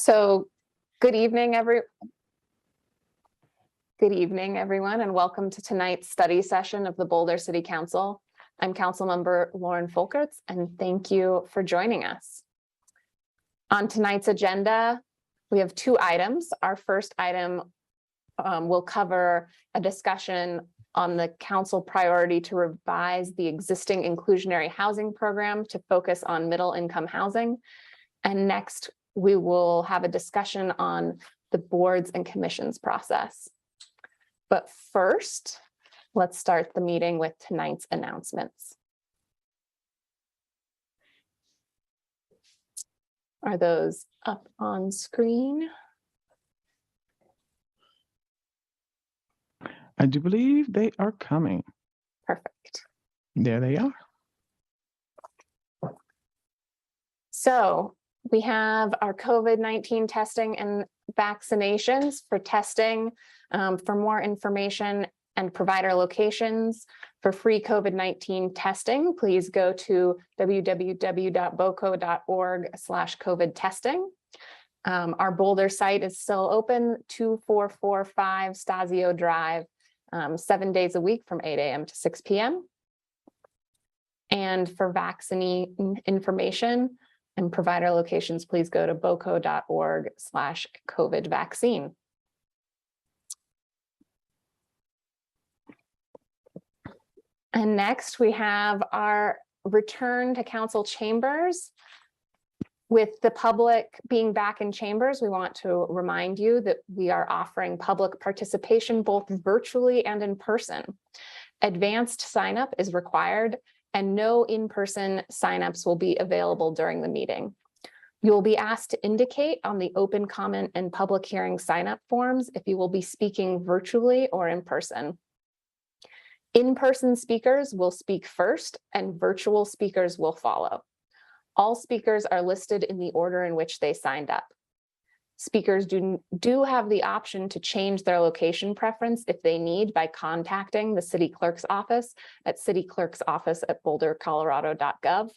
So good evening, everyone, and welcome to tonight's study session of the Boulder City Council. I'm Councilmember Lauren Folkerts, and thank you for joining us. On tonight's agenda, we have two items. Our first item will cover a discussion on the council priority to revise the existing inclusionary housing program to focus on middle-income housing. And next, we will have a discussion on the boards and commissions process. But first, let's start the meeting with tonight's announcements. Are those up on screen? I do believe they are coming. Perfect. There they are. So we have our COVID-19 testing and vaccinations. For testing, for more information and provider locations for free COVID-19 testing, please go to www.boco.org/COVID testing. Our Boulder site is still open, 2445 Stasio Drive, 7 days a week from 8 a.m. to 6 p.m. And for vaccine information and provider locations, please go to boco.org/COVID vaccine. And next we have our return to council chambers. With the public being back in chambers, we want to remind you that we are offering public participation both virtually and in person. Advanced sign-up is required, and no in-person sign-ups will be available during the meeting. You will be asked to indicate on the open comment and public hearing sign-up forms if you will be speaking virtually or in person. In-person speakers will speak first, and virtual speakers will follow. All speakers are listed in the order in which they signed up. Speakers do have the option to change their location preference if they need by contacting the city clerk's office at cityclerksoffice@bouldercolorado.gov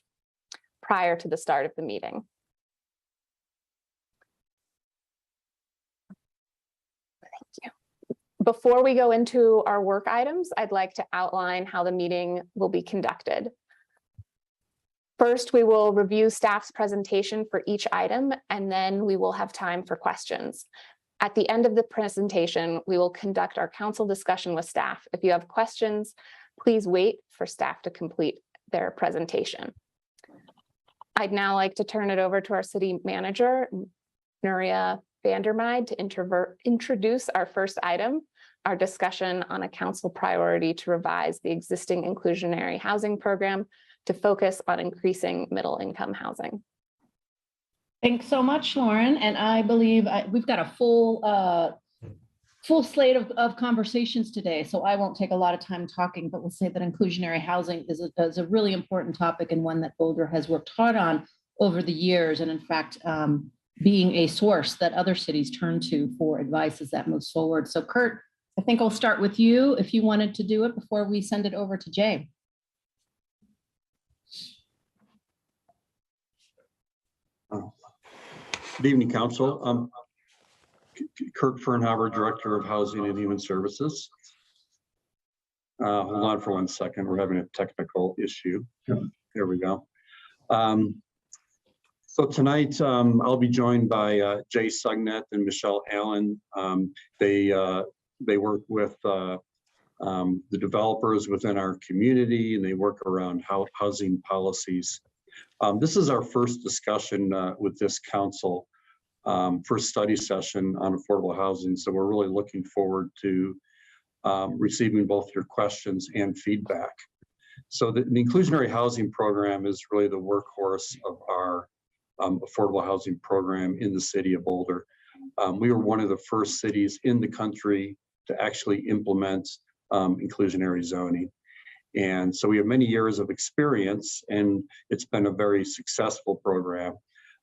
prior to the start of the meeting. Thank you. Before we go into our work items, I'd like to outline how the meeting will be conducted. First, we will review staff's presentation for each item, and then we will have time for questions. At the end of the presentation, we will conduct our council discussion with staff. If you have questions, please wait for staff to complete their presentation. I'd now like to turn it over to our city manager, Nuria Vandermeide, to introduce our first item, our discussion on a council priority to revise the existing inclusionary housing program to focus on increasing middle-income housing. Thanks so much, Lauren. And I believe we've got a full slate of conversations today, so I won't take a lot of time talking, but we'll say that inclusionary housing is a really important topic and one that Boulder has worked hard on over the years, and in fact, being a source that other cities turn to for advice as that moves forward. So Kurt, I think I'll start with you if you wanted to do it before we send it over to Jay. Good evening, Council. Kirk Fernhaber, Director of Housing and Human Services. Hold on for 1 second. We're having a technical issue. There we go. So tonight, I'll be joined by Jay Sugnet and Michelle Allen. They work with the developers within our community, and they work around housing policies. This is our first discussion with this council, first study session on affordable housing. So we're really looking forward to receiving both your questions and feedback. So the inclusionary housing program is really the workhorse of our affordable housing program in the city of Boulder. We were one of the first cities in the country to actually implement inclusionary zoning. And so we have many years of experience, and it's been a very successful program,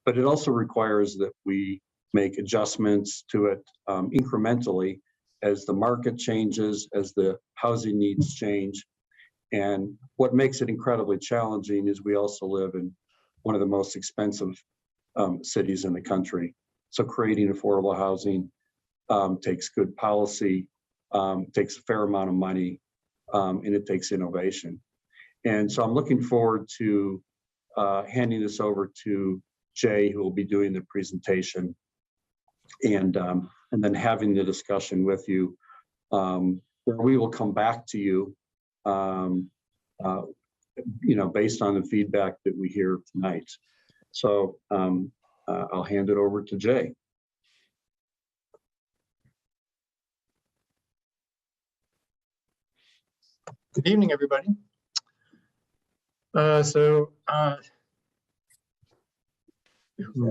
but it also requires that we make adjustments to it incrementally as the market changes, as the housing needs change. And what makes it incredibly challenging is we also live in one of the most expensive cities in the country. So creating affordable housing takes good policy, takes a fair amount of money, and it takes innovation. And so I'm looking forward to handing this over to Jay, who will be doing the presentation, and then having the discussion with you, where we will come back to you, based on the feedback that we hear tonight. So I'll hand it over to Jay. Good evening, everybody. Who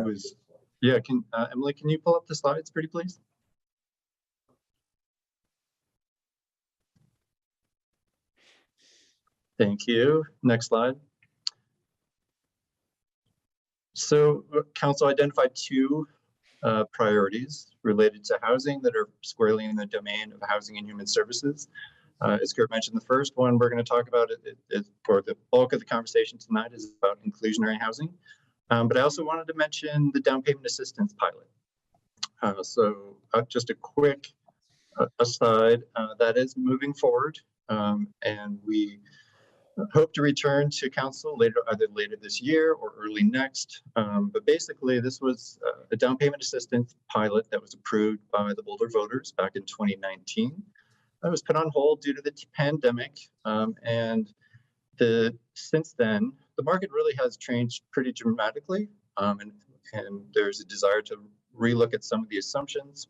is? Yeah, Emily, can you pull up the slides, pretty please? Thank you. Next slide. So council identified two priorities related to housing that are squarely in the domain of housing and human services. As Kurt mentioned, the first one we're going to talk about for the bulk of the conversation tonight is about inclusionary housing. But I also wanted to mention the down payment assistance pilot. Just a quick aside, that is moving forward, and we hope to return to council either later this year or early next. But basically, this was a down payment assistance pilot that was approved by the Boulder voters back in 2019. That was put on hold due to the pandemic, and since then, the market really has changed pretty dramatically, and there's a desire to relook at some of the assumptions.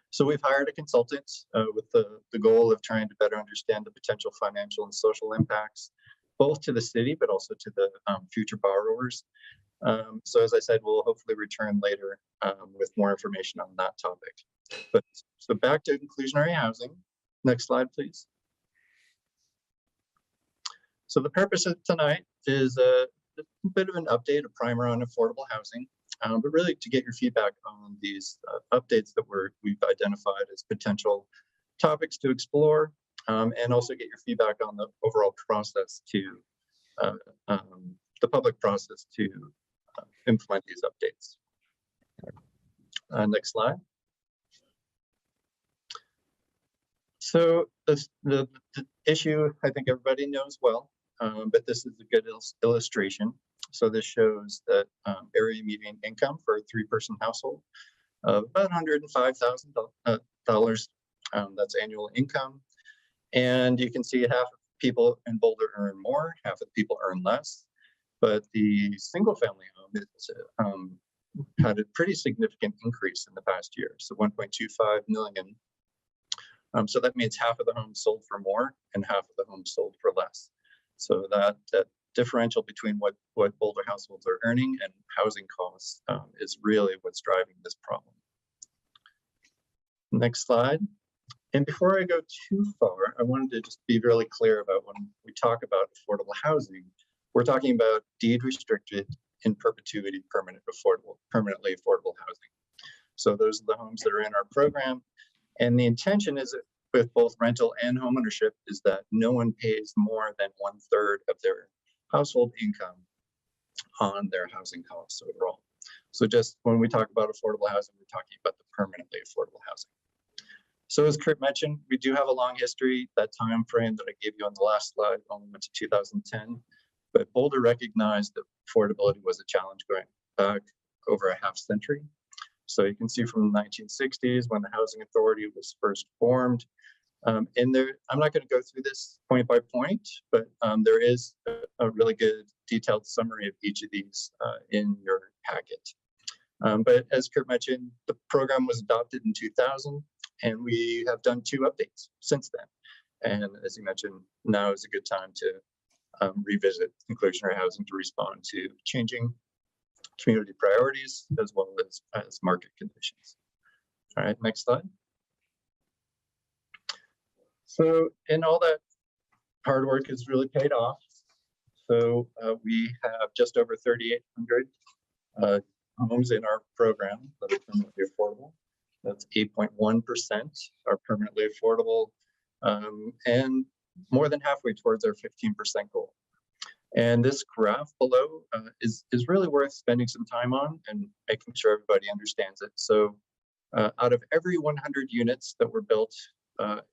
So we've hired a consultant with the goal of trying to better understand the potential financial and social impacts, both to the city, but also to the future borrowers. So as I said, we'll hopefully return later with more information on that topic. So back to inclusionary housing. Next slide, please. So the purpose of tonight is a bit of an update, a primer on affordable housing, but really to get your feedback on these updates that we've identified as potential topics to explore, and also get your feedback on the overall process to the public process to implement these updates. Next slide. So the issue, I think everybody knows well, but this is a good illustration. So this shows that area median income for a three-person household of about $105,000. That's annual income. And you can see half of people in Boulder earn more, half of people earn less. But the single-family home is, had a pretty significant increase in the past year. So 1.25 million. So that means half of the homes sold for more and half of the homes sold for less. So that differential between what Boulder households are earning and housing costs is really what's driving this problem. Next slide. And before I go too far, I wanted to just be really clear about when we talk about affordable housing, we're talking about deed restricted in perpetuity permanently affordable housing. So those are the homes that are in our program. And the intention is with both rental and homeownership is that no one pays more than 1/3 of their household income on their housing costs overall. So just when we talk about affordable housing, we're talking about the permanently affordable housing. So as Kurt mentioned, we do have a long history. That time frame that I gave you on the last slide only went to 2010, but Boulder recognized that affordability was a challenge going back over a half century. So you can see from the 1960s when the Housing Authority was first formed. And there, I'm not going to go through this point by point, but there is a really good detailed summary of each of these in your packet. But as Kurt mentioned, the program was adopted in 2000, and we have done 2 updates since then. And as you mentioned, now is a good time to revisit inclusionary housing to respond to changing community priorities as well as market conditions. All right, next slide. So, and all that hard work has really paid off. So we have just over 3,800 homes in our program that are permanently affordable. That's 8.1% are permanently affordable, and more than halfway towards our 15% goal. And this graph below is really worth spending some time on and making sure everybody understands it. So out of every 100 units that were built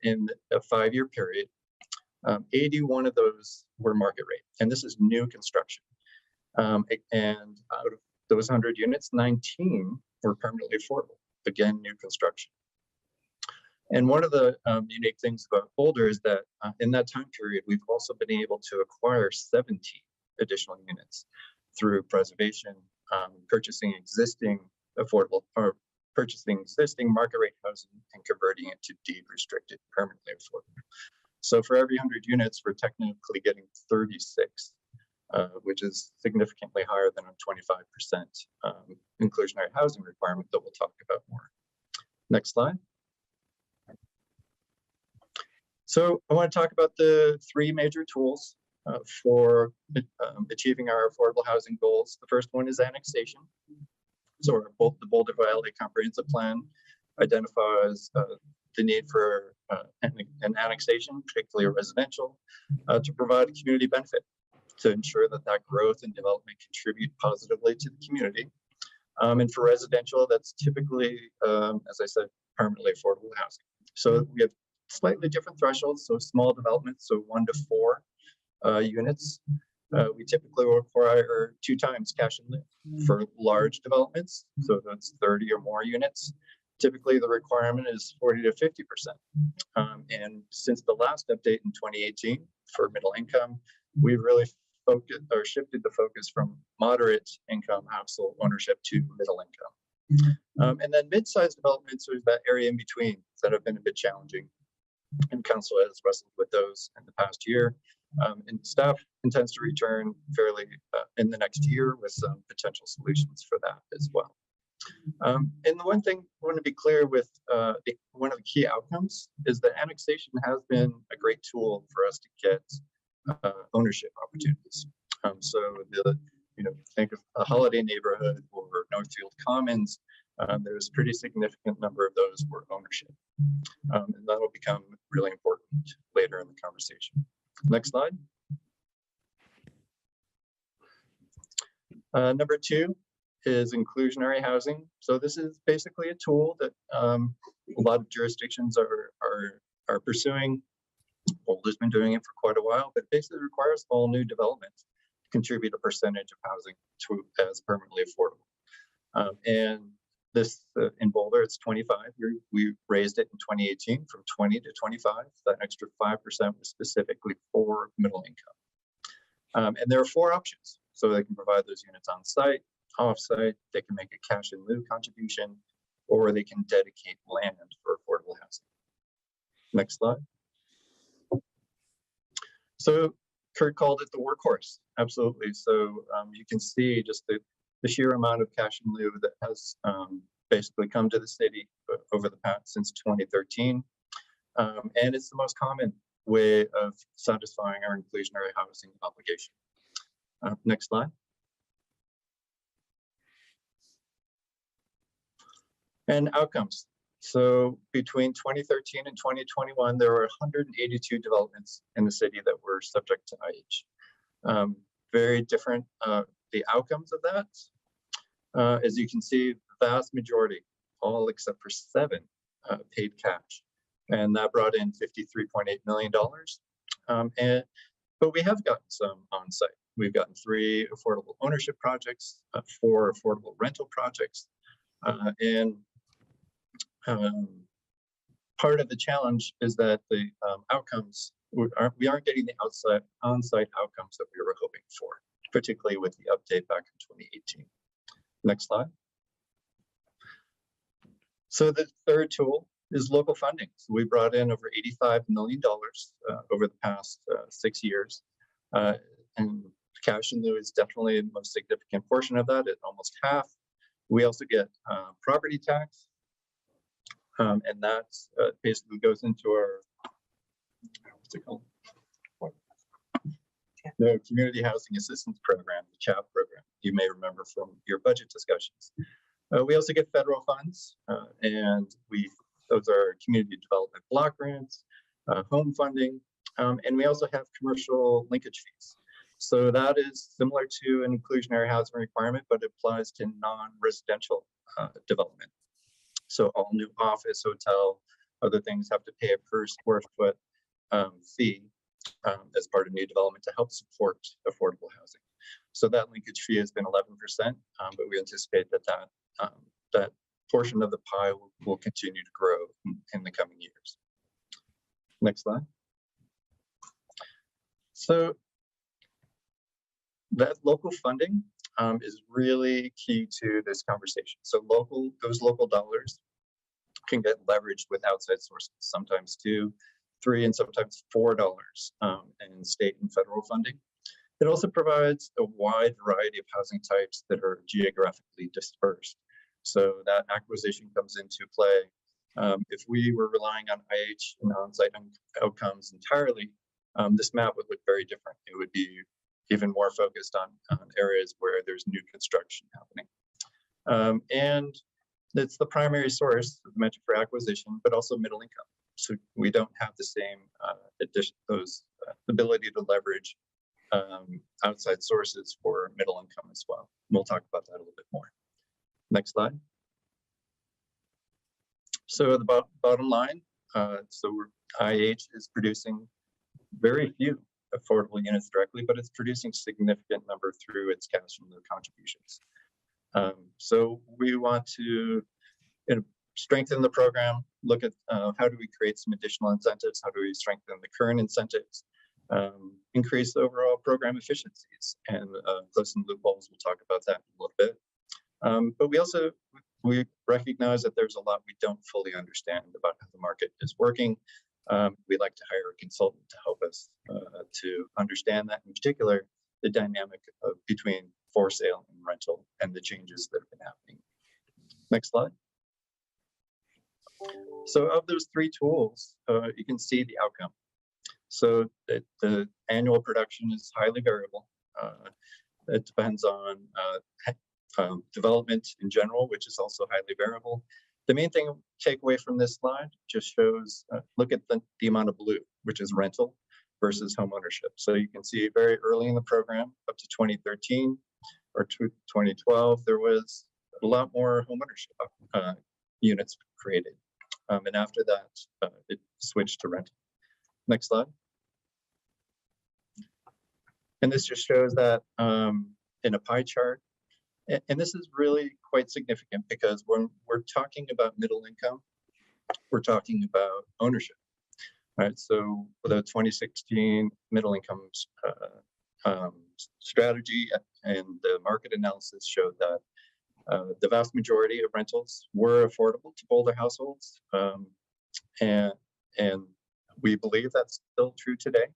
in a 5-year period, 81 of those were market rate. And this is new construction. And out of those 100 units, 19 were permanently affordable. Again, new construction. And one of the unique things about Boulder is that in that time period, we've also been able to acquire 17 additional units through preservation, purchasing existing affordable or purchasing existing market rate housing and converting it to deed restricted permanently affordable. So for every 100 units, we're technically getting 36, which is significantly higher than a 25% inclusionary housing requirement that we'll talk about more. Next slide. So I want to talk about the 3 major tools for achieving our affordable housing goals. The first one is annexation. So the Boulder Valley Comprehensive Plan identifies the need for an annexation, particularly residential, to provide a community benefit, to ensure that that growth and development contribute positively to the community. And for residential, that's typically, as I said, permanently affordable housing. So we have slightly different thresholds. So small developments, so 1 to 4 units, we typically require 2 times cash in lieu. For large developments, so that's 30 or more units, typically the requirement is 40 to 50%. And since the last update in 2018 for middle income, we've really focused or shifted the focus from moderate income household ownership to middle income. And then mid-sized developments are that area in between that have been a bit challenging. And council has wrestled with those in the past year. And staff intends to return fairly in the next year with some potential solutions for that as well. And the one thing I want to be clear with, one of the key outcomes is that annexation has been a great tool for us to get ownership opportunities. So think of a Holiday neighborhood or Northfield Commons. There's a pretty significant number of those were ownership. And that will become really important later in the conversation. Next slide. Number 2 is inclusionary housing. So this is basically a tool that a lot of jurisdictions are pursuing. Boulder's been doing it for quite a while, but basically requires all new development to contribute a percentage of housing to as permanently affordable. And this in Boulder, it's 25. We raised it in 2018 from 20 to 25. That extra 5% was specifically for middle income. And there are 4 options. So they can provide those units on site, off site, they can make a cash in lieu contribution, or they can dedicate land for affordable housing. Next slide. So Kurt called it the workhorse. Absolutely. So you can see just the sheer amount of cash in lieu that has basically come to the city over the past since 2013. And it's the most common way of satisfying our inclusionary housing obligation. Next slide. And outcomes. So between 2013 and 2021, there were 182 developments in the city that were subject to IH. Very different, the outcomes of that. As you can see, the vast majority, all except for 7, paid cash. And that brought in $53.8 million. But we have gotten some on site. We've gotten 3 affordable ownership projects, 4 affordable rental projects, and part of the challenge is that the outcomes, we aren't getting the on-site outcomes that we were hoping for, particularly with the update back in 2018. Next slide. So the third tool is local funding. So we brought in over $85 million over the past 6 years. And cash in lieu is definitely the most significant portion of that, at almost half. We also get property tax. And that basically goes into our, what's it called? The Community Housing Assistance Program, the CHAP program, you may remember from your budget discussions. We also get federal funds, and those are community development block grants, home funding, and we also have commercial linkage fees. So that is similar to an inclusionary housing requirement, but it applies to non-residential development. So all new office, hotel, other things have to pay a per square foot fee as part of new development to help support affordable housing. So that linkage fee has been 11%, but we anticipate that that portion of the pie will continue to grow in the coming years. Next slide. So that local funding is really key to this conversation. So those local dollars can get leveraged with outside sources, sometimes $2, $3, and sometimes $4 in state and federal funding. It also provides a wide variety of housing types that are geographically dispersed. So that acquisition comes into play. If we were relying on IH and on-site outcomes entirely, this map would look very different. It would be even more focused on areas where there's new construction happening. And it's the primary source of mentioned for acquisition, but also middle income. So we don't have the same ability to leverage outside sources for middle income as well. We'll talk about that a little bit more. Next slide. So the bottom line, IH is producing very few affordable units directly, but it's producing significant number through its cash and contributions. So we want to strengthen the program, look at how do we create some additional incentives, how do we strengthen the current incentives, increase the overall program efficiencies, and close some loopholes. We'll talk about that in a little bit. But we recognize that there's a lot we don't fully understand about how the market is working. We'd like to hire a consultant to help us to understand that, in particular, the dynamic between for sale and rental and the changes that have been happening. Next slide. So of those three tools, you can see the outcome. So the annual production is highly variable. It depends on development in general, which is also highly variable. The main thing to take away from this slide just shows, look at the amount of blue, which is rental versus home ownership. So you can see very early in the program, up to 2013 or 2012, there was a lot more home ownership units created. And after that, it switched to rental. Next slide. And this just shows that in a pie chart. And this is really quite significant because when we're talking about middle income, we're talking about ownership, right? So the 2016 middle income strategy and the market analysis showed that the vast majority of rentals were affordable to Boulder households. And we believe that's still true today.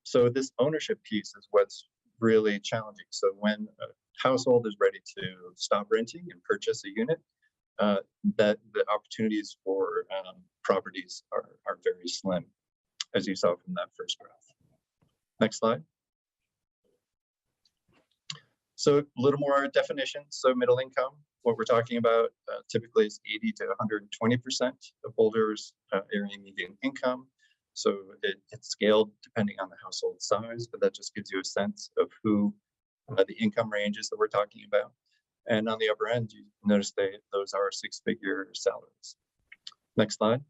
So this ownership piece is what's really challenging. So when a household is ready to stop renting and purchase a unit, that the opportunities for properties are very slim, as you saw from that first graph. Next slide. So a little more definition. So middle income, what we're talking about typically is 80 to 120% of Boulder's area median income. So it's scaled depending on the household size, but that just gives you a sense of who the income ranges that we're talking about. And on the upper end, you notice those are six-figure salaries. Next slide.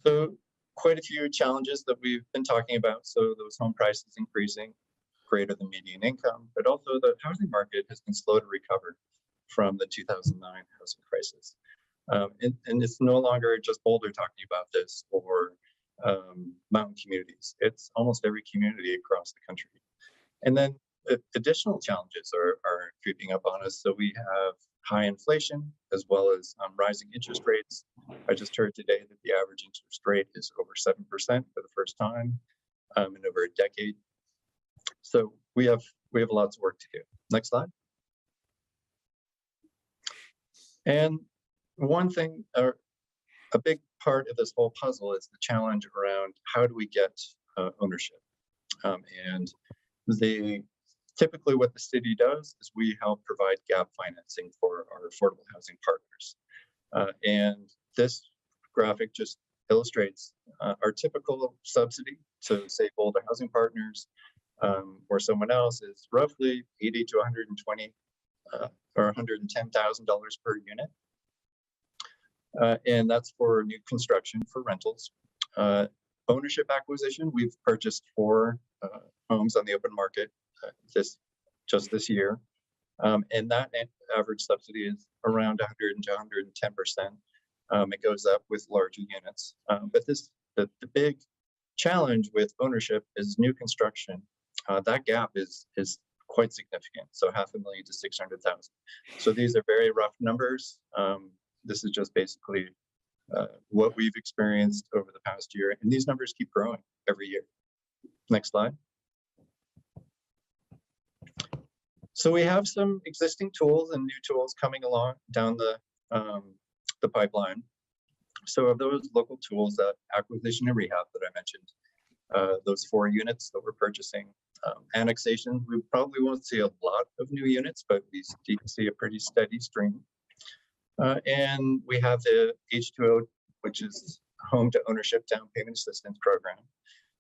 So quite a few challenges that we've been talking about. So those home prices increasing greater than median income, but also the housing market has been slow to recover from the 2009 housing crisis. And it's no longer just Boulder talking about this or mountain communities. It's almost every community across the country. And then additional challenges are creeping up on us. So we have high inflation as well as rising interest rates. I just heard today that the average interest rate is over 7% for the first time in over a decade. So we have lots of work to do. Next slide. And one thing, a big part of this whole puzzle is the challenge around how do we get ownership. And typically what the city does is we help provide gap financing for our affordable housing partners. And this graphic just illustrates our typical subsidy So say Boulder Housing Partners or someone else is roughly 80 to 120 or $110,000 per unit. And that's for new construction for rentals. Ownership acquisition, we've purchased 4 homes on the open market just this year. And that average subsidy is around 100 to 110%. It goes up with larger units. But the big challenge with ownership is new construction. That gap is quite significant. So $500,000 to 600,000. So these are very rough numbers. This is just basically what we've experienced over the past year. And these numbers keep growing every year. Next slide. So we have some existing tools and new tools coming along down the pipeline. So of those local tools, that acquisition and rehab that I mentioned, those 4 units that we're purchasing, annexation, we probably won't see a lot of new units, but we see a pretty steady stream. And we have the H2O, which is Home to Ownership Down Payment Assistance Program.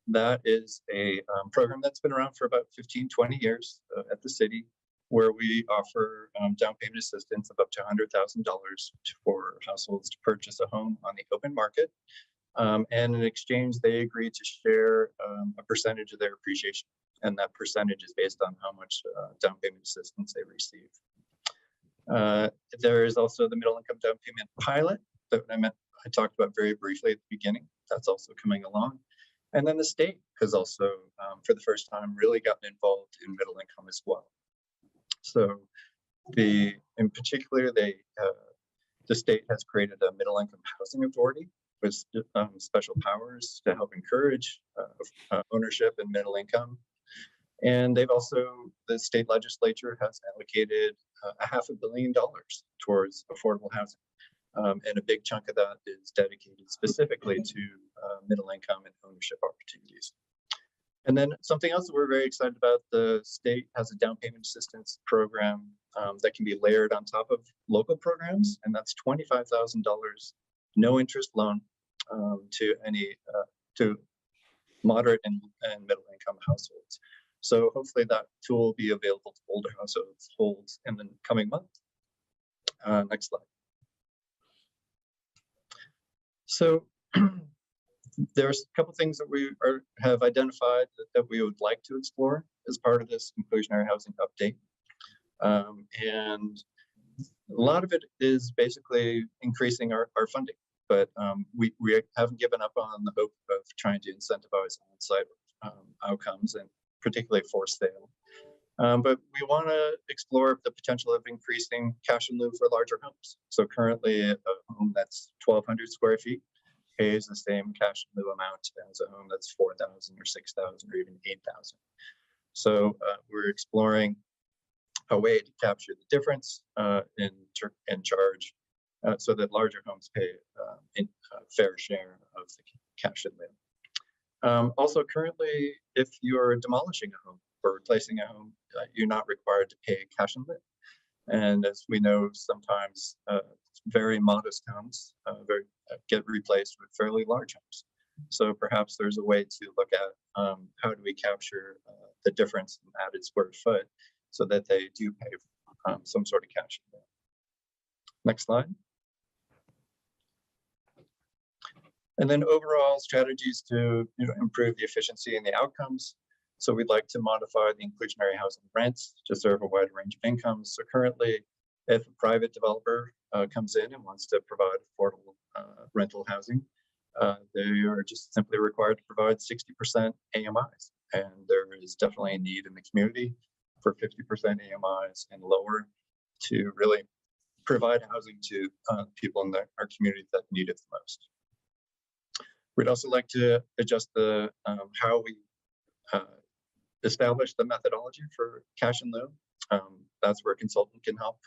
That is a program that's been around for about 15, 20 years at the city, where we offer down payment assistance of up to $100,000 for households to purchase a home on the open market. And in exchange, they agree to share a percentage of their appreciation. And that percentage is based on how much down payment assistance they receive. There is also the middle income down payment pilot that I talked about very briefly at the beginning. That's also coming along. And then the state has also, for the first time, really gotten involved in middle income as well. So in particular, the state has created a middle income housing authority with special powers to help encourage ownership and middle income. And the state legislature has allocated $500 million towards affordable housing. And a big chunk of that is dedicated specifically to middle income and ownership opportunities. And then something else that we're very excited about, the state has a down payment assistance program that can be layered on top of local programs. And that's $25,000, no interest loan to moderate and middle income households. So hopefully that tool will be available to Boulder households in the coming month. Next slide. So there's a couple things that we have identified that we would like to explore as part of this inclusionary housing update. And a lot of it is basically increasing our funding, but we haven't given up on the hope of trying to incentivize on-site outcomes, and particularly for sale. But we want to explore the potential of increasing cash in lieu for larger homes. So currently a home that's 1,200 square feet pays the same cash in lieu amount as a home that's 4,000 or 6,000 or even 8,000. So we're exploring a way to capture the difference in charge so that larger homes pay a fair share of the cash in lieu. Also currently, if you're demolishing a home or replacing a home, you're not required to pay cash in lieu. And as we know, sometimes very modest homes get replaced with fairly large homes. So perhaps there's a way to look at how do we capture the difference in added square foot so that they do pay some sort of cash in lieu. Next slide. And then overall strategies to improve the efficiency and the outcomes. So we'd like to modify the inclusionary housing rents to serve a wide range of incomes. So currently, if a private developer comes in and wants to provide affordable rental housing, they are just simply required to provide 60% AMIs. And there is definitely a need in the community for 50% AMIs and lower to really provide housing to people in our community that need it the most. We'd also like to adjust the how we establish the methodology for cash in lieu. That's where a consultant can help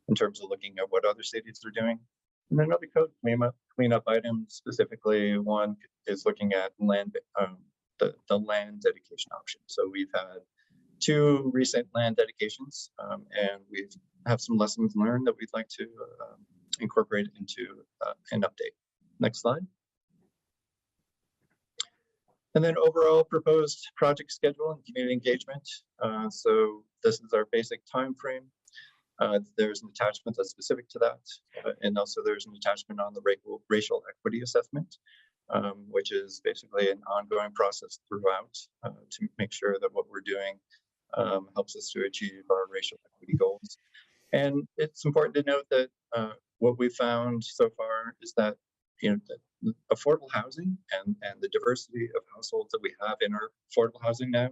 in terms of looking at what other cities are doing. And then other code cleanup items, specifically one is looking at land, the land dedication option. So we've had 2 recent land dedications and we have some lessons learned that we'd like to incorporate into an update. Next slide. And then overall proposed project schedule and community engagement. So this is our basic time frame. There's an attachment that's specific to that. And also there's an attachment on the racial equity assessment, which is basically an ongoing process throughout to make sure that what we're doing helps us to achieve our racial equity goals. And it's important to note that what we found so far is that, that affordable housing and the diversity of households that we have in our affordable housing now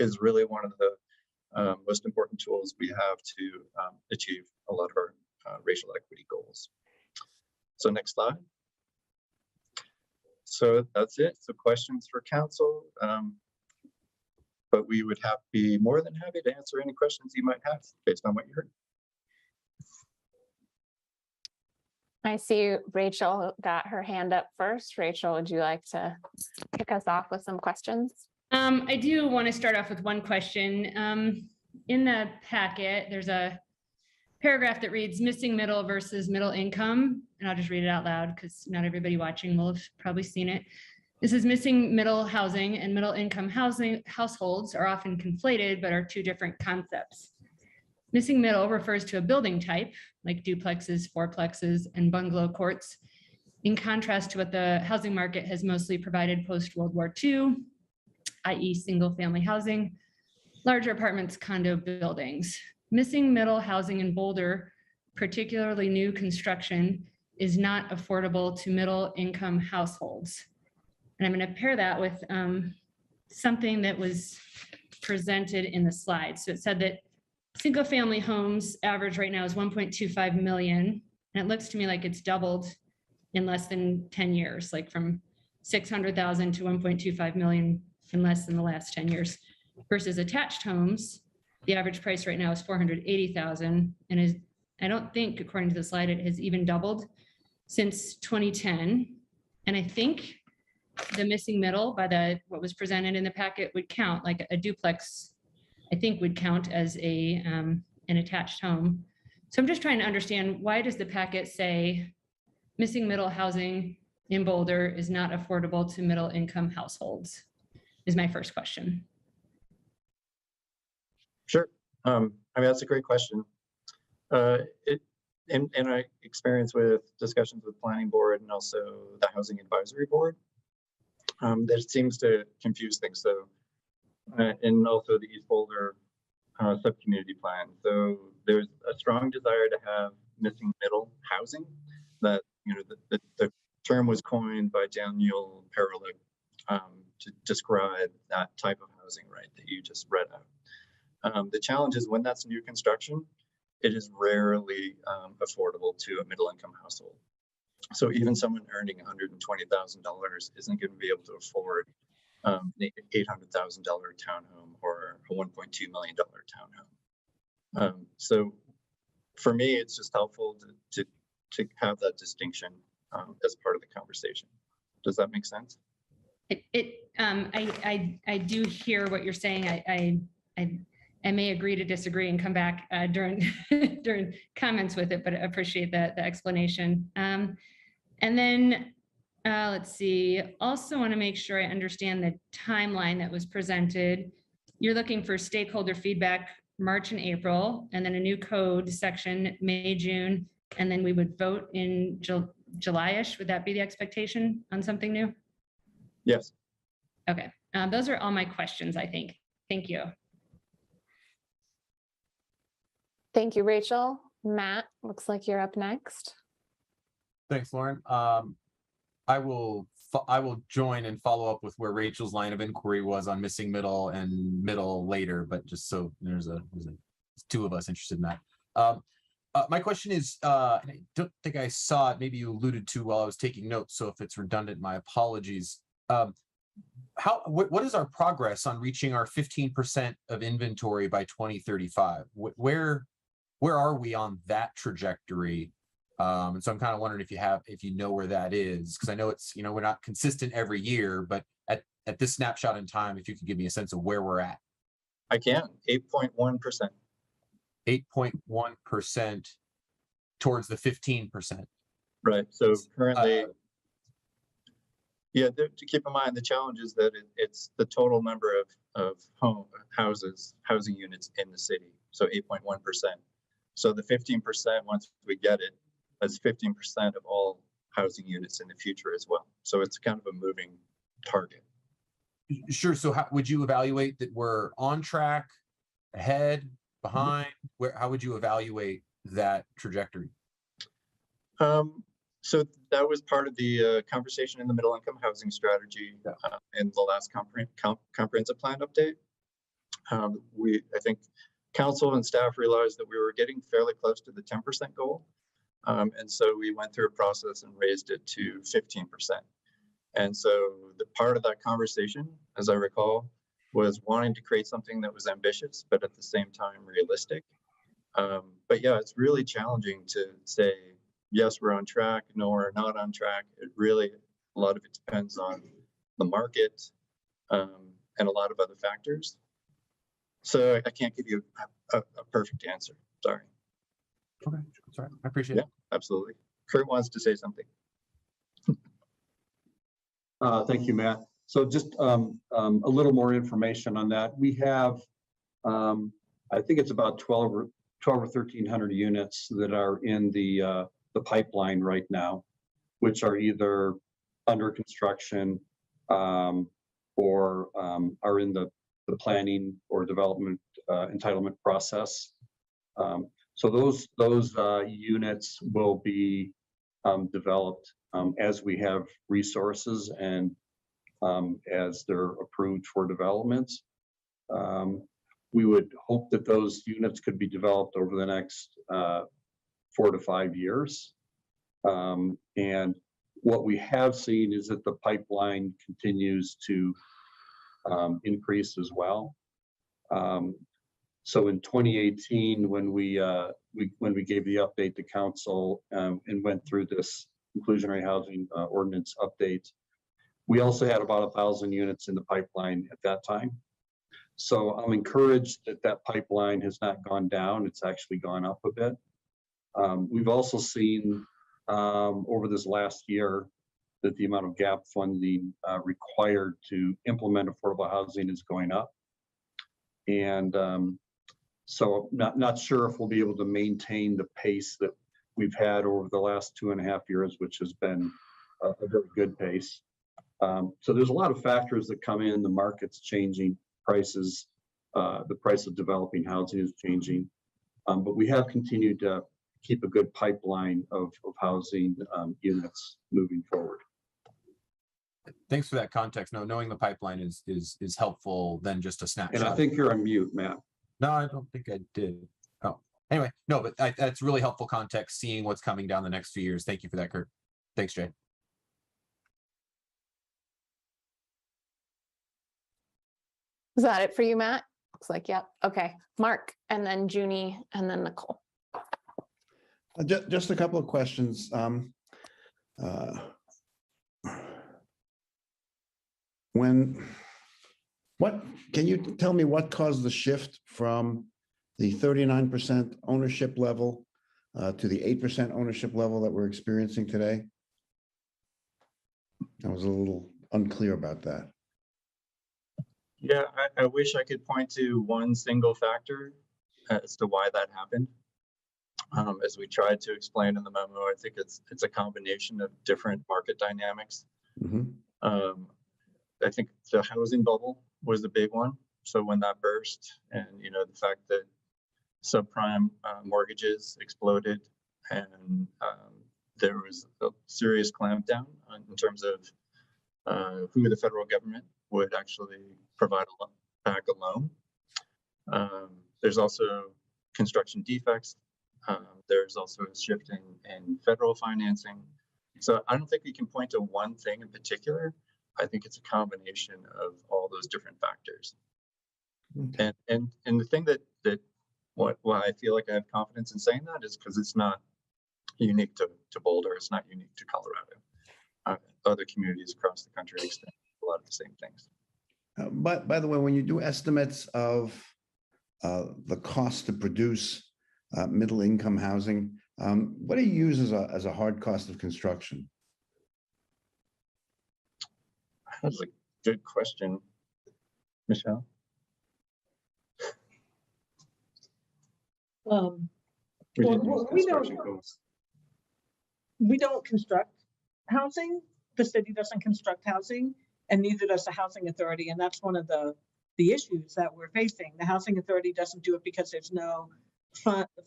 is really one of the most important tools we have to achieve a lot of our racial equity goals. So next slide. So that's it. So questions for council. But we would be more than happy to answer any questions you might have based on what you heard. I see Rachel got her hand up first. Rachel, would you like to kick us off with some questions? I do want to start off with one question. In the packet, there's a paragraph that reads missing middle versus middle income. And I'll just read it out loud because not everybody watching will have probably seen it. This is missing middle housing and middle income housing households are often conflated, but are two different concepts. Missing middle refers to a building type like duplexes, fourplexes, and bungalow courts, in contrast to what the housing market has mostly provided post-World War II, i.e. single family housing, larger apartments, condo buildings. Missing middle housing in Boulder, particularly new construction, is not affordable to middle income households. And I'm going to pair that with something that was presented in the slide. So it said that single family homes average right now is 1.25 million. And it looks to me like it's doubled in less than 10 years, like from 600,000 to 1.25 million in less than the last 10 years. Versus attached homes, the average price right now is 480,000 and is, I don't think, according to the slide, it has even doubled since 2010. And I think the missing middle by what was presented in the packet would count, like a duplex, I think would count as an attached home. So I'm just trying to understand, why does the packet say missing middle housing in Boulder is not affordable to middle income households? Is my first question. Sure. I mean, that's a great question. In our experience with discussions with planning board and also the housing advisory board, that seems to confuse things. So, and also the East Boulder sub-community plan. So there's a strong desire to have missing middle housing. That, the term was coined by Daniel Perelik to describe that type of housing, right, that you just read out. The challenge is when that's new construction, it is rarely affordable to a middle income household. So even someone earning $120,000 isn't going to be able to afford an $800,000 townhome or a $1.2 million townhome. So for me, it's just helpful to have that distinction as part of the conversation. Does that make sense? I do hear what you're saying. I may agree to disagree and come back during during comments with it, but I appreciate the explanation. And then let's see. Also want to make sure I understand the timeline that was presented. You're looking for stakeholder feedback March and April, and then a new code section May, June, and then we would vote in July-ish. Would that be the expectation on something new? Yes. Okay. Those are all my questions, I think. Thank you. Thank you, Rachel. Matt, looks like you're up next. Thanks, Lauren. I will join and follow up with where Rachel's line of inquiry was on missing middle and middle later, but just so there's two of us interested in that. My question is, and I don't think I saw it, maybe you alluded to while I was taking notes, so if it's redundant, my apologies. What is our progress on reaching our 15% of inventory by 2035? Where are we on that trajectory? And so I'm kind of wondering if you know where that is, because I know it's, we're not consistent every year, but at this snapshot in time, if you could give me a sense of where we're at. I can. 8.1%. 8.1% towards the 15%. Right. So currently, Yeah, to keep in mind, the challenge is that it's the total number of housing units in the city, so 8.1%. So the 15%, once we get it, that's 15% of all housing units in the future as well. So it's kind of a moving target. Sure. So how would you evaluate that we're on track, ahead, behind? How would you evaluate that trajectory? So that was part of the conversation in the middle income housing strategy in the last comprehensive plan update. I think council and staff realized that we were getting fairly close to the 10% goal. And so we went through a process and raised it to 15%. And so the part of that conversation, as I recall, was wanting to create something that was ambitious, but at the same time realistic. But yeah, it's really challenging to say, yes, we're on track. No, we're not on track. A lot of it depends on the market and a lot of other factors. So I can't give you a perfect answer. Sorry. Okay, sorry, I appreciate it. Absolutely. Kurt wants to say something. Thank you, Matt. So just a little more information on that. We have, I think it's about 12 or 1,300 units that are in the pipeline right now, which are either under construction or are in the planning or development entitlement process. So those units will be developed as we have resources and as they're approved for development. We would hope that those units could be developed over the next 4 to 5 years. And what we have seen is that the pipeline continues to increase as well. So in 2018, when we gave the update to council and went through this inclusionary housing ordinance update, we also had about 1,000 units in the pipeline at that time. So I'm encouraged that that pipeline has not gone down. It's actually gone up a bit. We've also seen over this last year that the amount of gap funding required to implement affordable housing is going up. And so not sure if we'll be able to maintain the pace that we've had over the last 2.5 years, which has been a very good pace. So there's a lot of factors that come in. The market's changing, prices, the price of developing housing is changing. But we have continued to keep a good pipeline of housing units moving forward. Thanks for that context. No, knowing the pipeline is helpful than just a snapshot. And I think you're on mute, Matt. No, I don't think I did. Oh, anyway, no, but that's really helpful context, seeing what's coming down the next few years. Thank you for that, Kurt. Thanks, Jay. Is that it for you, Matt? Looks like, yep. Okay, Mark, and then Junie, and then Nicole. Just a couple of questions. Can you tell me what caused the shift from the 39% ownership level to the 8% ownership level that we're experiencing today? I was a little unclear about that. Yeah, I wish I could point to one single factor as to why that happened. As we tried to explain in the memo, I think it's a combination of different market dynamics. Mm-hmm. I think the housing bubble was the big one. So when that burst, and the fact that subprime mortgages exploded, and there was a serious clampdown in terms of who the federal government would actually provide back a loan. There's also construction defects. There's also a shift in federal financing. So I don't think we can point to one thing in particular. I think it's a combination of all those different factors. Okay. And the thing why I feel like I have confidence in saying that is because it's not unique to Boulder. It's not unique to Colorado. Other communities across the country experience a lot of the same things. But by the way, when you do estimates of the cost to produce middle income housing, what do you use as a hard cost of construction? That's a good question. Michelle? We did Well, use we construction don't- costs. We don't construct housing. The city doesn't construct housing, and neither does the housing authority. And that's one of the issues that we're facing. The housing authority doesn't do it because there's no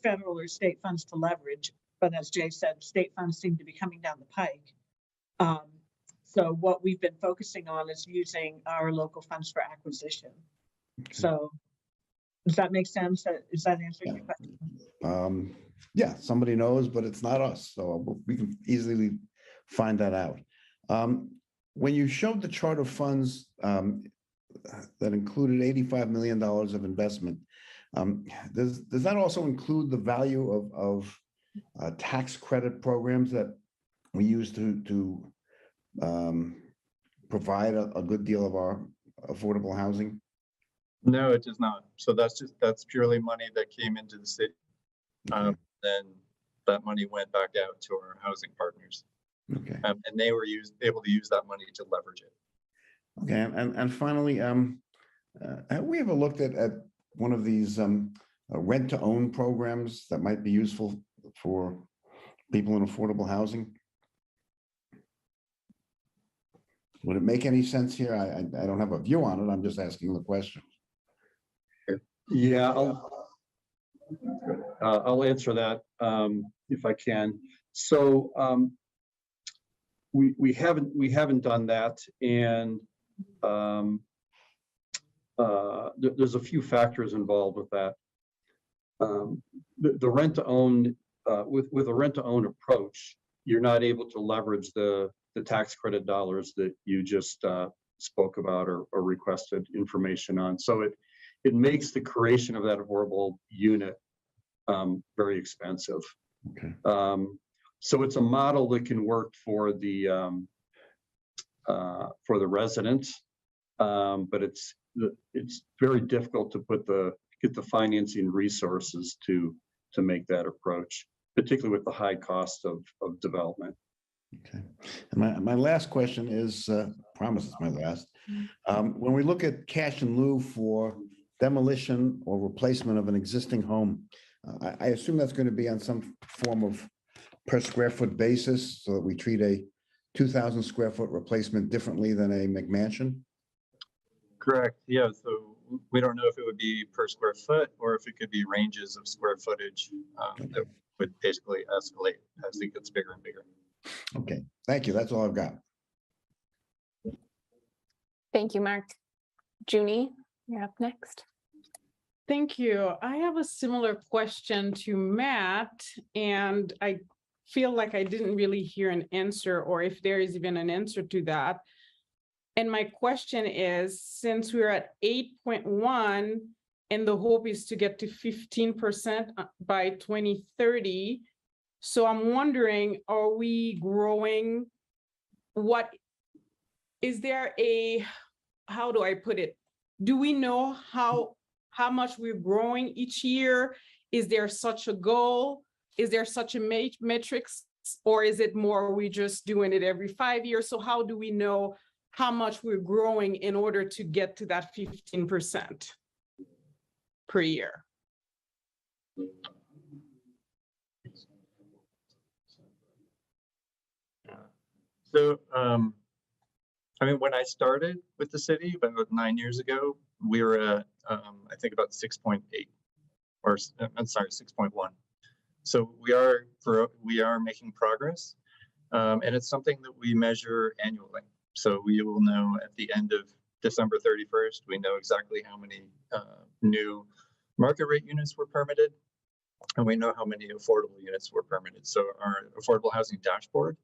federal or state funds to leverage. But as Jay said, state funds seem to be coming down the pike. So what we've been focusing on is using our local funds for acquisition. So does that make sense? Is that answering your question? Yeah, somebody knows, but it's not us, so we can easily find that out. When you showed the chart of funds that included $85 million of investment, does that also include the value of tax credit programs that we use to provide a good deal of our affordable housing? No, it does not. So that's purely money that came into the city. Then that money went back out to our housing partners. Okay. And they were able to use that money to leverage it. Okay, and finally, have we ever looked at one of these rent-to-own programs that might be useful for people in affordable housing? Would it make any sense here? I don't have a view on it. I'm just asking the question. Yeah, I'll answer that if I can. So we haven't done that, and there's a few factors involved with that. The rent to own with a rent to own approach, you're not able to leverage the tax credit dollars that you just spoke about or requested information on. So it makes the creation of that affordable unit very expensive. Okay. So it's a model that can work for the resident, but it's very difficult to get the financing resources to make that approach, particularly with the high cost of development. Okay. And my last question is, promise it's my last. When we look at cash in lieu for demolition or replacement of an existing home, I assume that's going to be on some form of per square foot basis, so that we treat a 2,000 square foot replacement differently than a McMansion? Correct. Yeah. So we don't know if it would be per square foot or if it could be ranges of square footage that would basically escalate as it gets bigger and bigger. Okay, thank you. That's all I've got. Thank you, Mark. Junie, you're up next. Thank you. I have a similar question to Matt, and I feel like I didn't really hear an answer, or if there is even an answer to that. And my question is, since we're at 8.1 and the hope is to get to 15% by 2030, so I'm wondering, are we growing? What is there how do I put it? Do we know how much we're growing each year? Is there such a goal? Is there such a metrics, or is it more we just doing it every 5 years? So how do we know how much we're growing in order to get to that 15% per year? So, I mean, when I started with the city about 9 years ago, we were at, I think about 6.8, or I'm sorry, 6.1. So we are making progress, and it's something that we measure annually. So we will know at the end of December 31st, we know exactly how many new market rate units were permitted, and we know how many affordable units were permitted. So our affordable housing dashboard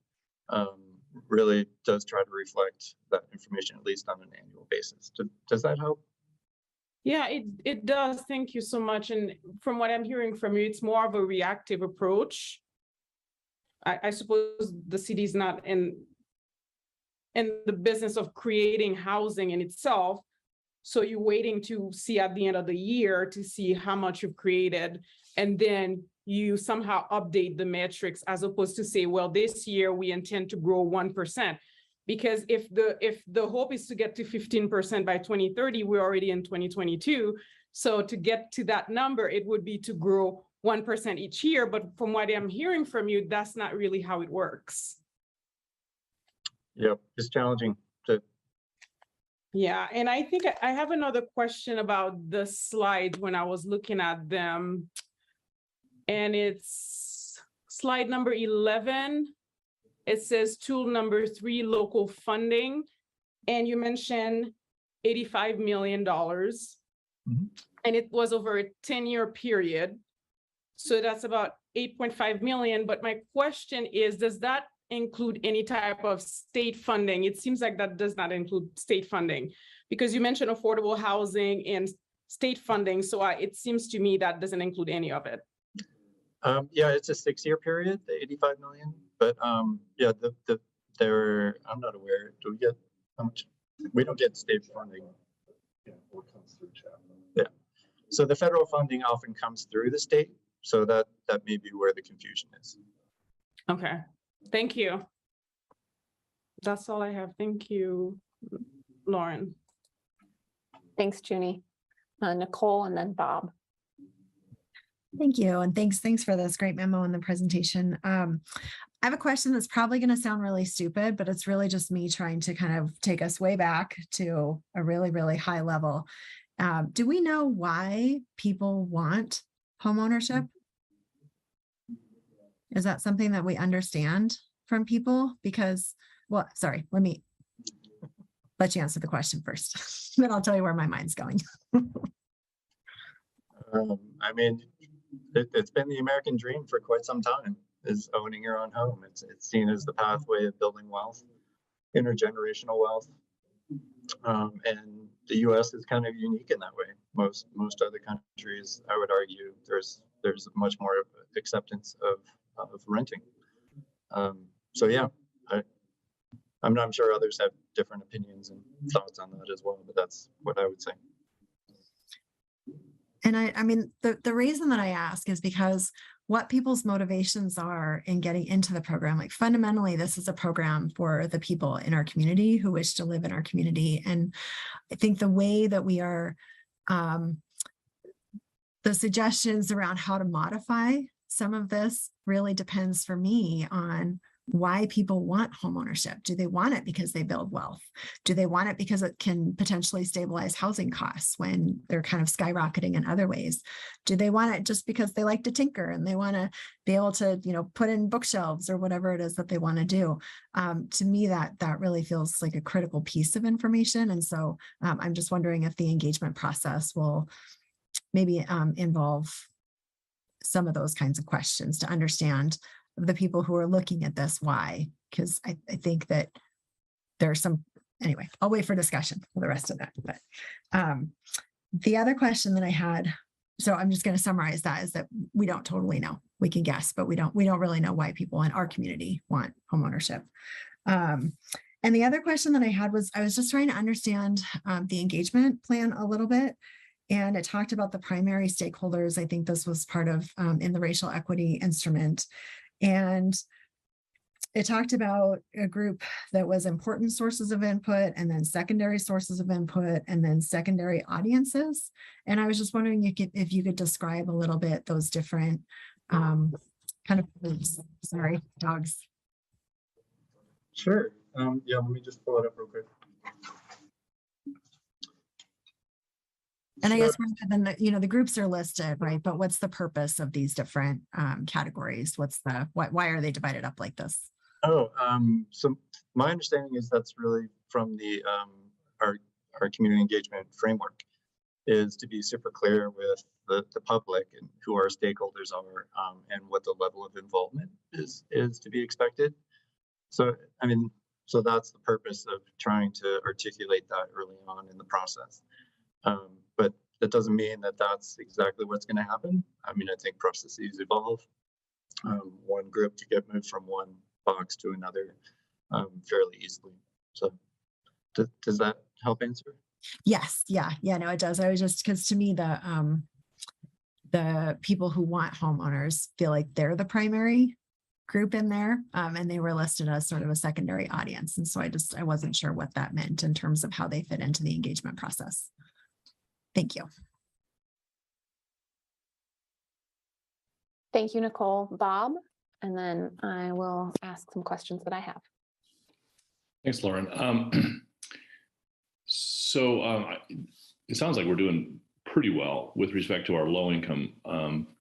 really does try to reflect that information, at least on an annual basis. Does that help? Yeah, it does. Thank you so much. And from what I'm hearing from you, it's more of a reactive approach. I suppose the city is not in the business of creating housing in itself. So you're waiting to see at the end of the year to see how much you've created, and then you somehow update the metrics as opposed to say, well, this year we intend to grow 1%. Because if the hope is to get to 15% by 2030, we're already in 2022. So to get to that number, it would be to grow 1% each year. But from what I'm hearing from you, that's not really how it works. Yep, it's challenging to. Yeah, and I think I have another question about the slides when I was looking at them. And it's slide number 11. It says tool number 3, local funding. And you mentioned $85 million. And it was over a 10-year period. So that's about 8.5 million. But my question is, does that include any type of state funding? It seems like that does not include state funding, because you mentioned affordable housing and state funding. So it seems to me that doesn't include any of it. Yeah, it's a 6-year period, the 85 million. But yeah, I'm not aware. Do we get how much? We don't get state funding. Yeah, what comes through Chapman. Yeah. So the federal funding often comes through the state. So that may be where the confusion is. Okay, thank you. That's all I have. Thank you, Lauren. Thanks, Junie. Nicole and then Bob. Thank you. And thanks for this great memo and the presentation. I have a question that's probably going to sound really stupid, but it's really just me trying to kind of take us way back to a really, really high level. Do we know why people want homeownership? Is that something that we understand from people? Because, well, sorry, let me let you answer the question first. Then I'll tell you where my mind's going. I mean, it's been the American dream for quite some time, is owning your own home. It's seen as the pathway of building wealth, intergenerational wealth. And the US is kind of unique in that way. Most other countries, I would argue, there's much more acceptance of renting. So yeah, I'm sure others have different opinions and thoughts on that as well, but that's what I would say. And I mean, the reason that I ask is because what people's motivations are in getting into the program, like fundamentally, this is a program for the people in our community who wish to live in our community. And I think the way that we are, the suggestions around how to modify some of this really depends for me on why people want homeownership. Do they want it because they build wealth? Do they want it because it can potentially stabilize housing costs when they're kind of skyrocketing in other ways? Do they want it just because they like to tinker and they want to be able to, put in bookshelves or whatever it is that they want to do? To me, that really feels like a critical piece of information. And so I'm just wondering if the engagement process will maybe involve some of those kinds of questions to understand the people who are looking at this, why? Because I think that there's some, anyway, I'll wait for discussion for the rest of that. But the other question that I had, so I'm just going to summarize that, is that we don't totally know. We can guess, but we don't really know why people in our community want homeownership. And the other question that I had was, I was just trying to understand the engagement plan a little bit. And it talked about the primary stakeholders. I think this was part of in the racial equity instrument. And it talked about a group that was important sources of input, and then secondary sources of input, and then secondary audiences. And I was just wondering if you could describe a little bit those different kind of groups. Sorry, dogs. Sure. Yeah, let me just pull it up real quick. And I guess then the groups are listed, right? But what's the purpose of these different categories? Why are they divided up like this? Oh, so my understanding is that's really from the our community engagement framework, is to be super clear with the public and who our stakeholders are, and what the level of involvement is to be expected. So so that's the purpose of trying to articulate that early on in the process. But that doesn't mean that that's exactly what's going to happen. I think processes evolve. One group could get moved from one box to another fairly easily. So does that help answer? Yes. Yeah, no, it does. I was just, because to me, the people who want homeowners feel like they're the primary group in there, and they were listed as sort of a secondary audience. And so I wasn't sure what that meant in terms of how they fit into the engagement process. Thank you. Thank you, Nicole. Bob, and then I will ask some questions that I have. Thanks, Lauren. It sounds like we're doing pretty well with respect to our low income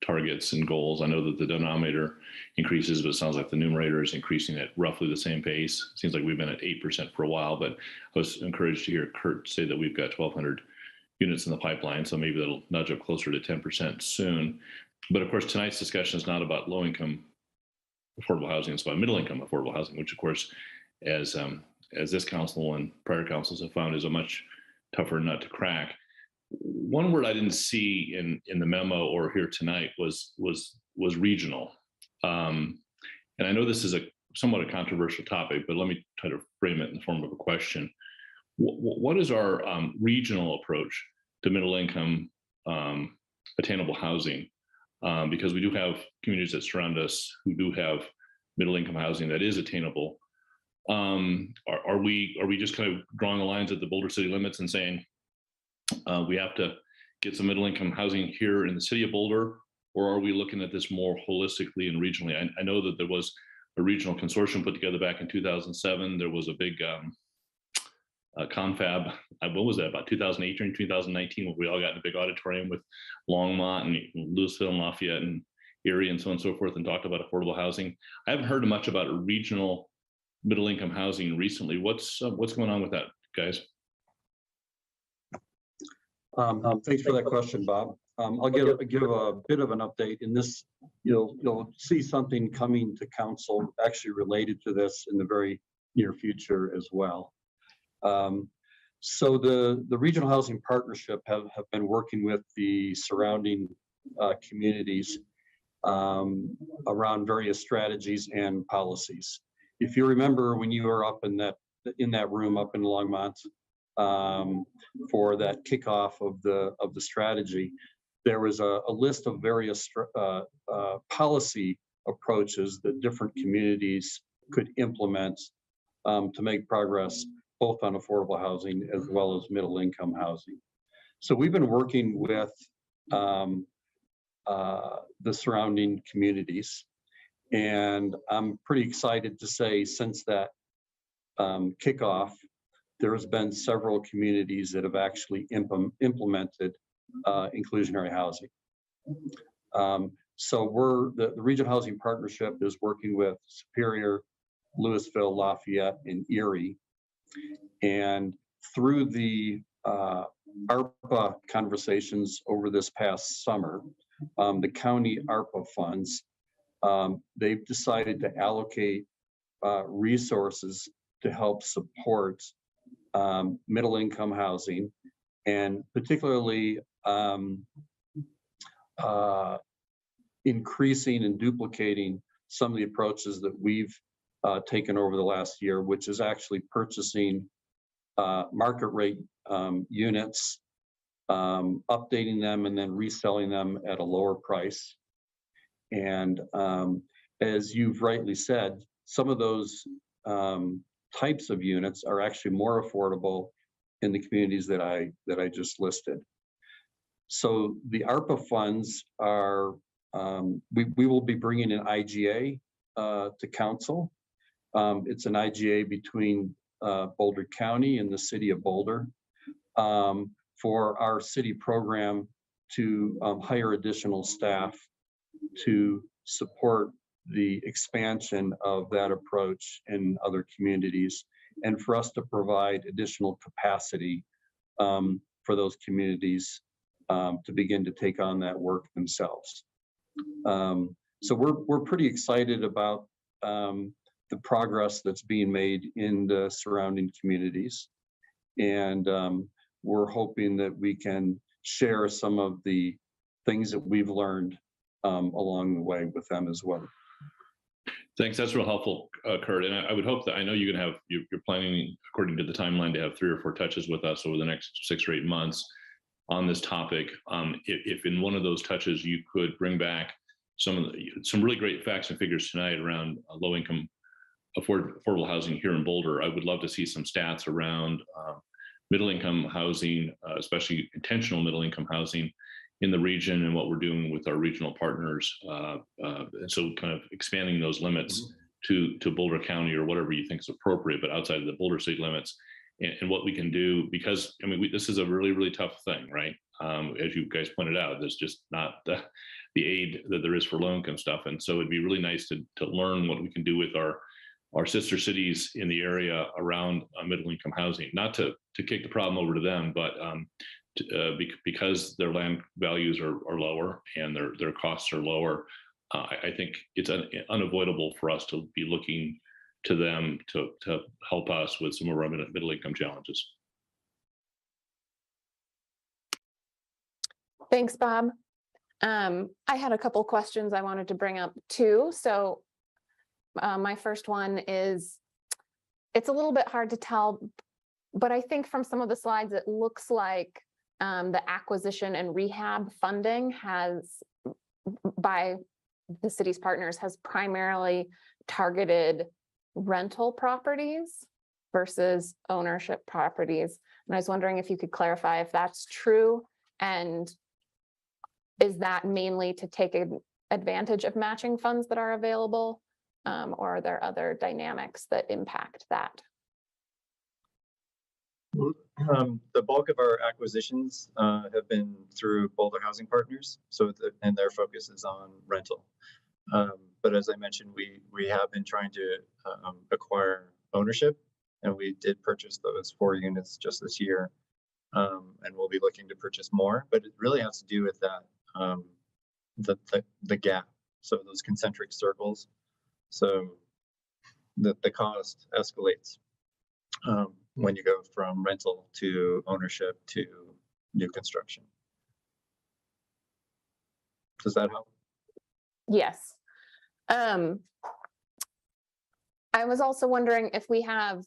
targets and goals. I know that the denominator increases, but it sounds like the numerator is increasing at roughly the same pace. Seems like we've been at 8% for a while, but I was encouraged to hear Kurt say that we've got 1,200 units in the pipeline, so maybe that'll nudge up closer to 10% soon. But of course, tonight's discussion is not about low income affordable housing, it's about middle income affordable housing, which of course, as this council and prior councils have found, is a much tougher nut to crack. One word I didn't see in the memo or here tonight was regional. And I know this is somewhat a controversial topic, but let me try to frame it in the form of a question. What is our regional approach to middle income attainable housing? Because we do have communities that surround us who do have middle income housing that is attainable. Are we just kind of drawing the lines at the Boulder city limits and saying we have to get some middle income housing here in the city of Boulder, or are we looking at this more holistically and regionally? I know that there was a regional consortium put together back in 2007. There was a big confab, what was that, about 2018, 2019, when we all got in a big auditorium with Longmont and Louisville and Lafayette and Erie and so on and so forth and talked about affordable housing. I haven't heard much about regional middle income housing recently. What's going on with that, guys? Thanks for that question, Bob. I'll give a bit of an update in this. You'll see something coming to council actually related to this in the very near future as well. So the Regional Housing Partnership have been working with the surrounding communities around various strategies and policies. If you remember when you were up in that room up in Longmont for that kickoff of the strategy, there was a list of various policy approaches that different communities could implement to make progress both on affordable housing as well as middle income housing. So we've been working with the surrounding communities, and I'm pretty excited to say since that kickoff, there has been several communities that have actually implemented inclusionary housing. So the Regional Housing Partnership is working with Superior, Louisville, Lafayette, and Erie. And through the ARPA conversations over this past summer, the county ARPA funds, they've decided to allocate resources to help support middle income housing, and particularly increasing and duplicating some of the approaches that we've taken over the last year, which is actually purchasing market rate units, updating them, and then reselling them at a lower price. And as you've rightly said, some of those types of units are actually more affordable in the communities that I just listed. So the ARPA funds are, we will be bringing an IGA to council. It's an IGA between Boulder County and the city of Boulder for our city program to hire additional staff to support the expansion of that approach in other communities, and for us to provide additional capacity for those communities to begin to take on that work themselves. So we're pretty excited about the progress that's being made in the surrounding communities. And we're hoping that we can share some of the things that we've learned along the way with them as well. Thanks. That's real helpful, Kurt. And I would hope that, I know you're going to have, you're planning, according to the timeline, to have 3 or 4 touches with us over the next 6 or 8 months on this topic. If in one of those touches you could bring back some really great facts and figures tonight around low income affordable housing here in Boulder. I would love to see some stats around middle income housing, especially intentional middle income housing in the region, and what we're doing with our regional partners. And so kind of expanding those limits to Boulder County or whatever you think is appropriate, but outside of the Boulder city limits, and what we can do, because I mean, this is a really, really tough thing, right? As you guys pointed out, there's just not the aid that there is for low income stuff. And so it'd be really nice to learn what we can do with our sister cities in the area around middle income housing, not to kick the problem over to them, but because their land values are lower and their costs are lower. I think it's unavoidable for us to be looking to them to help us with some of our middle income challenges. Thanks, Bob. I had a couple questions I wanted to bring up too. So my first one is, it's a little bit hard to tell, but I think from some of the slides, it looks like the acquisition and rehab funding by the city's partners has primarily targeted rental properties versus ownership properties. And I was wondering if you could clarify if that's true, and is that mainly to take advantage of matching funds that are available, or are there other dynamics that impact that? The bulk of our acquisitions have been through Boulder Housing Partners, and their focus is on rental. But as I mentioned, we have been trying to acquire ownership, and we did purchase those 4 units just this year, and we'll be looking to purchase more. But it really has to do with that the gap, so those concentric circles. So the cost escalates when you go from rental to ownership to new construction. Does that help? Yes. I was also wondering if we have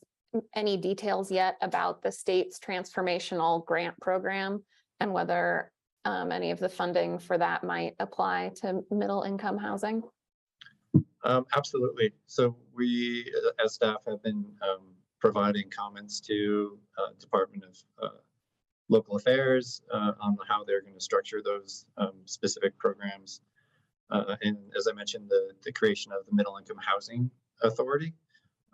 any details yet about the state's transformational grant program and whether any of the funding for that might apply to middle income housing. Absolutely. So we, as staff, have been providing comments to Department of Local Affairs on how they're going to structure those specific programs. And as I mentioned, the creation of the Middle Income Housing Authority,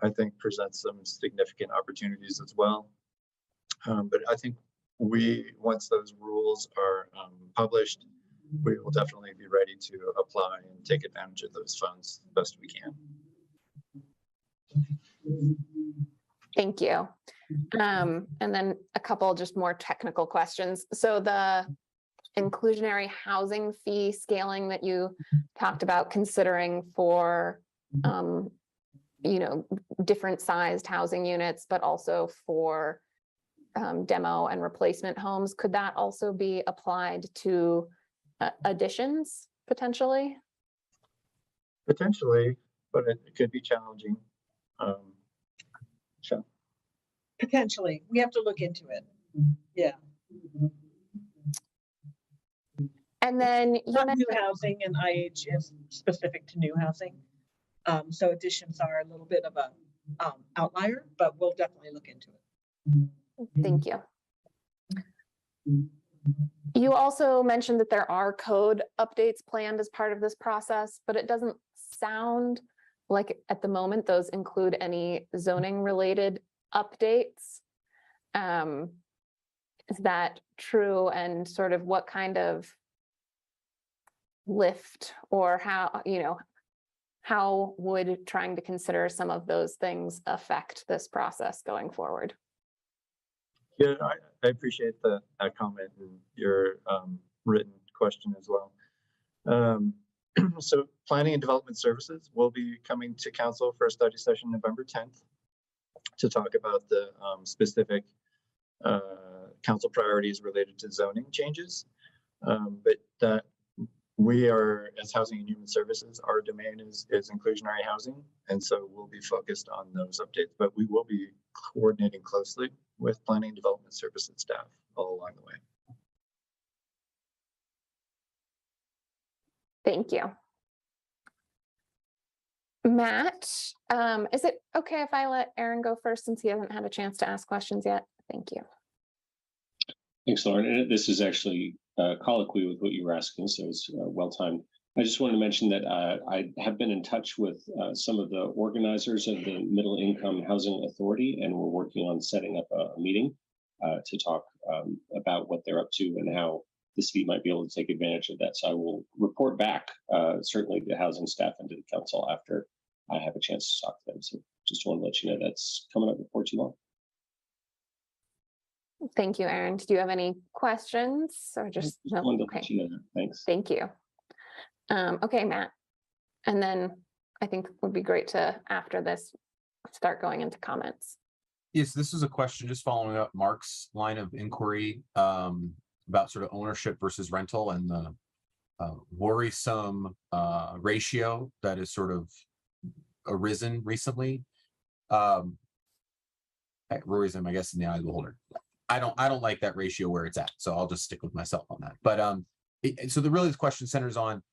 I think, presents some significant opportunities as well. But I think once those rules are published, we will definitely be ready to apply and take advantage of those funds the best we can. Thank you. And then a couple just more technical questions. So the inclusionary housing fee scaling that you talked about considering for, different sized housing units, but also for demo and replacement homes, could that also be applied to additions potentially? Potentially, but it could be challenging. So Potentially, we have to look into it. Yeah. And then Some new housing, and IH is specific to new housing. So additions are a little bit of a outlier, but we'll definitely look into it. Thank you. You also mentioned that there are code updates planned as part of this process, but it doesn't sound like at the moment those include any zoning related updates. Is that true? And sort of what kind of lift, or how would trying to consider some of those things affect this process going forward? yeah, I appreciate that comment and your written question as well. So Planning and Development Services will be coming to Council for a study session November 10th to talk about the specific council priorities related to zoning changes. But that we are, as Housing and Human Services, our domain is inclusionary housing. And so we'll be focused on those updates, but we will be coordinating closely with Planning and Development Services staff all along the way. Thank you. Matt, is it okay if I let Aaron go first since he hasn't had a chance to ask questions yet? Thank you. Thanks, Lauren. And this is actually colloquy with what you were asking, so it's well timed. I just wanted to mention that I have been in touch with some of the organizers of the Middle Income Housing Authority, and we're working on setting up a meeting to talk about what they're up to and how the city might be able to take advantage of that. So I will report back certainly to housing staff and to the council after I have a chance to talk to them. So just want to let you know that's coming up before too long. Thank you, Aaron. Do you have any questions or just no? Wanted to Okay. let you know that. Thanks. Thank you. Okay, Matt. And then I think it would be great to, after this, start going into comments. Yes, this is a question just following up Mark's line of inquiry about sort of ownership versus rental and the worrisome ratio that has sort of arisen recently. Worrisome, I guess, in the eye of the beholder. I don't like that ratio where it's at, so I'll just stick with myself on that. But so the question centers on,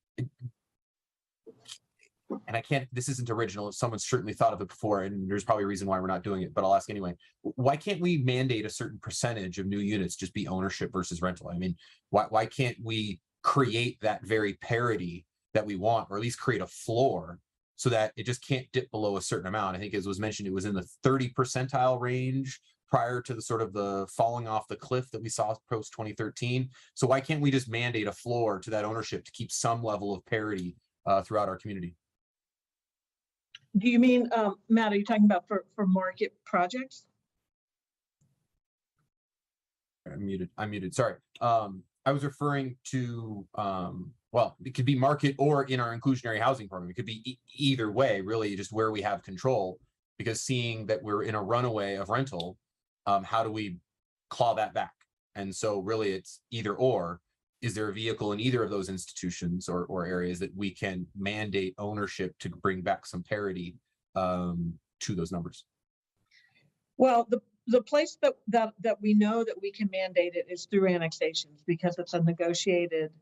and I can't, this isn't original, someone's certainly thought of it before, and there's probably a reason why we're not doing it, but I'll ask anyway. Why can't we mandate a certain percentage of new units just be ownership versus rental? I mean, why can't we create that very parity that we want, or at least create a floor so that it just can't dip below a certain amount? I think, as was mentioned, it was in the 30 percentile range prior to the sort of the falling off the cliff that we saw post 2013. So why can't we just mandate a floor to that ownership to keep some level of parity throughout our community? Do you mean, Matt, are you talking about for market projects? I'm muted. Sorry. I was referring to, well, it could be market or in our inclusionary housing program. It could be either way, really, just where we have control, because seeing that we're in a runaway of rental, how do we claw that back? And so really it's either or. Is there a vehicle in either of those institutions or areas that we can mandate ownership to bring back some parity to those numbers? Well, the place that we know that we can mandate it is through annexations, because it's a negotiated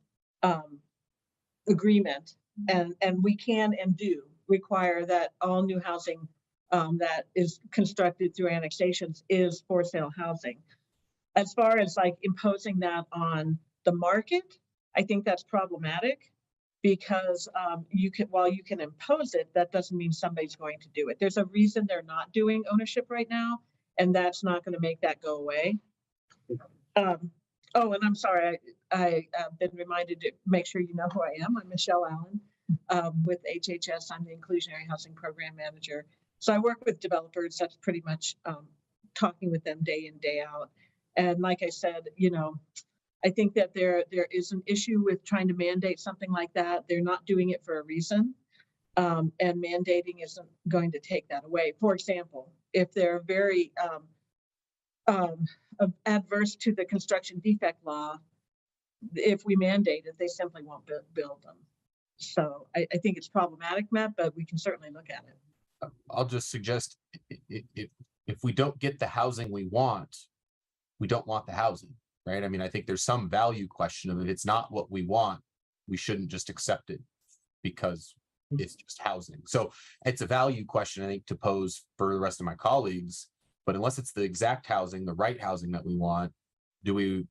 agreement, and we can and do require that all new housing that is constructed through annexations is for sale housing. As far as like imposing that on the market, I think that's problematic, because while you can impose it, that doesn't mean somebody's going to do it. There's a reason they're not doing ownership right now, and that's not going to make that go away. Oh, and I'm sorry, I have been reminded to make sure you know who I am. I'm Michelle Allen with HHS. I'm the Inclusionary Housing Program Manager. So I work with developers. That's pretty much talking with them day in, day out. And like I said, I think that there is an issue with trying to mandate something like that. They're not doing it for a reason, and mandating isn't going to take that away. For example, if they're very adverse to the construction defect law, if we mandate it, they simply won't build them. So I think it's problematic, Matt, but we can certainly look at it. I'll just suggest if we don't get the housing we want, we don't want the housing. Right. I mean, I think there's some value question of if it's not what we want, we shouldn't just accept it because it's just housing. So it's a value question, I think, to pose for the rest of my colleagues. But unless it's the exact housing, the right housing that we want, do we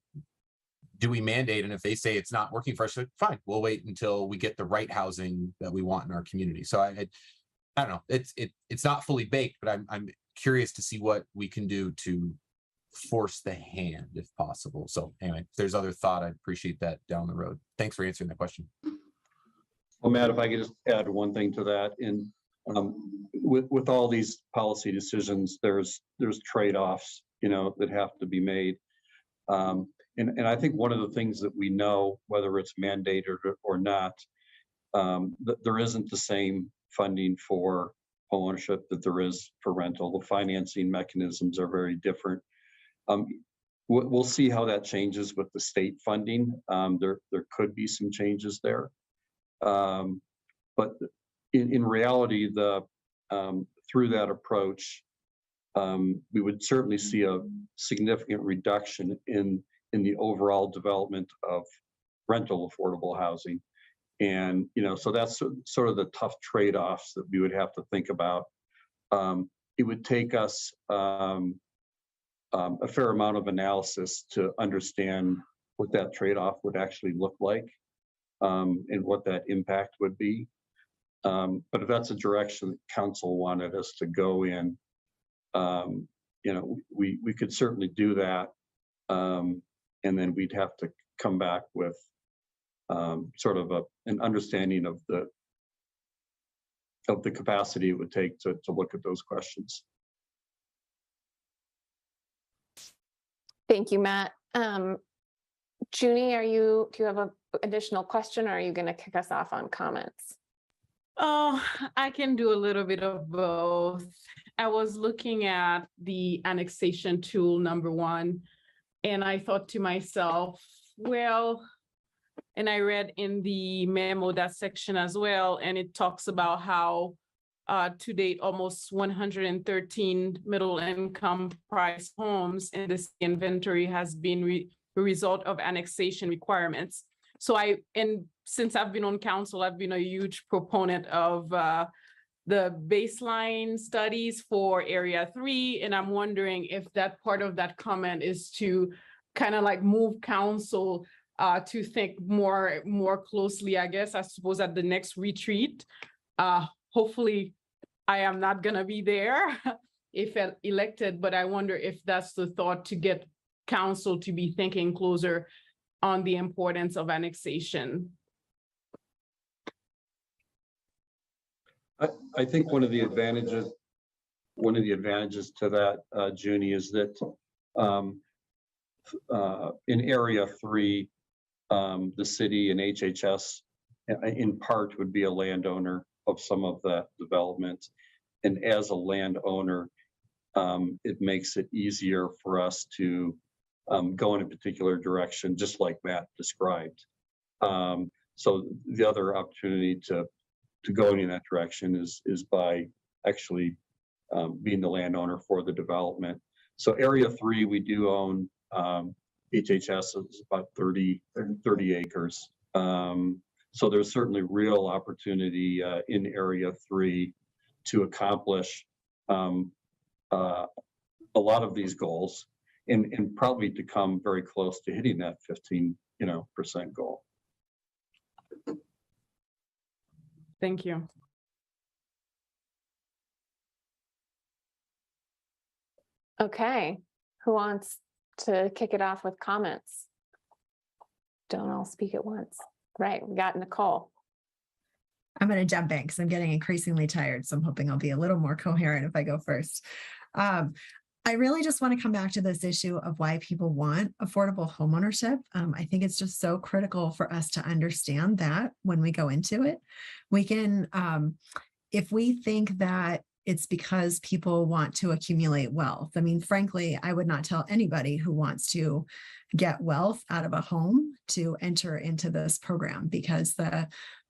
mandate? And if they say it's not working for us, fine, we'll wait until we get the right housing that we want in our community. So I don't know. It's not fully baked, but I'm curious to see what we can do to force the hand if possible. So anyway, if there's other thought, I'd appreciate that down the road. Thanks for answering that question. Well, Matt, if I could just add one thing to that, in with all these policy decisions, there's trade-offs, that have to be made. And I think one of the things that we know, whether it's mandated or not, that there isn't the same funding for homeownership that there is for rental. The financing mechanisms are very different. We'll see how that changes with the state funding. There could be some changes there, but in reality, through that approach, we would certainly see a significant reduction in the overall development of rental affordable housing. And, so that's sort of the tough trade-offs that we would have to think about. It would take us a fair amount of analysis to understand what that trade-off would actually look like, and what that impact would be. But if that's a direction that council wanted us to go in, we could certainly do that. And then we'd have to come back with sort of an understanding of the capacity it would take to look at those questions. Thank you, Matt. Junie, do you have an additional question, or are you going to kick us off on comments? Oh, I can do a little bit of both. I was looking at the annexation tool #1, and I thought to myself, well, and I read in the memo that section as well, and it talks about how to date, almost 113 middle income price homes in this inventory has been a result of annexation requirements. So since I've been on council, I've been a huge proponent of the baseline studies for Area 3. And I'm wondering if that part of that comment is to kind of like move council to think more closely, I guess, I suppose, at the next retreat. Hopefully, I am not going to be there if elected, but I wonder if that's the thought, to get council to be thinking closer on the importance of annexation. I think one of the advantages to that, Junie, is that in Area 3, the city and HHS in part would be a landowner of some of that development. And as a landowner, it makes it easier for us to go in a particular direction, just like Matt described. So the other opportunity to go in that direction is by actually being the landowner for the development. So Area 3, we do own, HHS is about 30 acres. So there's certainly real opportunity in Area 3 to accomplish a lot of these goals, and probably to come very close to hitting that 15% goal. Thank you. Okay, who wants to kick it off with comments? Don't all speak at once. Right, we got Nicole. I'm going to jump in because I'm getting increasingly tired. So I'm hoping I'll be a little more coherent if I go first. I really just want to come back to this issue of why people want affordable homeownership. I think it's just so critical for us to understand that when we go into it. We can, if we think that it's because people want to accumulate wealth. I mean, frankly, I would not tell anybody who wants to get wealth out of a home to enter into this program, because the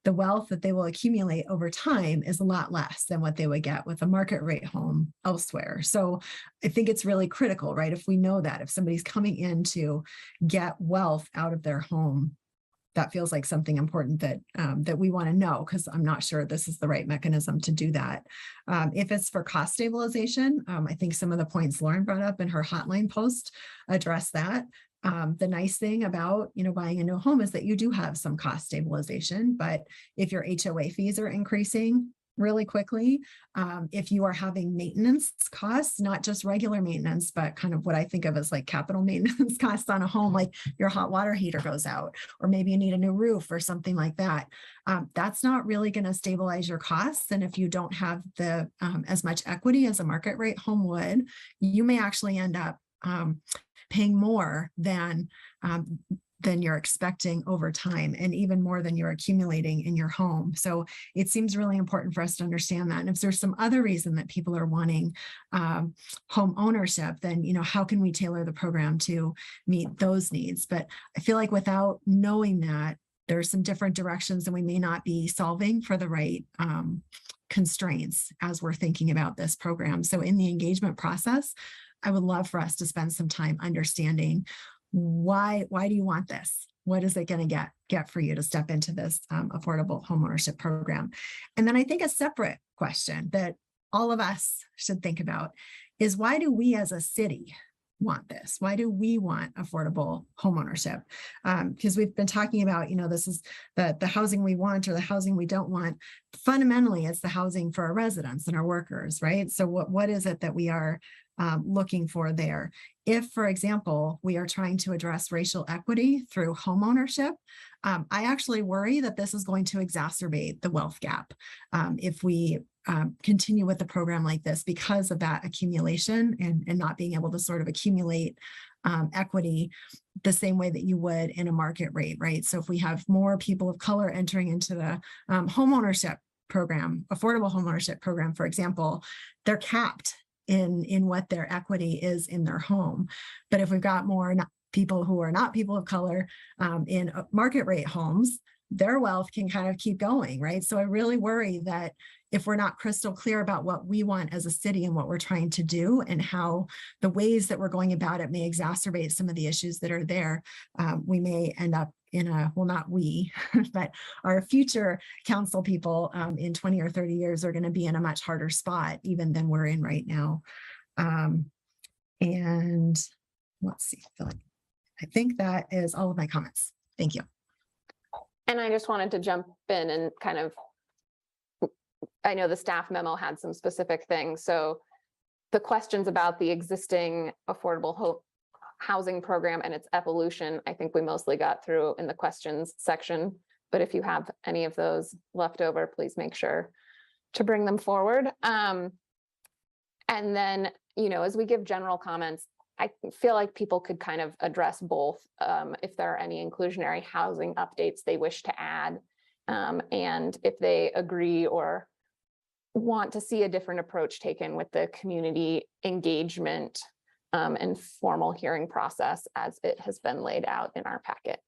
wealth that they will accumulate over time is a lot less than what they would get with a market rate home elsewhere. So I think it's really critical, right? If we know that if somebody's coming in to get wealth out of their home, that feels like something important that that we want to know, because I'm not sure this is the right mechanism to do that. If it's for cost stabilization, I think some of the points Lauren brought up in her hotline post address that. The nice thing about, buying a new home is that you do have some cost stabilization, but if your HOA fees are increasing really quickly, if you are having maintenance costs, not just regular maintenance, but kind of what I think of as like capital maintenance costs on a home, like your hot water heater goes out, or maybe you need a new roof or something like that, that's not really going to stabilize your costs. And if you don't have the as much equity as a market rate home would, you may actually end up paying more than you're expecting over time, and even more than you're accumulating in your home. So it seems really important for us to understand that. And if there's some other reason that people are wanting home ownership, then, how can we tailor the program to meet those needs? But I feel like without knowing that, there's some different directions, and we may not be solving for the right constraints as we're thinking about this program. So in the engagement process, I would love for us to spend some time understanding why do you want this? What is it going to get for you to step into this affordable homeownership program? And then I think a separate question that all of us should think about is, why do we as a city want this? Why do we want affordable homeownership? Because we've been talking about, this is the housing we want or the housing we don't want. Fundamentally, it's the housing for our residents and our workers, right? So what is it that we are looking for there? If, for example, we are trying to address racial equity through homeownership, I actually worry that this is going to exacerbate the wealth gap if we continue with a program like this, because of that accumulation and not being able to sort of accumulate equity the same way that you would in a market rate, right? So if we have more people of color entering into the homeownership program, affordable homeownership program, for example, they're capped in what their equity is in their home. But if we've got more people who are not people of color in market rate homes, their wealth can kind of keep going, right? So I really worry that if we're not crystal clear about what we want as a city and what we're trying to do and how the ways that we're going about it may exacerbate some of the issues that are there, we may end up in a, well, not we, but our future council people in 20 or 30 years are going to be in a much harder spot even than we're in right now. And let's see, I think that is all of my comments. Thank you. And I just wanted to jump in and kind of, I know the staff memo had some specific things. So the questions about the existing affordable housing program and its evolution, I think we mostly got through in the questions section. But if you have any of those left over, please make sure to bring them forward. And then, as we give general comments, I feel like people could kind of address both if there are any inclusionary housing updates they wish to add, and if they agree or want to see a different approach taken with the community engagement and formal hearing process as it has been laid out in our packet.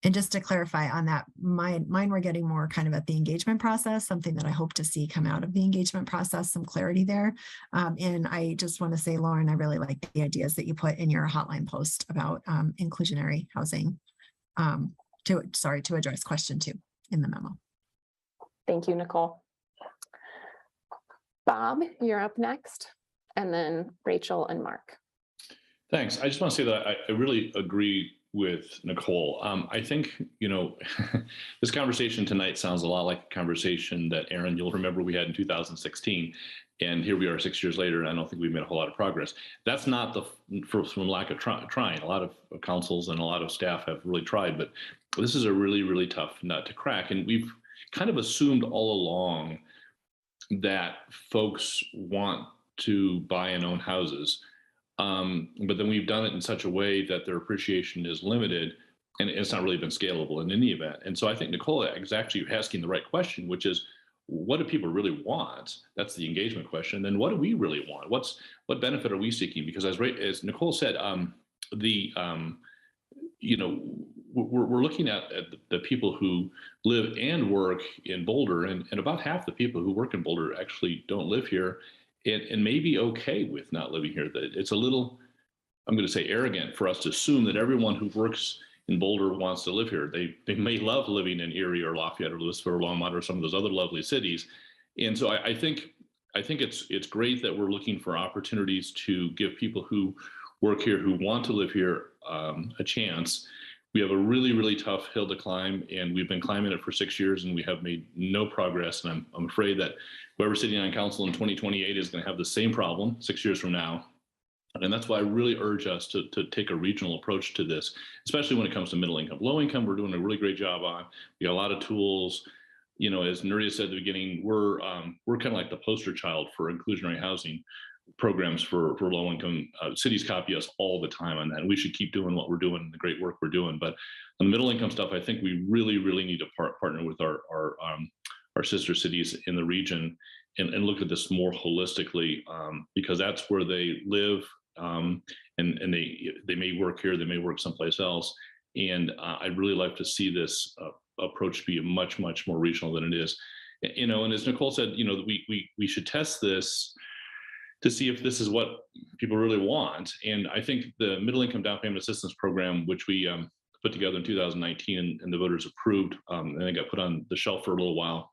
And just to clarify on that, mine were getting more kind of at the engagement process, something that I hope to see come out of the engagement process, some clarity there. And I just want to say, Lauren, I really like the ideas that you put in your hotline post about inclusionary housing to address question 2 in the memo. Thank you, Nicole. Bob, you're up next, and then Rachel and Mark. Thanks. I just want to say that I really agree with Nicole. I think, this conversation tonight sounds a lot like a conversation that, Aaron, you'll remember we had in 2016. And here we are 6 years later, and I don't think we've made a whole lot of progress. That's not from lack of trying. A lot of councils and a lot of staff have really tried, but this is a really, really tough nut to crack. And we've kind of assumed all along that folks want to buy and own houses. But then we've done it in such a way that their appreciation is limited, and it's not really been scalable in any event. And so I think Nicole is actually asking the right question, which is, what do people really want? That's the engagement question. And then what do we really want? What benefit are we seeking? Because as Nicole said, we're looking at the people who live and work in Boulder, and about half the people who work in Boulder actually don't live here and may be okay with not living here. That it's a little, I'm going to say, arrogant for us to assume that everyone who works in Boulder wants to live here. They may love living in Erie or Lafayette or Lewisville or Longmont or some of those other lovely cities. And so I think it's great that we're looking for opportunities to give people who work here, who want to live here, a chance. We have a really, really tough hill to climb, and we've been climbing it for 6 years, and we have made no progress. And I'm afraid that whoever's sitting on council in 2028 is going to have the same problem 6 years from now. And that's why I really urge us to take a regional approach to this, especially when it comes to middle income. Low income, we're doing a really great job on. We got a lot of tools. As Nuria said at the beginning, we're kind of like the poster child for inclusionary housing programs for low income. Cities copy us all the time on that, and we should keep doing what we're doing and the great work we're doing. But on the middle income stuff, I think we really, really need to partner with our sister cities in the region and look at this more holistically, because that's where they live, and they may work here, they may work someplace else. And I'd really like to see this approach be much, much more regional than it is. And as Nicole said, we should test this to see if this is what people really want. And I think the middle income down payment assistance program, which we put together in 2019 and the voters approved, and it got put on the shelf for a little while,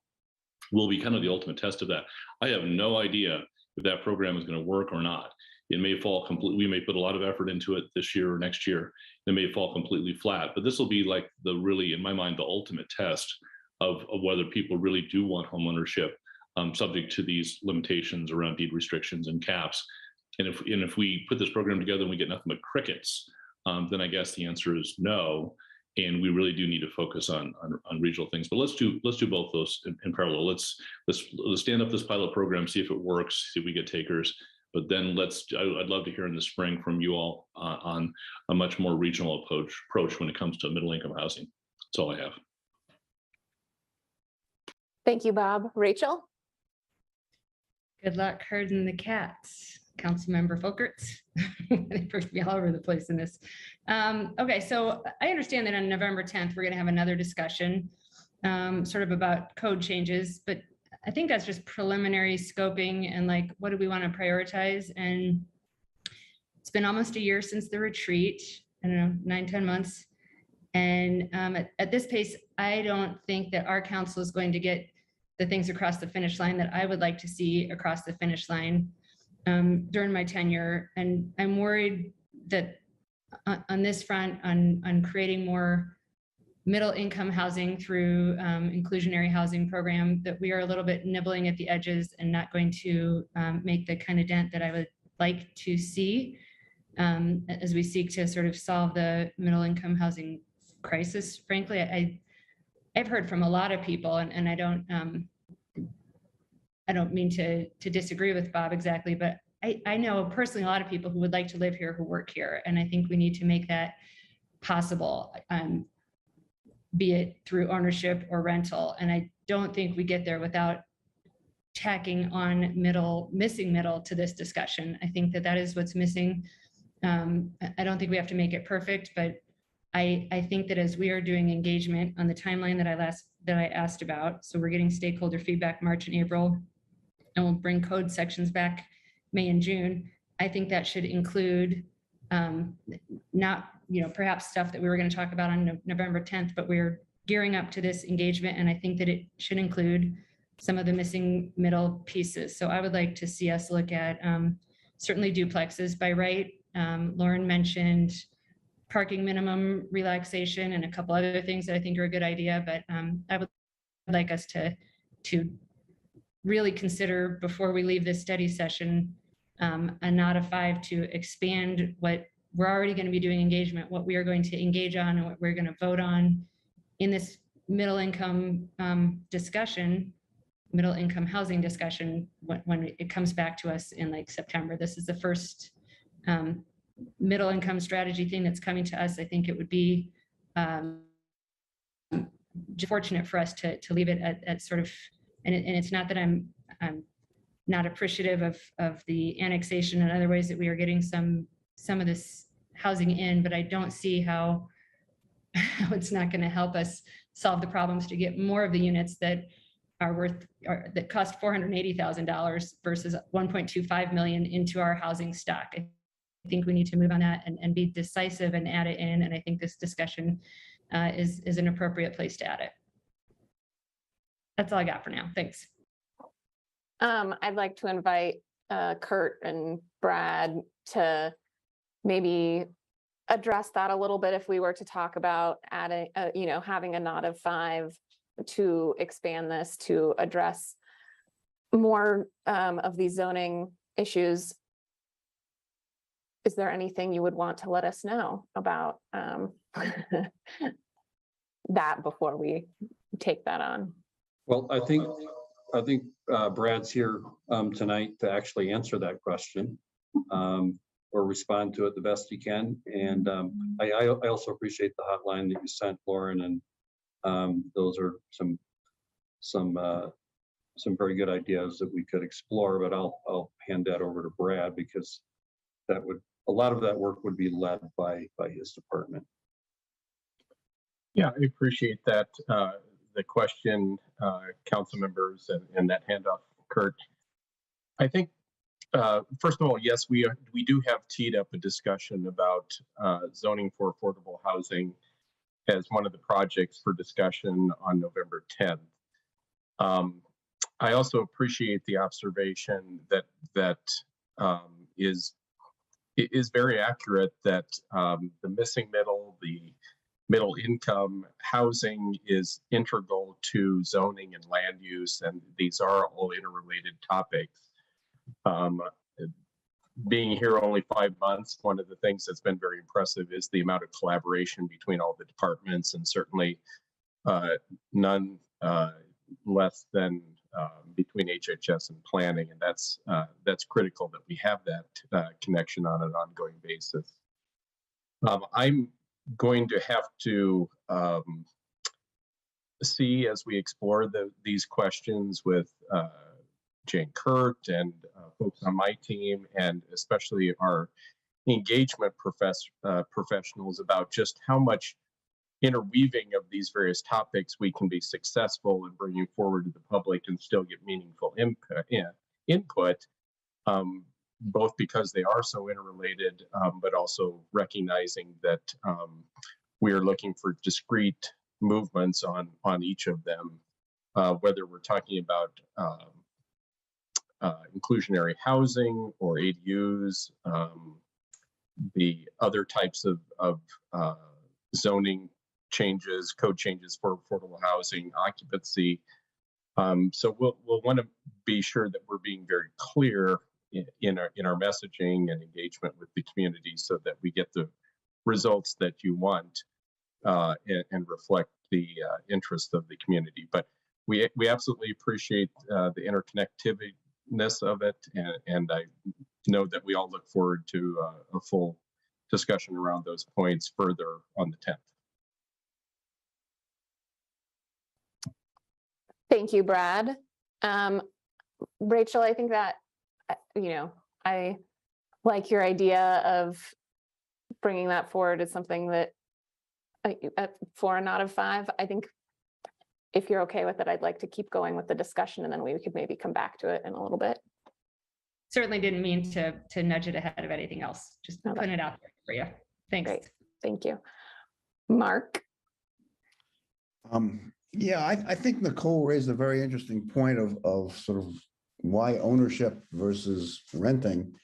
will be kind of the ultimate test of that. I have no idea if that program is going to work or not. It may fall completely, we may put a lot of effort into it this year or next year. It may fall completely flat, but this will be like the really, in my mind, the ultimate test of whether people really do want home ownership, subject to these limitations around deed restrictions and caps. And if we put this program together and we get nothing but crickets, then I guess the answer is no. And we really do need to focus on regional things. But let's do both those in parallel. Let's stand up this pilot program, see if it works, see if we get takers. But then I'd love to hear in the spring from you all on a much more regional approach when it comes to middle income housing. That's all I have. Thank you, Bob. Rachel? Good luck herding the cats, Councilmember Folkerts. They first be all over the place in this. Okay, so I understand that on November 10th, we're going to have another discussion sort of about code changes, but I think that's just preliminary scoping and like, what do we want to prioritize? And it's been almost a year since the retreat, I don't know, 9-10 months. And at this pace, I don't think that our council is going to get the things across the finish line that I would like to see across the finish line during my tenure. And I'm worried that on this front, on creating more middle income housing through inclusionary housing program, that we are a little bit nibbling at the edges and not going to make the kind of dent that I would like to see as we seek to sort of solve the middle income housing crisis. Frankly, I've heard from a lot of people, and I don't mean to disagree with Bob exactly, but I know personally a lot of people who would like to live here, who work here, and I think we need to make that possible, be it through ownership or rental. And I don't think we get there without tacking on missing middle to this discussion. I think that is what's missing. I don't think we have to make it perfect, but I think that as we are doing engagement on the timeline that I asked about, so we're getting stakeholder feedback March and April, and we'll bring code sections back May and June. I think that should include not, perhaps stuff that we were going to talk about on November 10th, but we're gearing up to this engagement. And I think that it should include some of the missing middle pieces. So I would like to see us look at certainly duplexes by right. Lauren mentioned parking minimum relaxation and a couple other things that I think are a good idea, but I would like us to really consider before we leave this study session, a not a 5 to expand what we're already going to be doing engagement, what we are going to engage on and what we're going to vote on in this middle income discussion, middle income housing discussion, when it comes back to us in like September. This is the first middle income strategy thing that's coming to us. I think it would be fortunate for us to leave it at sort of, and it's not that I'm not appreciative of the annexation and other ways that we are getting some of this housing in, but I don't see how it's not going to help us solve the problems to get more of the units that are that cost $480,000 versus 1.25 million into our housing stock. I think we need to move on that and be decisive and add it in. And I think this discussion is an appropriate place to add it. That's all I got for now. Thanks. I'd like to invite Kurt and Brad to maybe address that a little bit if we were to talk about adding, having a not of 5 to expand this to address more of these zoning issues. Is there anything you would want to let us know about that before we take that on? Well, I think Brad's here tonight to actually answer that question or respond to it the best he can. And I also appreciate the hotline that you sent, Lauren, and those are some very good ideas that we could explore. But I'll hand that over to Brad, because a lot of that work would be led by his department. Yeah, I appreciate that. The question, council members, and that handoff, Kurt. I think First of all, yes, we do have teed up a discussion about zoning for affordable housing as one of the projects for discussion on November 10th. I also appreciate the observation that is very accurate, that the missing middle, the middle income housing is integral to zoning and land use, and these are all interrelated topics. Being here only 5 months, one of the things that's been very impressive is the amount of collaboration between all the departments, and certainly none less than between HHS and planning, and that's critical that we have that connection on an ongoing basis. I'm going to have to see as we explore these questions with Jane Kurt and folks on my team, and especially our engagement professionals, about just how much interweaving of these various topics we can be successful in bringing forward to the public and still get meaningful input, both because they are so interrelated, but also recognizing that we are looking for discrete movements on each of them, whether we're talking about inclusionary housing or ADUs, the other types of zoning changes, code changes for affordable housing, occupancy. So we'll want to be sure that we're being very clear in our messaging and engagement with the community, so that we get the results that you want and reflect the interest of the community. But we absolutely appreciate the interconnectiveness of it, and I know that we all look forward to a full discussion around those points further on the 10th. Thank you, Brad. Rachel, I think that, I like your idea of bringing that forward as something that at 4 and out of 5, I think if you're okay with it, I'd like to keep going with the discussion, and then we could maybe come back to it in a little bit. Certainly didn't mean to nudge it ahead of anything else. Just putting it out there for you. Thanks. Great. Thank you. Mark? Yeah, I think Nicole raised a very interesting point of sort of why ownership versus renting.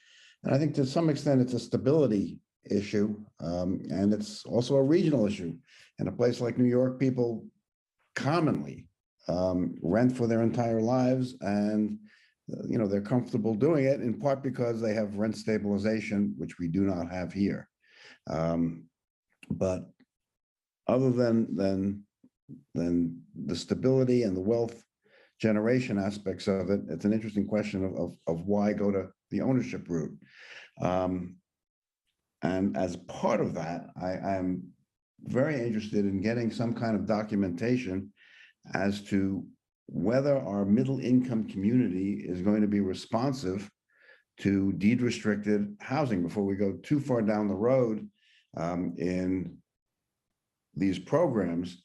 And I think to some extent it's a stability issue, and it's also a regional issue. In a place like New York, people commonly rent for their entire lives, and they're comfortable doing it, in part because they have rent stabilization, which we do not have here. But other than the stability and the wealth generation aspects of it, it's an interesting question of why go to the ownership route. And as part of that, I'm very interested in getting some kind of documentation as to whether our middle income community is going to be responsive to deed restricted housing before we go too far down the road in these programs.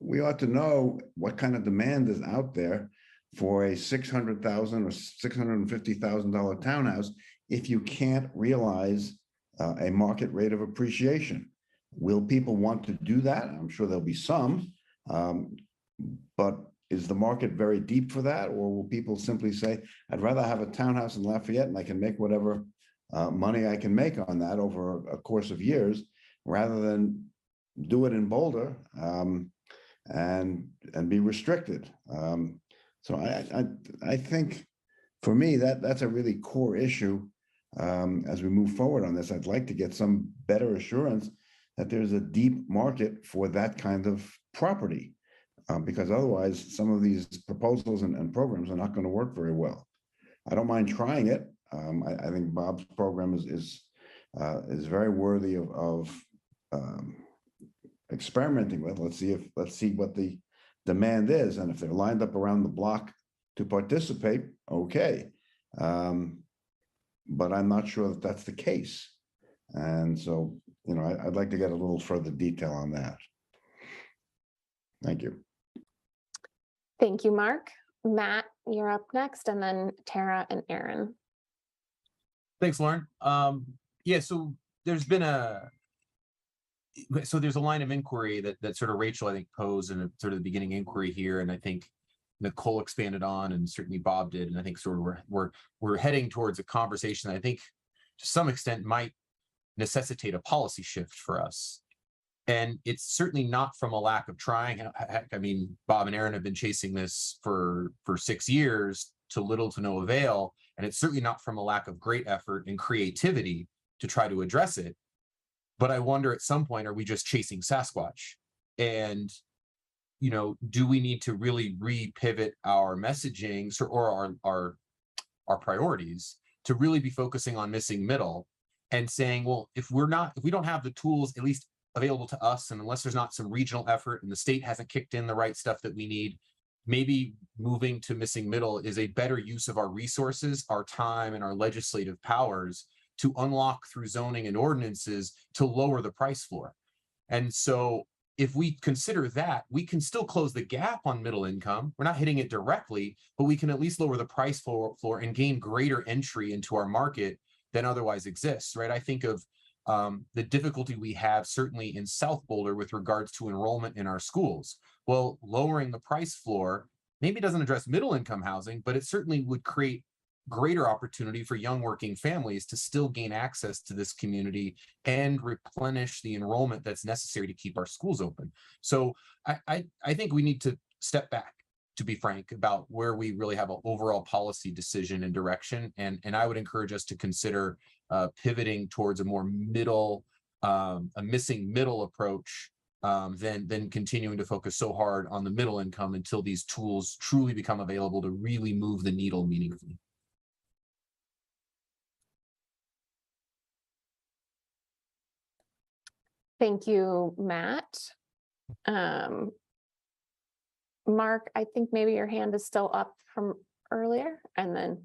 We ought to know what kind of demand is out there for a $600,000 or $650,000 townhouse if you can't realize a market rate of appreciation. Will people want to do that? I'm sure there'll be some, but is the market very deep for that? Or will people simply say, I'd rather have a townhouse in Lafayette and I can make whatever money I can make on that over a course of years, rather than do it in Boulder and be restricted. So I think for me, that's a really core issue. As we move forward on this, I'd like to get some better assurance that there's a deep market for that kind of property, because otherwise some of these proposals and programs are not going to work very well. I don't mind trying it. I think Bob's program is very worthy of experimenting with. Let's see what the demand is, and if they're lined up around the block to participate, okay. But I'm not sure that that's the case, and so I'd like to get a little further detail on that. Thank you. Thank you, Mark. Matt, you're up next, and then Tara and Aaron. Thanks, Lauren. Yeah, so there's been there's a line of inquiry that sort of Rachel, I think, posed in a sort of the beginning inquiry here, and I think Nicole expanded on, and certainly Bob did, and I think sort of we're heading towards a conversation that I think to some extent might necessitate a policy shift for us. And it's certainly not from a lack of trying. Heck, I mean, Bob and Aaron have been chasing this for 6 years to little to no avail. And it's certainly not from a lack of great effort and creativity to try to address it. But I wonder at some point, are we just chasing Sasquatch? And, you know, do we need to really repivot our messaging or our priorities to really be focusing on missing middle and saying, well, if we don't have the tools, at least available to us, and unless there's not some regional effort and the state hasn't kicked in the right stuff that we need, maybe moving to missing middle is a better use of our resources, our time, and our legislative powers to unlock through zoning and ordinances to lower the price floor. And so if we consider that, we can still close the gap on middle income. We're not hitting it directly, but we can at least lower the price floor and gain greater entry into our market than otherwise exists, right? I think of the difficulty we have certainly in South Boulder with regards to enrollment in our schools. Well, lowering the price floor maybe doesn't address middle income housing, but it certainly would create greater opportunity for young working families to still gain access to this community and replenish the enrollment that's necessary to keep our schools open. So I think we need to step back, to be frank, about where we really have an overall policy decision and direction. And I would encourage us to consider pivoting towards a more middle, a missing middle approach than continuing to focus so hard on the middle income until these tools truly become available to really move the needle meaningfully. Thank you, Matt. Mark, I think maybe your hand is still up from earlier, and then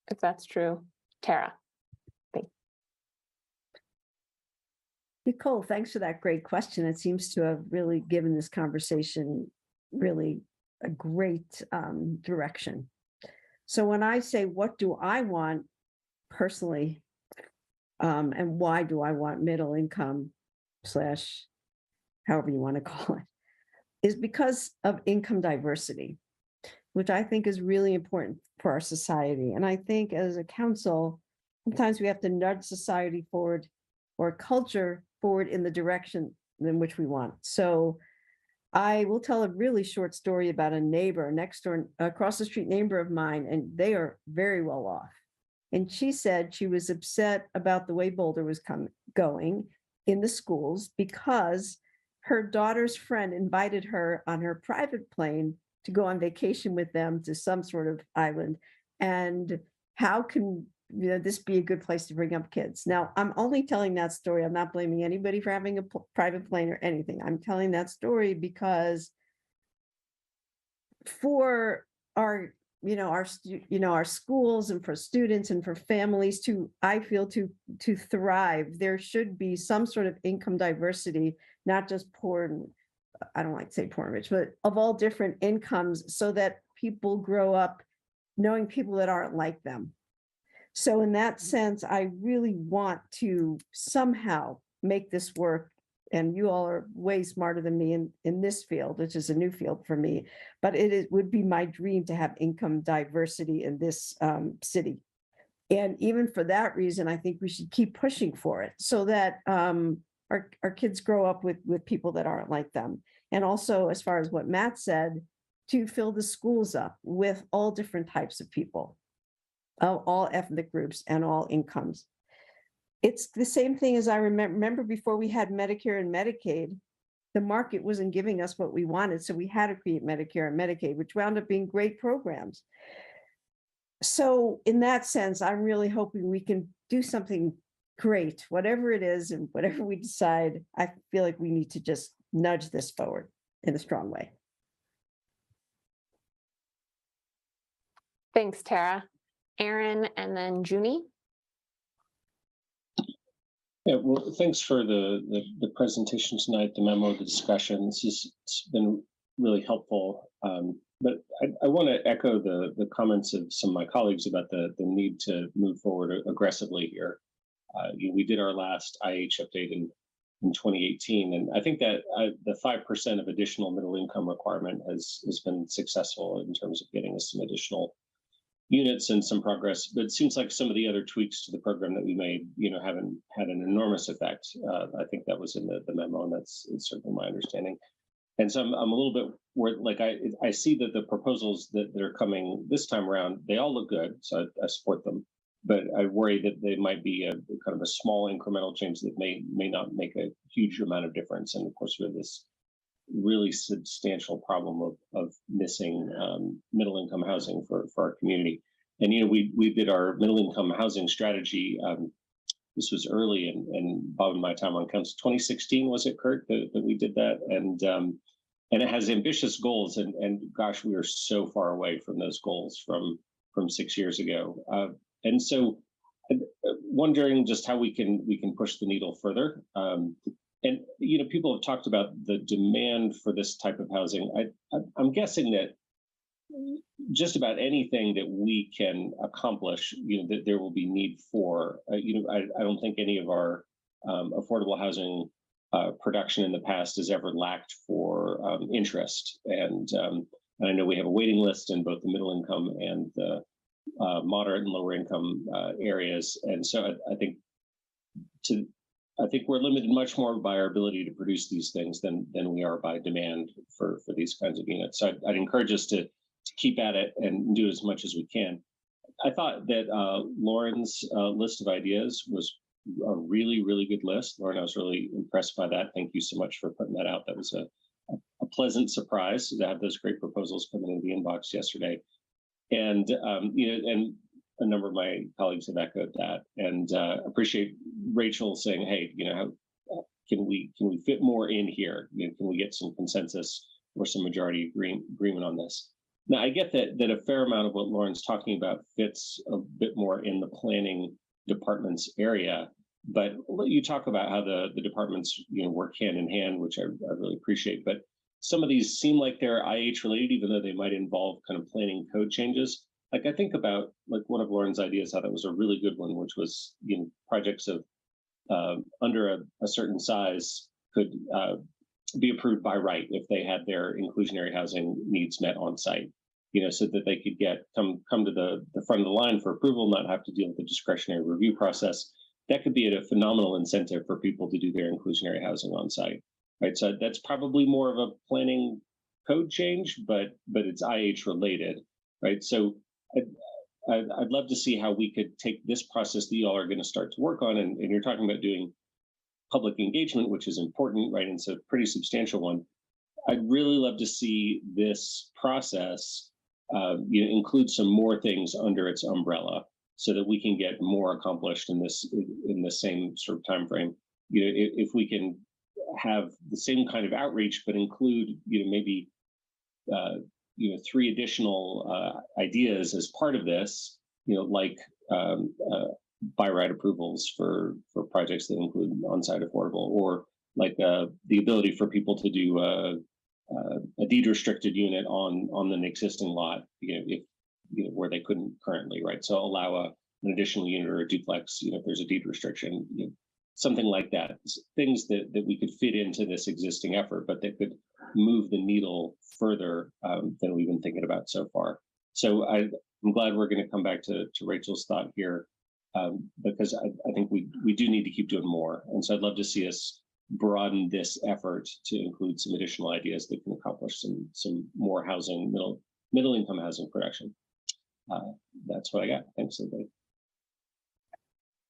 if that's true, Tara. Nicole, thanks for that great question. It seems to have really given this conversation really a great direction. So when I say, what do I want personally, and why do I want middle income / however you want to call it, is because of income diversity, which I think is really important for our society. And I think as a council, sometimes we have to nudge society forward or culture forward in the direction in which we want. So I will tell a really short story about a neighbor next door, across the street neighbor of mine, and they are very well off. And she said she was upset about the way Boulder was going in the schools because her daughter's friend invited her on her private plane to go on vacation with them to some sort of island. And how can this be a good place to bring up kids? Now, I'm only telling that story. I'm not blaming anybody for having a private plane or anything. I'm telling that story because for our schools and for students and for families I feel to thrive, there should be some sort of income diversity, not just poor and, I don't like to say poor and rich, but of all different incomes, so that people grow up knowing people that aren't like them. So in that sense, I really want to somehow make this work. And you all are way smarter than me in this field, which is a new field for me. But it would be my dream to have income diversity in this city. And even for that reason, I think we should keep pushing for it so that our kids grow up with people that aren't like them. And also, as far as what Matt said, to fill the schools up with all different types of people, all ethnic groups and all incomes. It's the same thing as I remember before we had Medicare and Medicaid, the market wasn't giving us what we wanted. So we had to create Medicare and Medicaid, which wound up being great programs. So in that sense, I'm really hoping we can do something great, whatever it is, and whatever we decide. I feel like we need to just nudge this forward in a strong way. Thanks, Tara. Aaron, and then Junie. Yeah, well, thanks for the presentation tonight, the memo, the discussion. It's been really helpful. But I want to echo the comments of some of my colleagues about the need to move forward aggressively here. We did our last IH update in 2018, and I think that the 5% of additional middle income requirement has been successful in terms of getting us some additional units and some progress. But it seems like some of the other tweaks to the program that we made, haven't had an enormous effect. I think that was in the memo, and it's certainly my understanding. And so I'm a little bit worried, like I see that the proposals that are coming this time around, they all look good, so I support them. But I worry that they might be a kind of a small incremental change that may not make a huge amount of difference. And of course, we have this really substantial problem of missing middle income housing for our community. And we did our middle income housing strategy. This was early in Bob and my time on council. 2016 was it, Kurt, that we did that? And it has ambitious goals. And gosh, we are so far away from those goals from 6 years ago. And so, wondering just how we can push the needle further. And people have talked about the demand for this type of housing. I'm guessing that just about anything that we can accomplish, that there will be need for. I don't think any of our affordable housing production in the past has ever lacked for interest. And I know we have a waiting list in both the middle income and the moderate and lower income areas. And so I think we're limited much more by our ability to produce these things than we are by demand for these kinds of units. So I'd encourage us to keep at it and do as much as we can. I thought that Lauren's list of ideas was a really, really good list. Lauren, I was really impressed by that. Thank you so much for putting that out. That was a pleasant surprise to have those great proposals coming into the inbox yesterday. And and a number of my colleagues have echoed that, and appreciate Rachel saying, "Hey, how can we fit more in here? Can we get some consensus or some majority agreement on this?" Now, I get that a fair amount of what Lauren's talking about fits a bit more in the planning department's area, but you talk about how the departments work hand in hand, which I really appreciate. But some of these seem like they're IH related, even though they might involve kind of planning code changes. Like I think about like one of Lauren's ideas, how that was a really good one, which was projects of under a certain size could be approved by right if they had their inclusionary housing needs met on site. So that they could come to the front of the line for approval, not have to deal with the discretionary review process. That could be a phenomenal incentive for people to do their inclusionary housing on site. Right, so that's probably more of a planning code change, but it's IH related, right? So I'd love to see how we could take this process that you all are going to start to work on, and you're talking about doing public engagement, which is important, right? And it's a pretty substantial one. I'd really love to see this process include some more things under its umbrella, so that we can get more accomplished in the same sort of time frame. If we can have the same kind of outreach, but include maybe 3 additional ideas as part of this, like by right approvals for projects that include on-site affordable, or like the ability for people to do a deed restricted unit on an existing lot, if where they couldn't currently, right? So allow an additional unit or a duplex, if there's a deed restriction. Something like that, things that we could fit into this existing effort, but that could move the needle further than we've been thinking about so far. So I'm glad we're going to come back to Rachel's thought here, because I think we do need to keep doing more. And so I'd love to see us broaden this effort to include some additional ideas that can accomplish some more housing, middle income housing production. That's what I got. Thanks, everybody.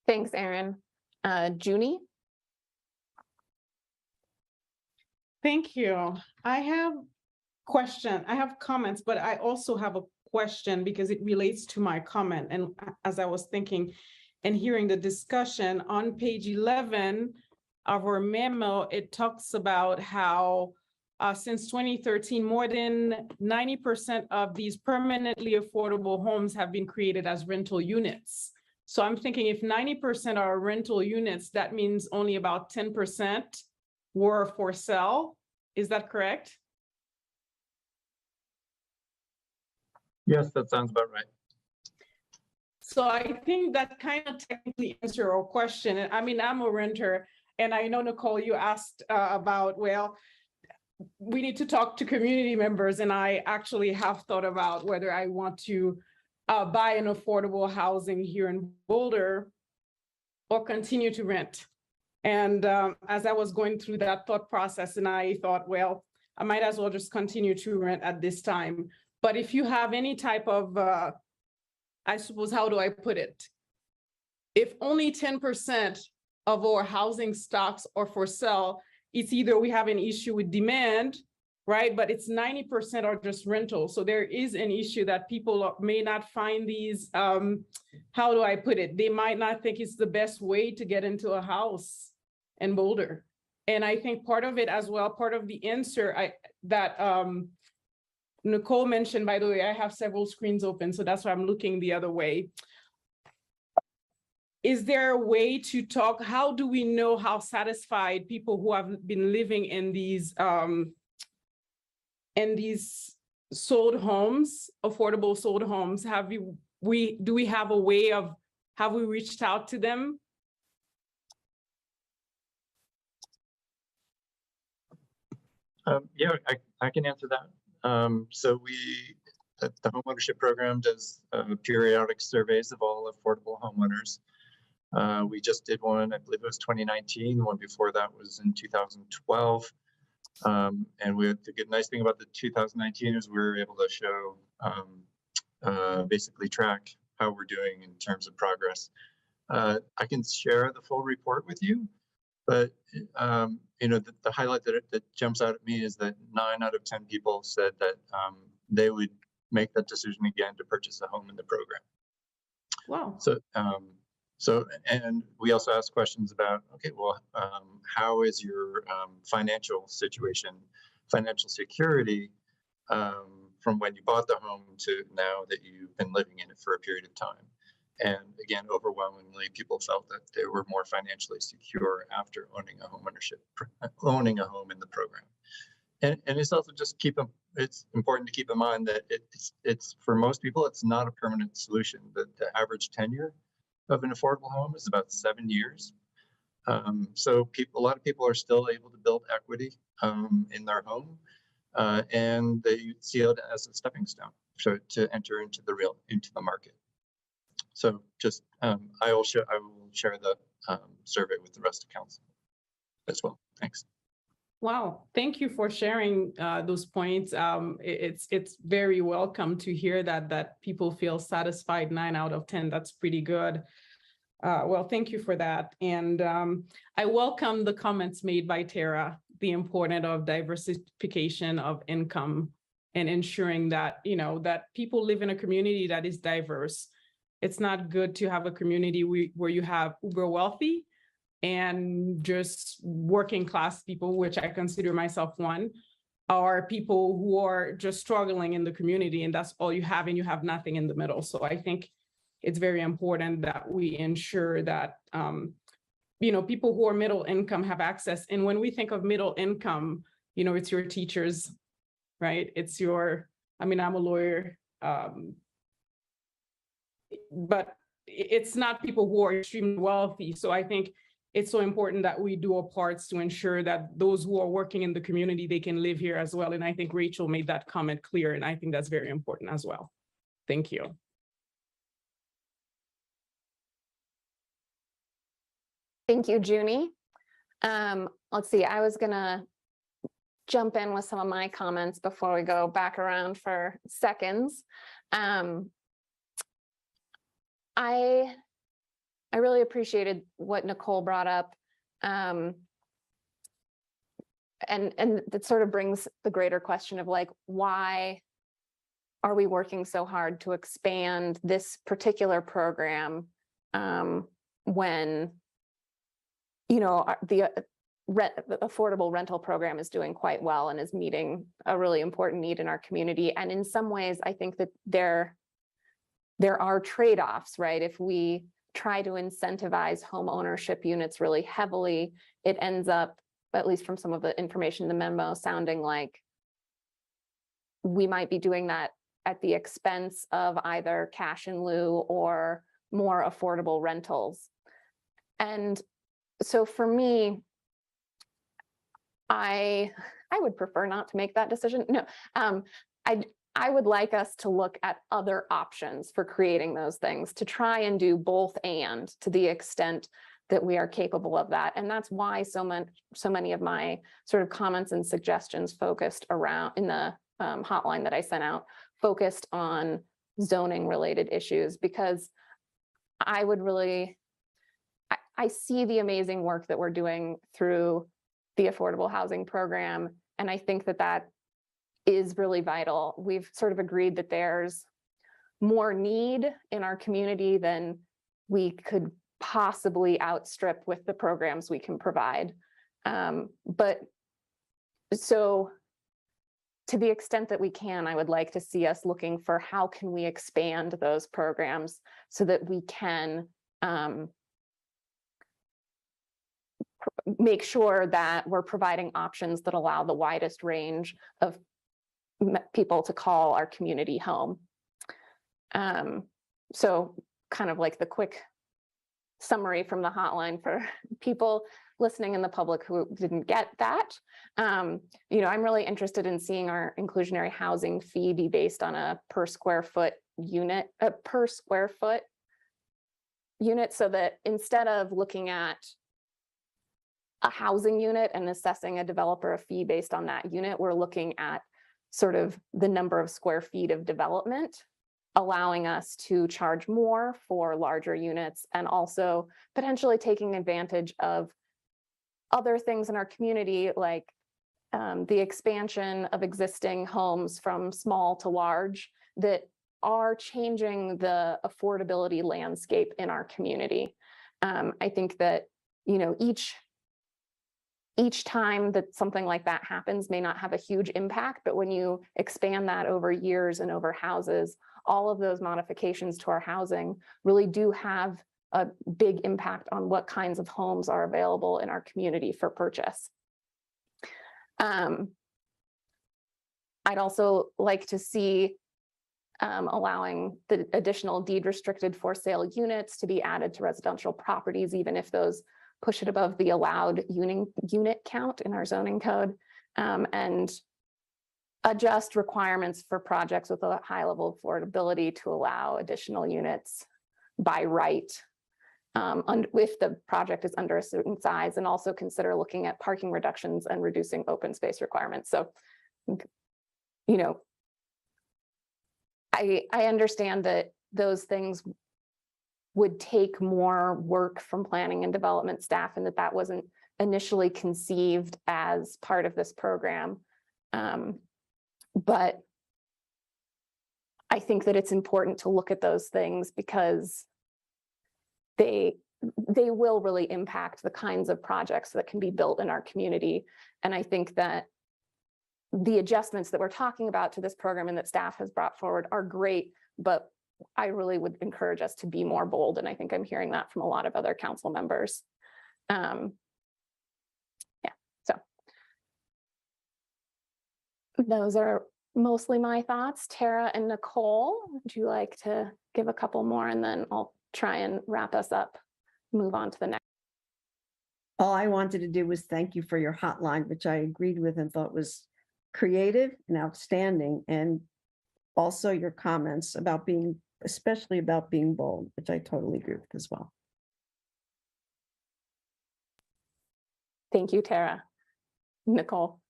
Thanks, Aaron. Junie? Thank you. I have comments, but I also have a question because it relates to my comment. And as I was thinking and hearing the discussion on page 11 of our memo, it talks about how since 2013, more than 90% of these permanently affordable homes have been created as rental units. So I'm thinking if 90% are rental units, that means only about 10% were for sale. Is that correct? Yes, that sounds about right. So I think that kind of technically answer our question. And I mean, I'm a renter, and I know, Nicole, you asked about, well, we need to talk to community members, and I actually have thought about whether I want to buy an affordable housing here in Boulder or continue to rent. And as I was going through that thought process, and I thought, well, I might as well just continue to rent at this time. But if you have any type of, I suppose, how do I put it? If only 10% of our housing stocks are for sale, it's either we have an issue with demand, right? But it's 90% are just rental. So there is an issue that people may not find these, how do I put it? They might not think it's the best way to get into a house in Boulder. And I think part of it as well, part of the answer that Nicole mentioned, by the way, I have several screens open, so that's why I'm looking the other way. Is there a way to talk? How do we know how satisfied people who have been living in these sold homes, affordable sold homes? Do we have a way of, have we reached out to them? Yeah, I can answer that. So the homeownership program does periodic surveys of all affordable homeowners. We just did one, I believe it was 2019. The one before that was in 2012. And the good nice thing about the 2019 is we were able to show, basically track how we're doing in terms of progress. I can share the full report with you, but you know, the highlight that jumps out at me is that 9 out of 10 people said that they would make that decision again to purchase a home in the program. Wow. So, and we also asked questions about, okay, well, how is your financial situation, financial security from when you bought the home to now that you've been living in it for a period of time? And again, overwhelmingly, people felt that they were more financially secure after owning a home in the program. And it's also just it's important to keep in mind that it's for most people, it's not a permanent solution. The average tenure of an affordable home is about 7 years. So a lot of people are still able to build equity in their home, and they see it as a stepping stone to enter into the market. So just I will share the survey with the rest of council as well. Thanks. Wow, thank you for sharing those points. It's very welcome to hear that people feel satisfied. 9 out of 10, that's pretty good. Well, thank you for that. And I welcome the comments made by Tara, the importance of diversification of income and ensuring that, you know, that people live in a community that is diverse. It's not good to have a community where you have uber wealthy and just working class people, which I consider myself one, are people who are just struggling in the community, and that's all you have, and you have nothing in the middle. So I think it's very important that we ensure that, you know, people who are middle income have access. And when we think of middle income, you know, it's your teachers, right? It's your, I mean, I'm a lawyer, but it's not people who are extremely wealthy. So I think it's so important that we do our parts to ensure that those who are working in the community, they can live here as well. And I think Rachel made that comment clear, and I think that's very important as well. Thank you. Thank you, Junie. Let's see, I was gonna jump in with some of my comments before we go back around for seconds. I really appreciated what Nicole brought up. And that sort of brings the greater question of like, why are we working so hard to expand this particular program when, you know, the affordable rental program is doing quite well and is meeting a really important need in our community. And in some ways, I think that there are trade-offs, right? If we try to incentivize home ownership units really heavily, it ends up, at least from some of the information in the memo, sounding like we might be doing that at the expense of either cash in lieu or more affordable rentals. And so for me, I would prefer not to make that decision. No, I would like us to look at other options for creating those things, to try and do both and to the extent that we are capable of that. And that's why so many of my sort of comments and suggestions focused around in the hotline that I sent out, focused on zoning related issues, because I would really, I see the amazing work that we're doing through the affordable housing program. And I think that that is really vital. We've sort of agreed that there's more need in our community than we could possibly outstrip with the programs we can provide. But so to the extent that we can, I would like to see us looking for how can we expand those programs so that we can make sure that we're providing options that allow the widest range of people to call our community home. So kind of like the quick summary from the hotline for people listening in the public who didn't get that. I'm really interested in seeing our inclusionary housing fee be based on a per square foot unit, so that instead of looking at a housing unit and assessing a developer a fee based on that unit, we're looking at sort of the number of square feet of development, allowing us to charge more for larger units, and also potentially taking advantage of other things in our community, like the expansion of existing homes from small to large that are changing the affordability landscape in our community. I think that, each time that something like that happens may not have a huge impact, but when you expand that over years and over houses, all of those modifications to our housing really do have a big impact on what kinds of homes are available in our community for purchase. I'd also like to see allowing the additional deed restricted for sale units to be added to residential properties, even if those push it above the allowed unit count in our zoning code, and adjust requirements for projects with a high level of affordability to allow additional units by right, if the project is under a certain size, and also consider looking at parking reductions and reducing open space requirements. So, I understand that those things would take more work from planning and development staff, and that wasn't initially conceived as part of this program. But I think that it's important to look at those things because they will really impact the kinds of projects that can be built in our community. And I think that the adjustments that we're talking about to this program and that staff has brought forward are great, but I really would encourage us to be more bold. And I think I'm hearing that from a lot of other council members. So those are mostly my thoughts. Tara and Nicole, would you like to give a couple more, and then I'll try and wrap us up, move on to the next. All I wanted to do was thank you for your hotline, which I agreed with and thought was creative and outstanding. And also your comments about especially about being bold, which I totally agree with as well. Thank you, Tara. Nicole.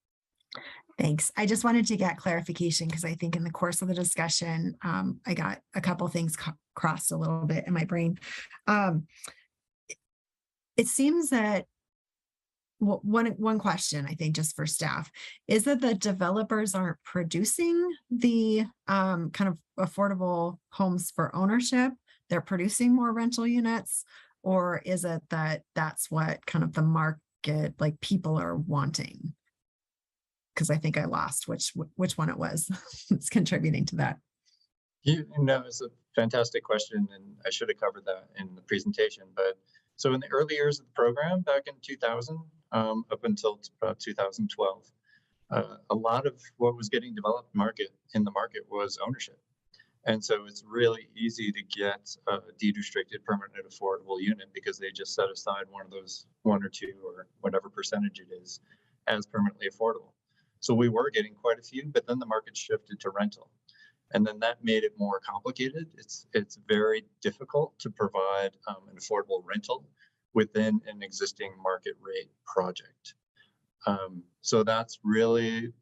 Thanks. I just wanted to get clarification because I think in the course of the discussion, I got a couple things crossed a little bit in my brain. It seems that one question, I think, just for staff, is that the developers aren't producing the kind of affordable homes for ownership. They're producing more rental units, or is it that that's what kind of the market, like people are wanting? Because I think I lost which one it was that's contributing to that. It's a fantastic question, and I should have covered that in the presentation. But so in the early years of the program, back in 2000, up until about 2012, a lot of what was getting developed in the market was ownership. And so it's really easy to get a deed restricted permanent affordable unit because they just set aside one of those 1 or 2 or whatever percentage it is as permanently affordable. So we were getting quite a few, but then the market shifted to rental. And then that made it more complicated. It's very difficult to provide an affordable rental within an existing market rate project. So that's really,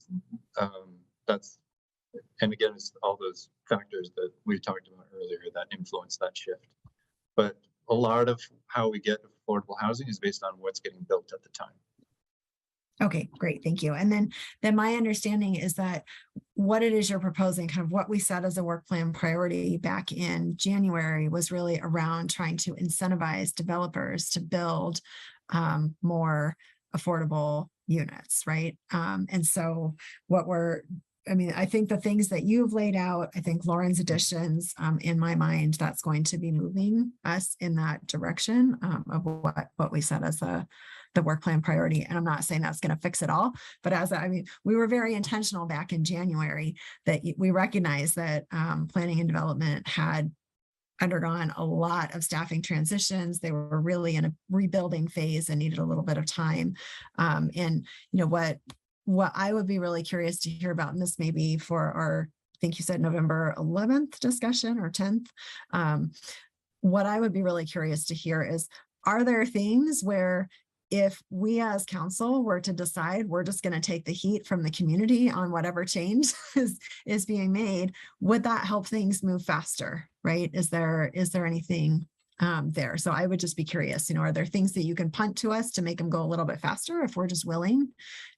and again, it's all those factors that we talked about earlier that influence that shift. But a lot of how we get affordable housing is based on what's getting built at the time. Okay, great, thank you. And then my understanding is that what it is you're proposing, kind of what we set as a work plan priority back in January was really around trying to incentivize developers to build more affordable units, right? And so I think the things that you've laid out, I think Lauren's additions, in my mind, that's going to be moving us in that direction of what we set as the work plan priority. And I'm not saying that's going to fix it all, but we were very intentional back in January that we recognized that planning and development had undergone a lot of staffing transitions. They were really in a rebuilding phase and needed a little bit of time. And what I would be really curious to hear about, and this may be for our, I think you said November 11th discussion or 10th. What I would be really curious to hear is, are there things where if we as council were to decide we're just going to take the heat from the community on whatever change is being made, would that help things move faster, right? Is there anything there? So I would just be curious, are there things that you can punt to us to make them go a little bit faster if we're just willing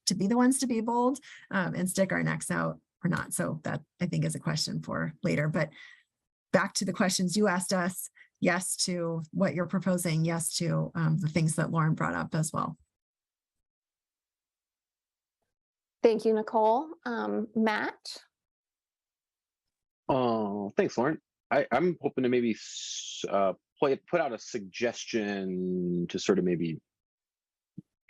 to be the ones to be bold and stick our necks out or not? So that I think is a question for later, but back to the questions you asked us. Yes to what you're proposing, yes to the things that Lauren brought up as well. Thank you, Nicole. Matt? Oh, thanks, Lauren. I'm hoping to maybe put out a suggestion to sort of maybe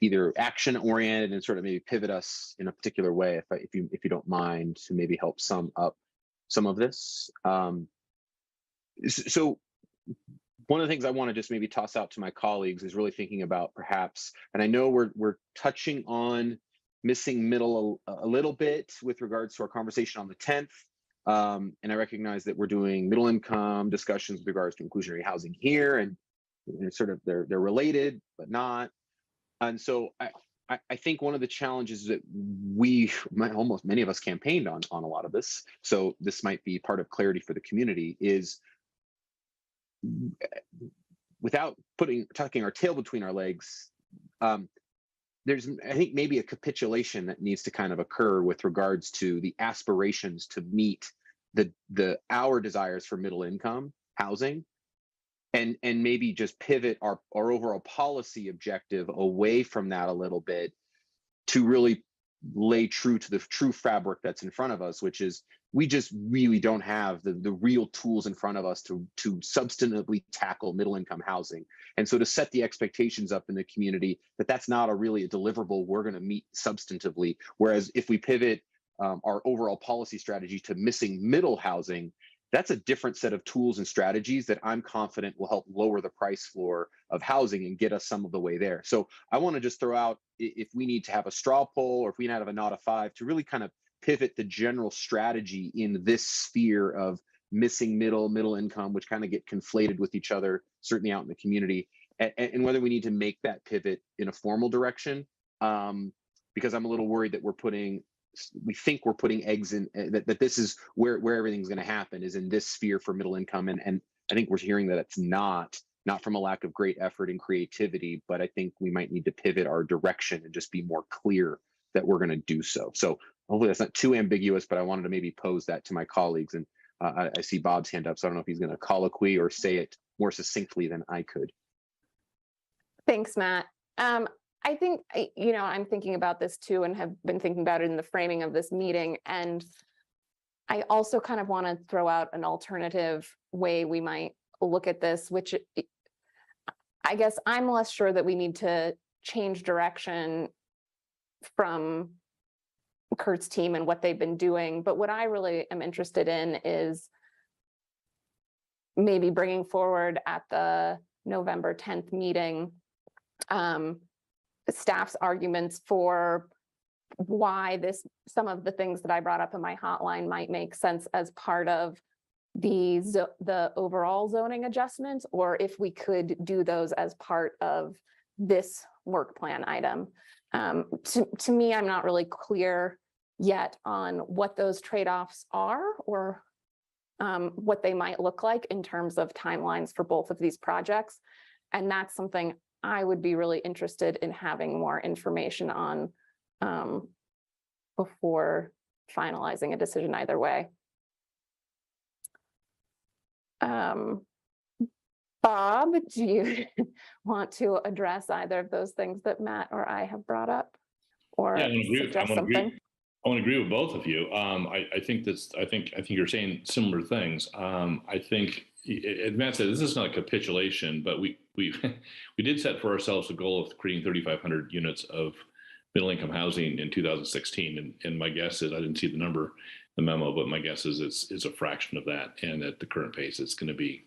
either action oriented and sort of maybe pivot us in a particular way, if you don't mind, to maybe help sum up some of this. So one of the things I want to just maybe toss out to my colleagues is really thinking about perhaps, and I know we're touching on missing middle a little bit with regards to our conversation on the 10th. And I recognize that we're doing middle income discussions with regards to inclusionary housing here, and sort of they're related, but not. And so I think one of the challenges that almost many of us campaigned on a lot of this, so this might be part of clarity for the community, is without tucking our tail between our legs, there's, I think, maybe a capitulation that needs to kind of occur with regards to the aspirations to meet our desires for middle income housing, and maybe just pivot our overall policy objective away from that a little bit to really lay true to the true fabric that's in front of us, which is we just really don't have the real tools in front of us to substantively tackle middle income housing. And so to set the expectations up in the community that's not really a deliverable we're going to meet substantively. Whereas if we pivot our overall policy strategy to missing middle housing, that's a different set of tools and strategies that I'm confident will help lower the price floor of housing and get us some of the way there. So I want to just throw out, if we need to have a straw poll or if we need to have a not a 5, to really kind of pivot the general strategy in this sphere of missing middle income, which kind of get conflated with each other, certainly out in the community, and whether we need to make that pivot in a formal direction, because I'm a little worried that we think we're putting eggs in, that this is where everything's going to happen, is in this sphere for middle income. And I think we're hearing that it's not from a lack of great effort and creativity, but I think we might need to pivot our direction and just be more clear that we're going to do so. So hopefully that's not too ambiguous, but I wanted to maybe pose that to my colleagues. And I see Bob's hand up, so I don't know if he's going to colloquy or say it more succinctly than I could. Thanks, Matt. I think, I'm thinking about this too, and have been thinking about it in the framing of this meeting. And I also kind of want to throw out an alternative way we might look at this, which I guess I'm less sure that we need to change direction from Kurt's team and what they've been doing. But what I really am interested in is maybe bringing forward at the November 10th meeting, staff's arguments for why some of the things that I brought up in my hotline might make sense as part of the overall zoning adjustments, or if we could do those as part of this work plan item. To me, I'm not really clear yet on what those trade-offs are, or what they might look like in terms of timelines for both of these projects. And that's something I would be really interested in having more information on before finalizing a decision either way. Bob, do you want to address either of those things that Matt or I have brought up, or Yeah, I suggest something? I want to agree with both of you. I think you're saying similar things. I think, as Matt said, this is not a capitulation, but we did set for ourselves a goal of creating 3,500 units of middle-income housing in 2016, and my guess is, I didn't see the number, the memo, but my guess is it's a fraction of that, and at the current pace, it's going to be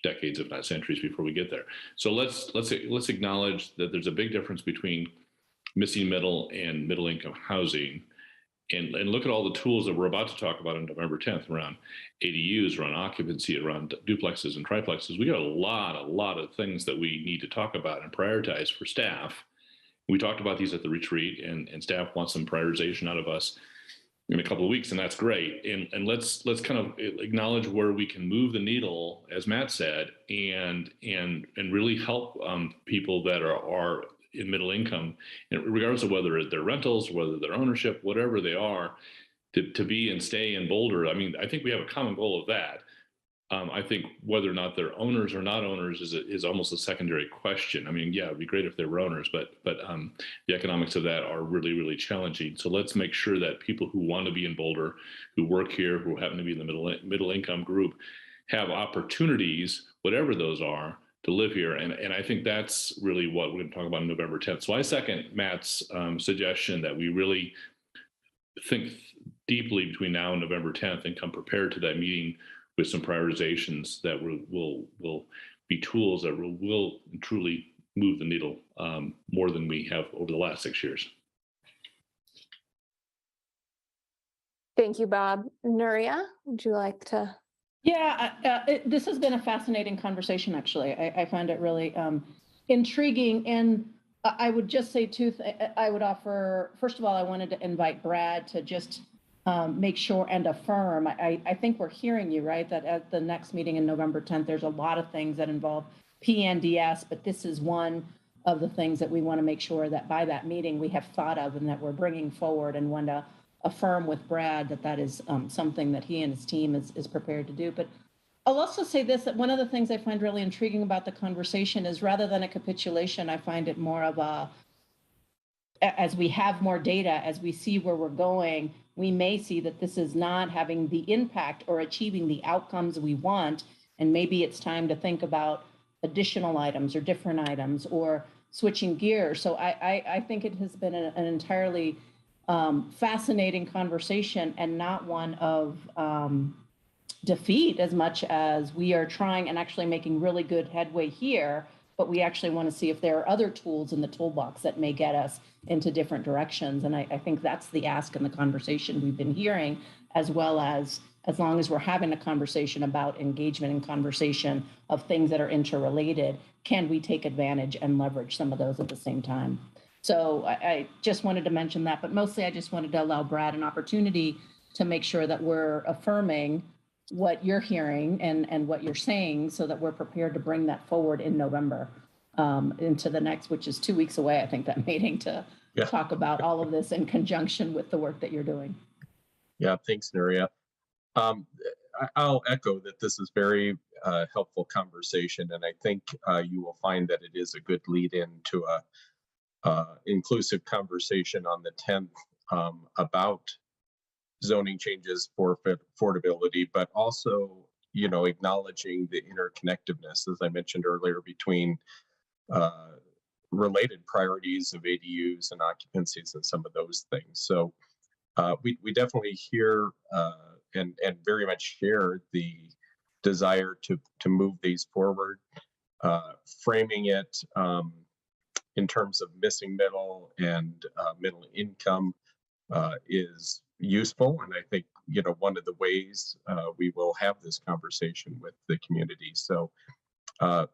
decades, if not centuries, before we get there. So let's acknowledge that there's a big difference between missing middle and middle income housing, and look at all the tools that we're about to talk about on November 10th around ADUs, around occupancy, around duplexes and triplexes. We got a lot of things that we need to talk about and prioritize for staff. We talked about these at the retreat, and staff wants some prioritization out of us in a couple of weeks, and that's great. And let's kind of acknowledge where we can move the needle, as Matt said, and really help people that are in middle income, and regardless of whether they're rentals, whether they're ownership, whatever they are, to be and stay in Boulder. I mean, I think we have a common goal of that. I think whether or not they're owners or not owners is almost a secondary question. I mean, yeah, it'd be great if they were owners, but the economics of that are really, really challenging. So let's make sure that people who want to be in Boulder, who work here, who happen to be in the middle income group, have opportunities, whatever those are, to live here. And I think that's really what we're going to talk about on November 10th. So I second Matt's suggestion that we really think deeply between now and November 10th and come prepared to that meeting with some prioritizations that will be tools that will truly move the needle more than we have over the last 6 years. Thank you, Bob. Nuria, would you like to? Yeah, this has been a fascinating conversation, actually. I find it really intriguing. And I would just say I would offer, first of all, I wanted to invite Brad to just make sure and affirm. I think we're hearing you, right? That at the next meeting in November 10th, there's a lot of things that involve PNDS, but this is one of the things that we want to make sure that by that meeting we have thought of and that we're bringing forward, and want to affirm with Brad that is something that he and his team is prepared to do. But I'll also say this, that one of the things I find really intriguing about the conversation is, rather than a capitulation, I find it more of a, as we have more data, as we see where we're going, we may see that this is not having the impact or achieving the outcomes we want. And maybe it's time to think about additional items or different items or switching gears. So I think it has been an entirely fascinating conversation, and not one of defeat, as much as we are trying and actually making really good headway here. But we actually want to see if there are other tools in the toolbox that may get us into different directions. And I think that's the ask in the conversation we've been hearing, as well as long as we're having a conversation about engagement and conversation of things that are interrelated, can we take advantage and leverage some of those at the same time? So I just wanted to mention that, but mostly I just wanted to allow Brad an opportunity to make sure that we're affirming what you're hearing and what you're saying, so that we're prepared to bring that forward in November into the next, which is 2 weeks away, I think, that meeting, to talk about all of this in conjunction with the work that you're doing. Yeah, thanks, Nuria. I'll echo that this is very helpful conversation, and I think you will find that it is a good lead in to a inclusive conversation on the 10th about zoning changes for affordability, but also, you know, acknowledging the interconnectedness, as I mentioned earlier, between related priorities of ADUs and occupancies and some of those things. So we definitely hear and very much share the desire to move these forward. Framing it in terms of missing middle and middle income is useful, and I think one of the ways we will have this conversation with the community. So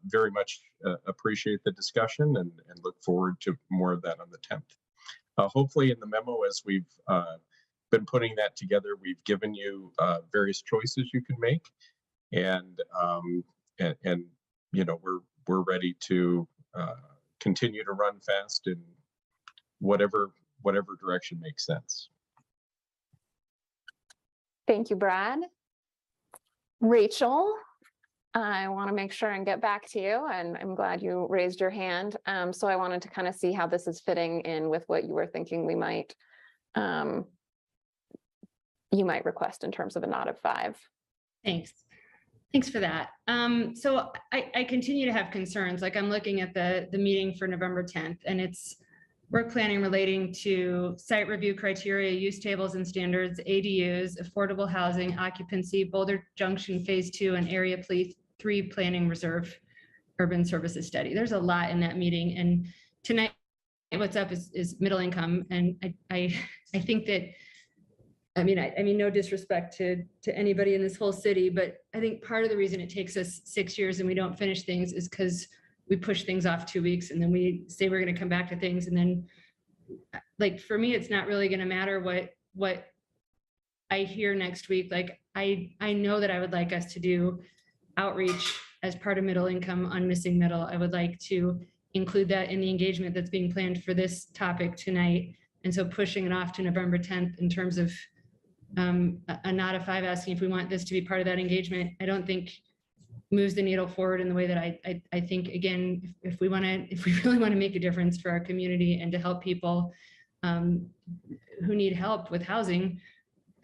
very much appreciate the discussion and look forward to more of that on the 10th. Hopefully in the memo, as we've been putting that together, we've given you various choices you can make, and we're ready to continue to run fast in whatever direction makes sense. Thank you, Brad. Rachel, I want to make sure and get back to you, and I'm glad you raised your hand. So I wanted to kind of see how this is fitting in with what you were thinking we might, you might request in terms of a nod of 5. Thanks. Thanks for that. So I continue to have concerns. Like, I'm looking at the meeting for November 10th, and it's work planning relating to site review criteria, use tables and standards, ADUs, affordable housing, occupancy, Boulder Junction Phase 2, and Area 3 Planning Reserve Urban Services Study. There's a lot in that meeting, and tonight what's up is middle income, and I think that, I mean, no disrespect to anybody in this whole city, but I think part of the reason it takes us 6 years and we don't finish things is because we push things off 2 weeks, and then we say we're going to come back to things, and then, like, for me, it's not really going to matter what I hear next week. Like, I know that I would like us to do outreach as part of middle income on missing middle. I would like to include that in the engagement that's being planned for this topic tonight, and so pushing it off to November 10th in terms of a nod of 5 asking if we want this to be part of that engagement, I don't think moves the needle forward in the way that I think, again, if we really want to make a difference for our community and to help people who need help with housing,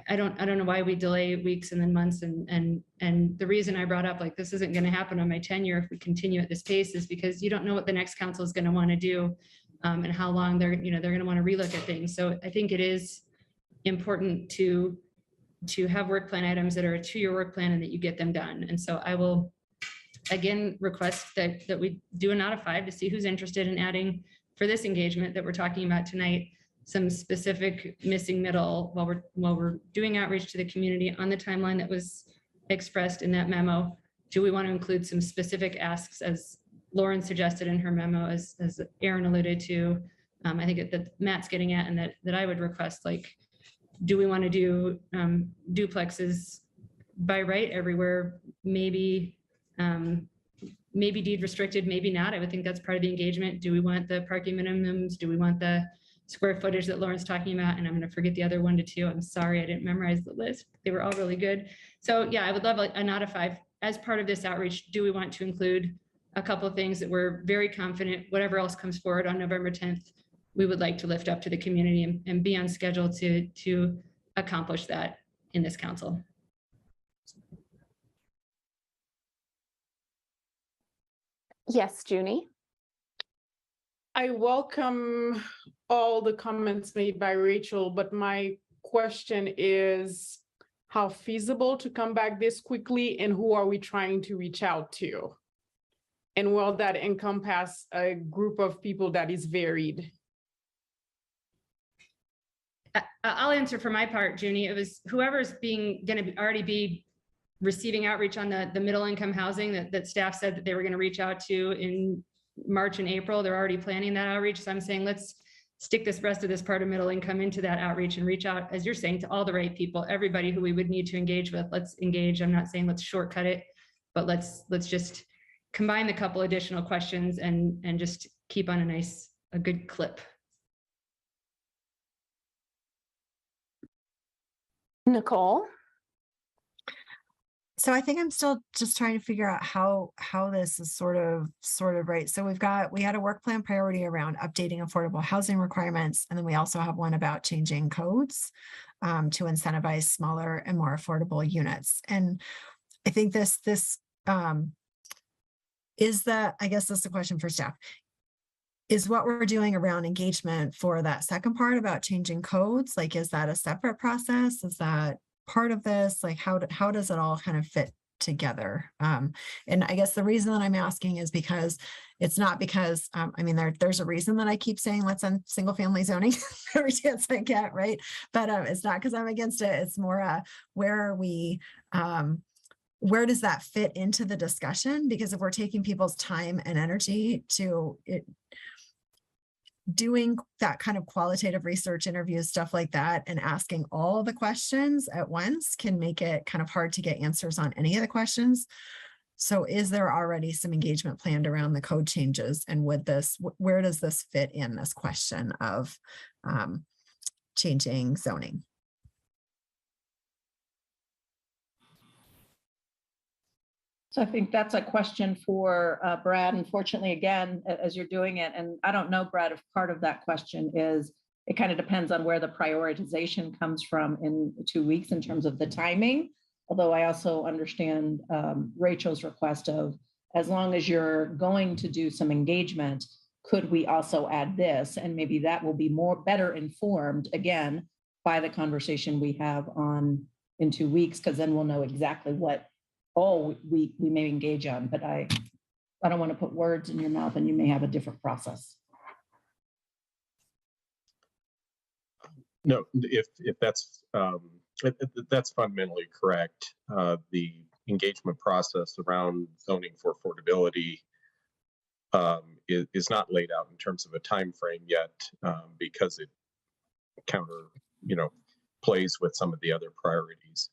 I don't know why we delay weeks and then months, and the reason I brought up, like, this isn't going to happen on my tenure if we continue at this pace, is because you don't know what the next council is going to want to do, and how long they're going to want to relook at things. So I think it is important to have work plan items that are a 2-year work plan and that you get them done. And so I will again request that we do a nod of 5 to see who's interested in adding, for this engagement that we're talking about tonight, some specific missing middle while we're doing outreach to the community on the timeline that was expressed in that memo. Do we want to include some specific asks, as Lauren suggested in her memo, as Aaron alluded to? I think that Matt's getting at, and that I would request, like, do we want to do duplexes by right everywhere? Maybe deed restricted, maybe not. I would think that's part of the engagement. Do we want the parking minimums? Do we want the square footage that Lauren's talking about? And I'm going to forget the other 1 to 2. I'm sorry, I didn't memorize the list. They were all really good. So yeah, I would love a nod of 5 as part of this outreach. Do we want to include a couple of things that we're very confident, whatever else comes forward on November 10th, we would like to lift up to the community and be on schedule to accomplish that in this council. Yes, Junie. I welcome all the comments made by Rachel, but my question is how feasible to come back this quickly, and who are we trying to reach out to? And will that encompass a group of people that is varied? I'll answer for my part, Junie. It was whoever's already be receiving outreach on the middle income housing that staff said that they were going to reach out to in March and April. They're already planning that outreach. So I'm saying, let's stick this rest of this part of middle income into that outreach and reach out, as you're saying, to all the right people, everybody who we would need to engage with. Let's engage. I'm not saying let's shortcut it, but let's just combine the couple additional questions and just keep on a good clip. Nicole. So I think I'm still just trying to figure out how this is sort of right. So we had a work plan priority around updating affordable housing requirements. And then we also have one about changing codes to incentivize smaller and more affordable units. And I think this I guess that's the question for staff. is what we're doing around engagement for that second part about changing codes, like, is that a separate process? Is that part of this? Like, how does it all kind of fit together? And I guess the reason that I'm asking is because it's not because, I mean, there's a reason that I keep saying, let's end single family zoning every chance I get, right? But it's not because I'm against it. It's more, where are we, where does that fit into the discussion? Because if we're taking people's time and energy to it, doing that kind of qualitative research interviews, stuff like that, and asking all the questions at once can make it kind of hard to get answers on any of the questions. So is there already some engagement planned around the code changes? And would this, where does this fit in this question of changing zoning? So I think that's a question for Brad. Unfortunately, again, as you're doing it, and I don't know, Brad, if part of that question is, it kind of depends on where the prioritization comes from in 2 weeks in terms of the timing. Although I also understand Rachel's request of, as long as you're going to do some engagement, could we also add this? And maybe that will be better informed, again, by the conversation we have in 2 weeks, because then we'll know exactly what we may engage on. But I don't want to put words in your mouth, and you may have a different process. No, if that's that's fundamentally correct. The engagement process around zoning for affordability is not laid out in terms of a time frame yet, because it plays with some of the other priorities.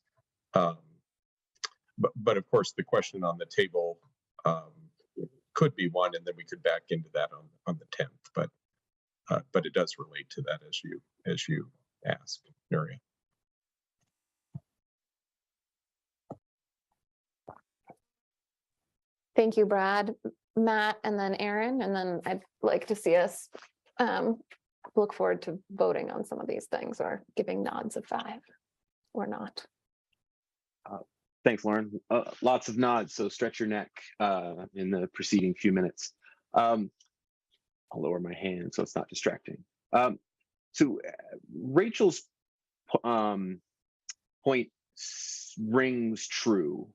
But of course, the question on the table could be one, and then we could back into that on the 10th. But it does relate to that as you ask, Nuria. Thank you, Brad, Matt, and then Aaron, and then I'd like to see us look forward to voting on some of these things or giving nods of 5 or not. Thanks, Lauren. Lots of nods, so stretch your neck in the preceding few minutes. I'll lower my hand so it's not distracting. So Rachel's point rings true.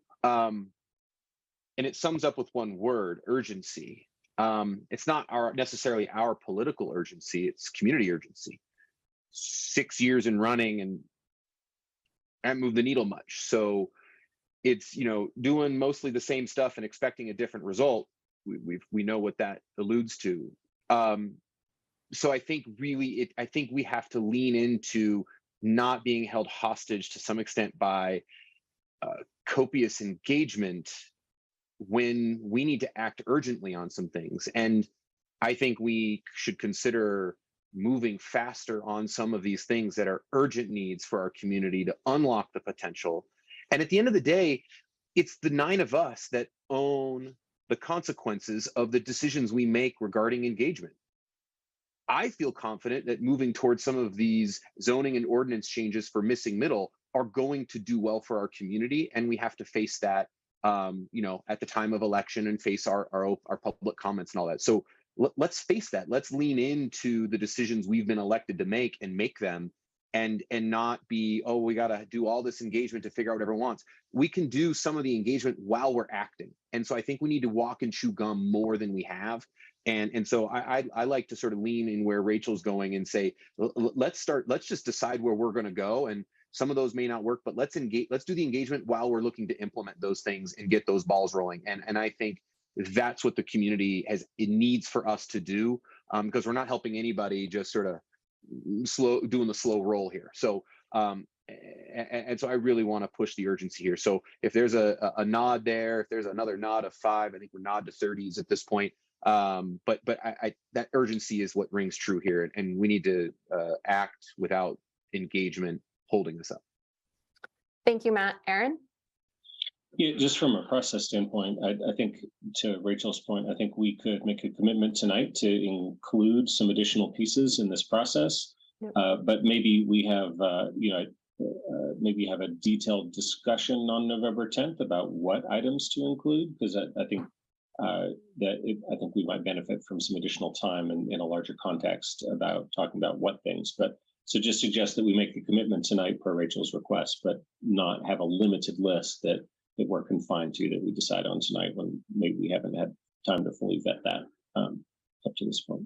And it sums up with one word: urgency. It's not necessarily our political urgency, it's community urgency. 6 years in running and haven't moved the needle much. So it's, doing mostly the same stuff and expecting a different result. We know what that alludes to. So I think really, I think we have to lean into not being held hostage to some extent by copious engagement when we need to act urgently on some things. And I think we should consider moving faster on some of these things that are urgent needs for our community to unlock the potential. And at the end of the day, it's the 9 of us that own the consequences of the decisions we make regarding engagement. I feel confident that moving towards some of these zoning and ordinance changes for missing middle are going to do well for our community, and we have to face that, at the time of election and face our public comments and all that. So let's face that. Let's lean into the decisions we've been elected to make and make them, and not be, we got to do all this engagement to figure out what everyone wants. We can do some of the engagement while we're acting. And so I think we need to walk and chew gum more than we have. And so I like to sort of lean in where Rachel's going and say, let's just decide where we're going to go. And some of those may not work, but let's do the engagement while we're looking to implement those things and get those balls rolling. And I think that's what the community needs for us to do, because we're not helping anybody just sort of doing the slow roll here. So and so I really want to push the urgency here. So if there's a nod there, if there's another nod of 5, I think we're nod to 30s at this point. But that urgency is what rings true here, and we need to act without engagement holding this up. Thank you, Matt. Aaron? Yeah, just from a process standpoint, I think, to Rachel's point, I think we could make a commitment tonight to include some additional pieces in this process. Yep. But maybe we have, maybe have a detailed discussion on November 10th about what items to include, because I think I think we might benefit from some additional time in a larger context about talking about what things. But so just suggest that we make a commitment tonight per Rachel's request, but not have a limited list that we're confined to that we decide on tonight when maybe we haven't had time to fully vet that up to this point.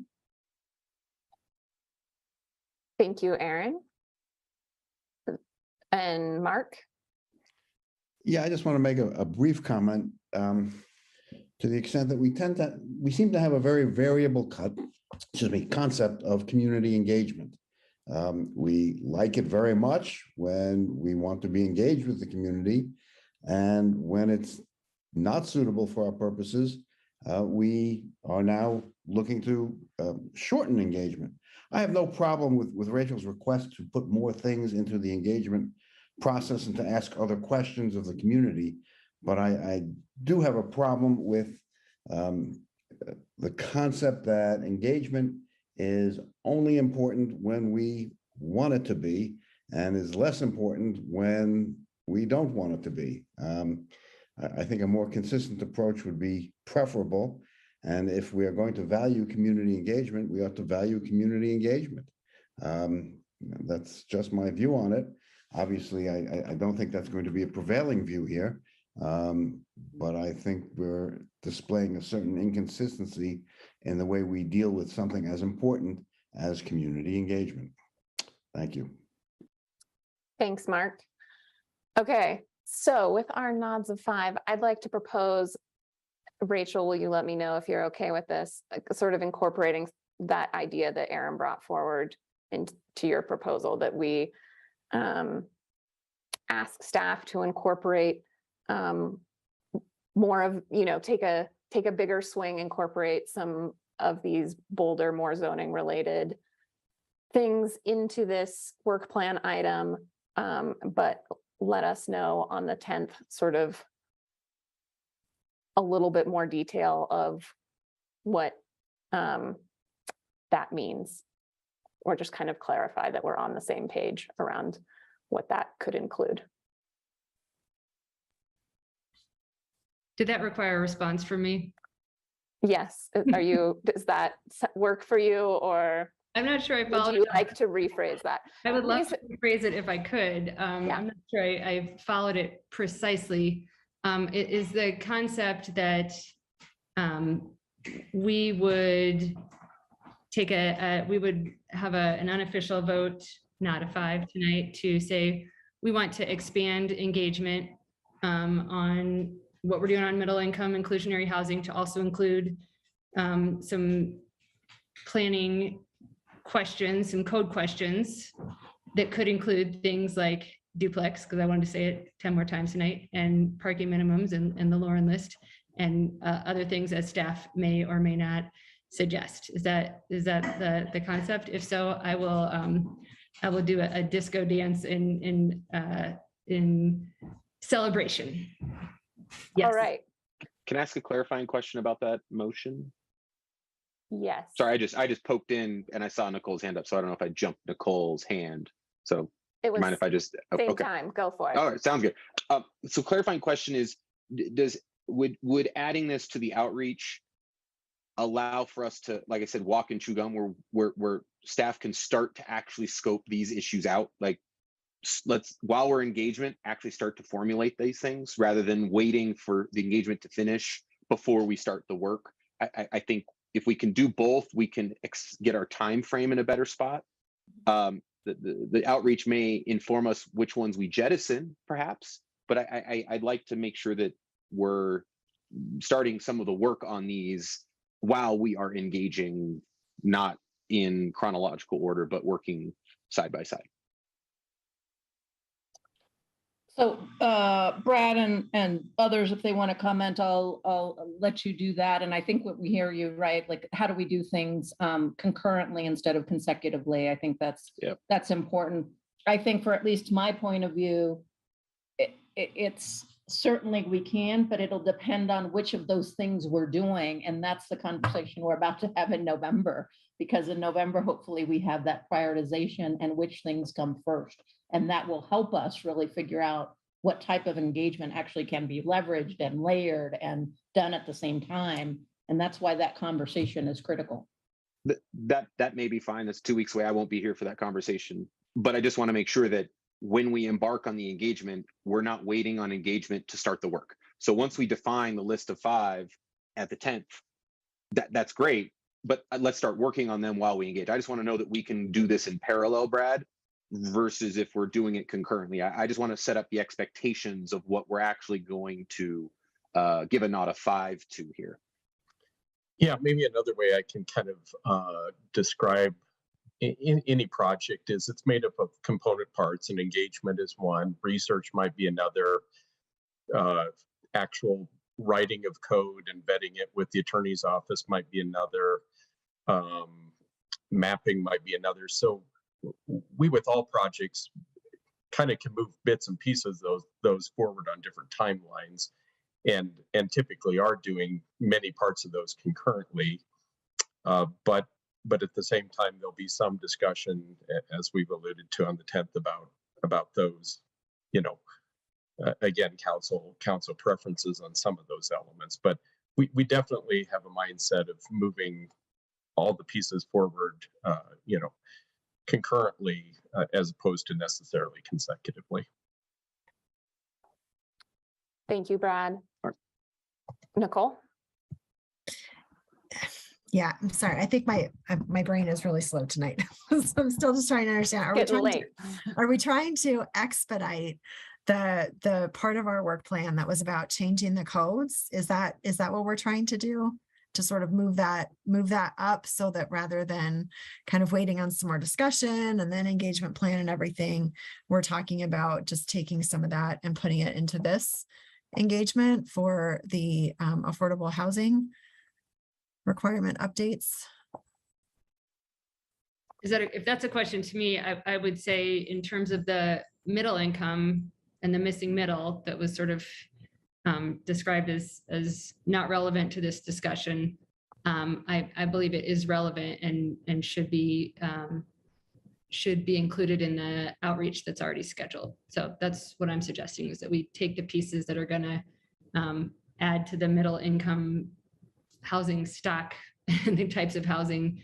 Thank you, Aaron. And Mark? Yeah, I just want to make a brief comment to the extent that we seem to have a very variable concept of community engagement. We like it very much when we want to be engaged with the community, and when it's not suitable for our purposes, we are now looking to shorten engagement. I have no problem with Rachel's request to put more things into the engagement process and to ask other questions of the community, but I do have a problem with the concept that engagement is only important when we want it to be and is less important when we don't want it to be. I think a more consistent approach would be preferable. And if we are going to value community engagement, we ought to value community engagement. That's just my view on it. Obviously, I don't think that's going to be a prevailing view here, but I think we're displaying a certain inconsistency in the way we deal with something as important as community engagement. Thank you. Thanks, Mark. Okay, so with our nods of 5, I'd like to propose, Rachel, will you let me know if you're okay with this, sort of incorporating that idea that Aaron brought forward into your proposal, that we ask staff to incorporate more of, take a bigger swing, incorporate some of these Boulder, more zoning related things into this work plan item, but let us know on the 10th sort of a little bit more detail of what that means, or just kind of clarify that we're on the same page around what that could include. Did that require a response from me? Yes. Does that work for you, or I'm not sure I followed. Would you like to rephrase that? I would love to rephrase it if I could. I'm not sure I followed it precisely. It is the concept that we would take we would have an unofficial vote, not a 5 tonight, to say we want to expand engagement on what we're doing on middle income inclusionary housing to also include some planning questions, some code questions that could include things like duplex, because I wanted to say it 10 more times tonight, and parking minimums and the Lauren list, and other things that staff may or may not suggest. Is that the concept? If so, I will do a disco dance in celebration. Yes. All right. Can I ask a clarifying question about that motion? Yes. Sorry, I just poked in and I saw Nicole's hand up, so I don't know if I jumped Nicole's hand. So It was mind if I just same okay. time. Go for it. All right, sounds good. So clarifying question is, would adding this to the outreach allow for us to, like I said, walk and chew gum, where staff can start to actually scope these issues out? Like, let's, while we're engagement, actually start to formulate these things rather than waiting for the engagement to finish before we start the work. I think if we can do both, we can get our time frame in a better spot. The outreach may inform us which ones we jettison, perhaps, but I'd like to make sure that we're starting some of the work on these while we are engaging, not in chronological order, but working side by side. So Brad and others, if they want to comment, I'll let you do that. And I think what we hear you, right, like how do we do things concurrently instead of consecutively? I think that's important. I think for at least my point of view, it's certainly we can, but it'll depend on which of those things we're doing. And that's the conversation we're about to have in November, because in November, hopefully we have that prioritization and which things come first. And that will help us really figure out what type of engagement actually can be leveraged and layered and done at the same time. And that's why that conversation is critical. That may be fine. That's 2 weeks away. I won't be here for that conversation. But I just want to make sure that when we embark on the engagement, we're not waiting on engagement to start the work. So once we define the list of 5 at the 10th, that's great. But let's start working on them while we engage. I just want to know that we can do this in parallel, Brad, versus if we're doing it concurrently. I just want to set up the expectations of what we're actually going to give a nod of 5 to here. Yeah, maybe another way I can kind of describe in any project is it's made up of component parts, and engagement is one, research might be another, actual writing of code and vetting it with the attorney's office might be another, mapping might be another. So we, with all projects, kind of can move bits and pieces those forward on different timelines, and typically are doing many parts of those concurrently. But at the same time, there'll be some discussion, as we've alluded to on the 10th, about those, again, council preferences on some of those elements. But we definitely have a mindset of moving all the pieces forward, concurrently, as opposed to necessarily consecutively. Thank you, Brad. Nicole? Yeah, I'm sorry. I think my brain is really slow tonight. So I'm still just trying to understand. Are we trying to expedite the part of our work plan that was about changing the codes? Is that what we're trying to do? To sort of move that up so that rather than kind of waiting on some more discussion and then engagement plan and everything, we're talking about just taking some of that and putting it into this engagement for the affordable housing requirement updates. If that's a question to me, I would say in terms of the middle income and the missing middle that was sort of described as not relevant to this discussion, I believe it is relevant and should be included in the outreach that's already scheduled. So that's what I'm suggesting, is that we take the pieces that are going to add to the middle income housing stock and the types of housing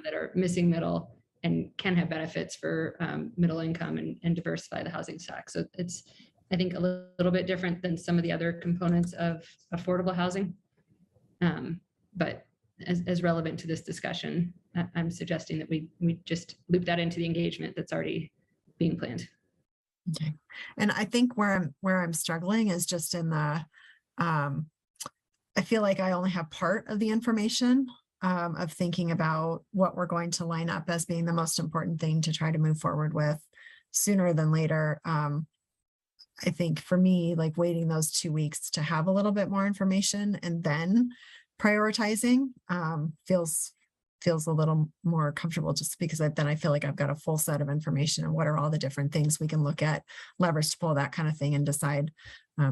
that are missing middle and can have benefits for middle income and diversify the housing stock. So it's, I think, a little bit different than some of the other components of affordable housing. But as relevant to this discussion, I'm suggesting that we just loop that into the engagement that's already being planned. Okay. And I think where I'm struggling is just in the, I feel like I only have part of the information of thinking about what we're going to line up as being the most important thing to try to move forward with sooner than later. I think for me, like waiting those 2 weeks to have a little bit more information and then prioritizing feels a little more comfortable, just because then I feel like I've got a full set of information and what are all the different things we can look at, levers to pull, that kind of thing, and decide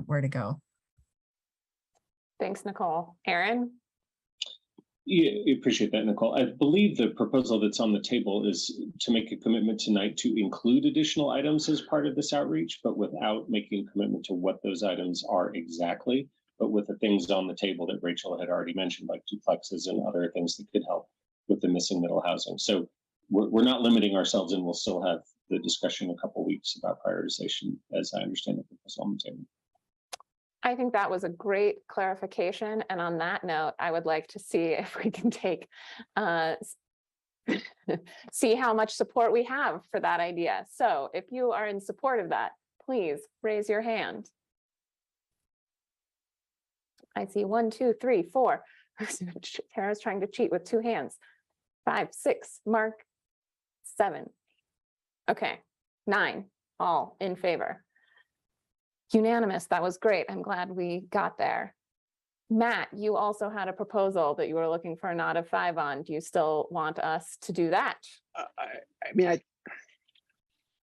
where to go. Thanks, Nicole. Aaron? Yeah, I appreciate that, Nicole. I believe the proposal that's on the table is to make a commitment tonight to include additional items as part of this outreach, but without making a commitment to what those items are exactly, but with the things on the table that Rachel had already mentioned, like duplexes and other things that could help with the missing middle housing. So we're not limiting ourselves, and we'll still have the discussion in a couple of weeks about prioritization, as I understand the proposal on the table. I think that was a great clarification. And on that note, I would like to see if we can see how much support we have for that idea. So if you are in support of that, please raise your hand. I see 1, 2, 3, 4. Tara's trying to cheat with 2 hands. 5, 6, Mark, 7. Okay, 9, all in favor. Unanimous. That was great. I'm glad we got there. Matt, you also had a proposal that you were looking for a nod of 5 on. Do you still want us to do that? I mean, I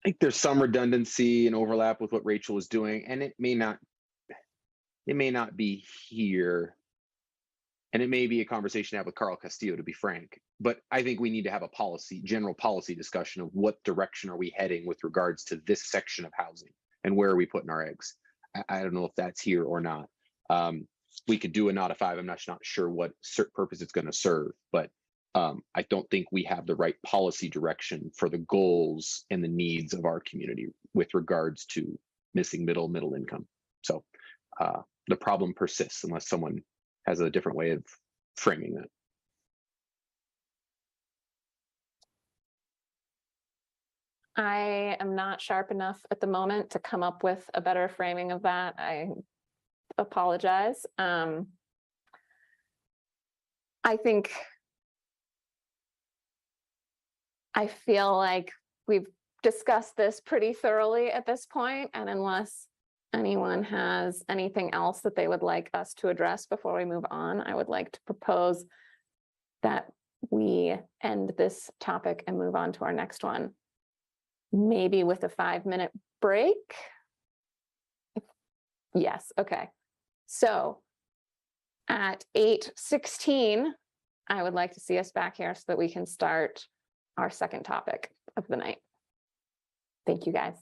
think there's some redundancy and overlap with what Rachel was doing, and it may not be here, and it may be a conversation to have with Carl Castillo, to be frank. But I think we need to have a general policy discussion of what direction are we heading with regards to this section of housing and where are we putting our eggs. I don't know if that's here or not. We could do a not a 5. I'm not sure what purpose it's going to serve, but I don't think we have the right policy direction for the goals and the needs of our community with regards to missing middle income. So the problem persists unless someone has a different way of framing that. I am not sharp enough at the moment to come up with a better framing of that. I apologize. I feel like we've discussed this pretty thoroughly at this point, and unless anyone has anything else that they would like us to address before we move on, I would like to propose that we end this topic and move on to our next one. Maybe with a 5-minute break. Yes, okay. So at 8:16, I would like to see us back here so that we can start our second topic of the night. Thank you, guys.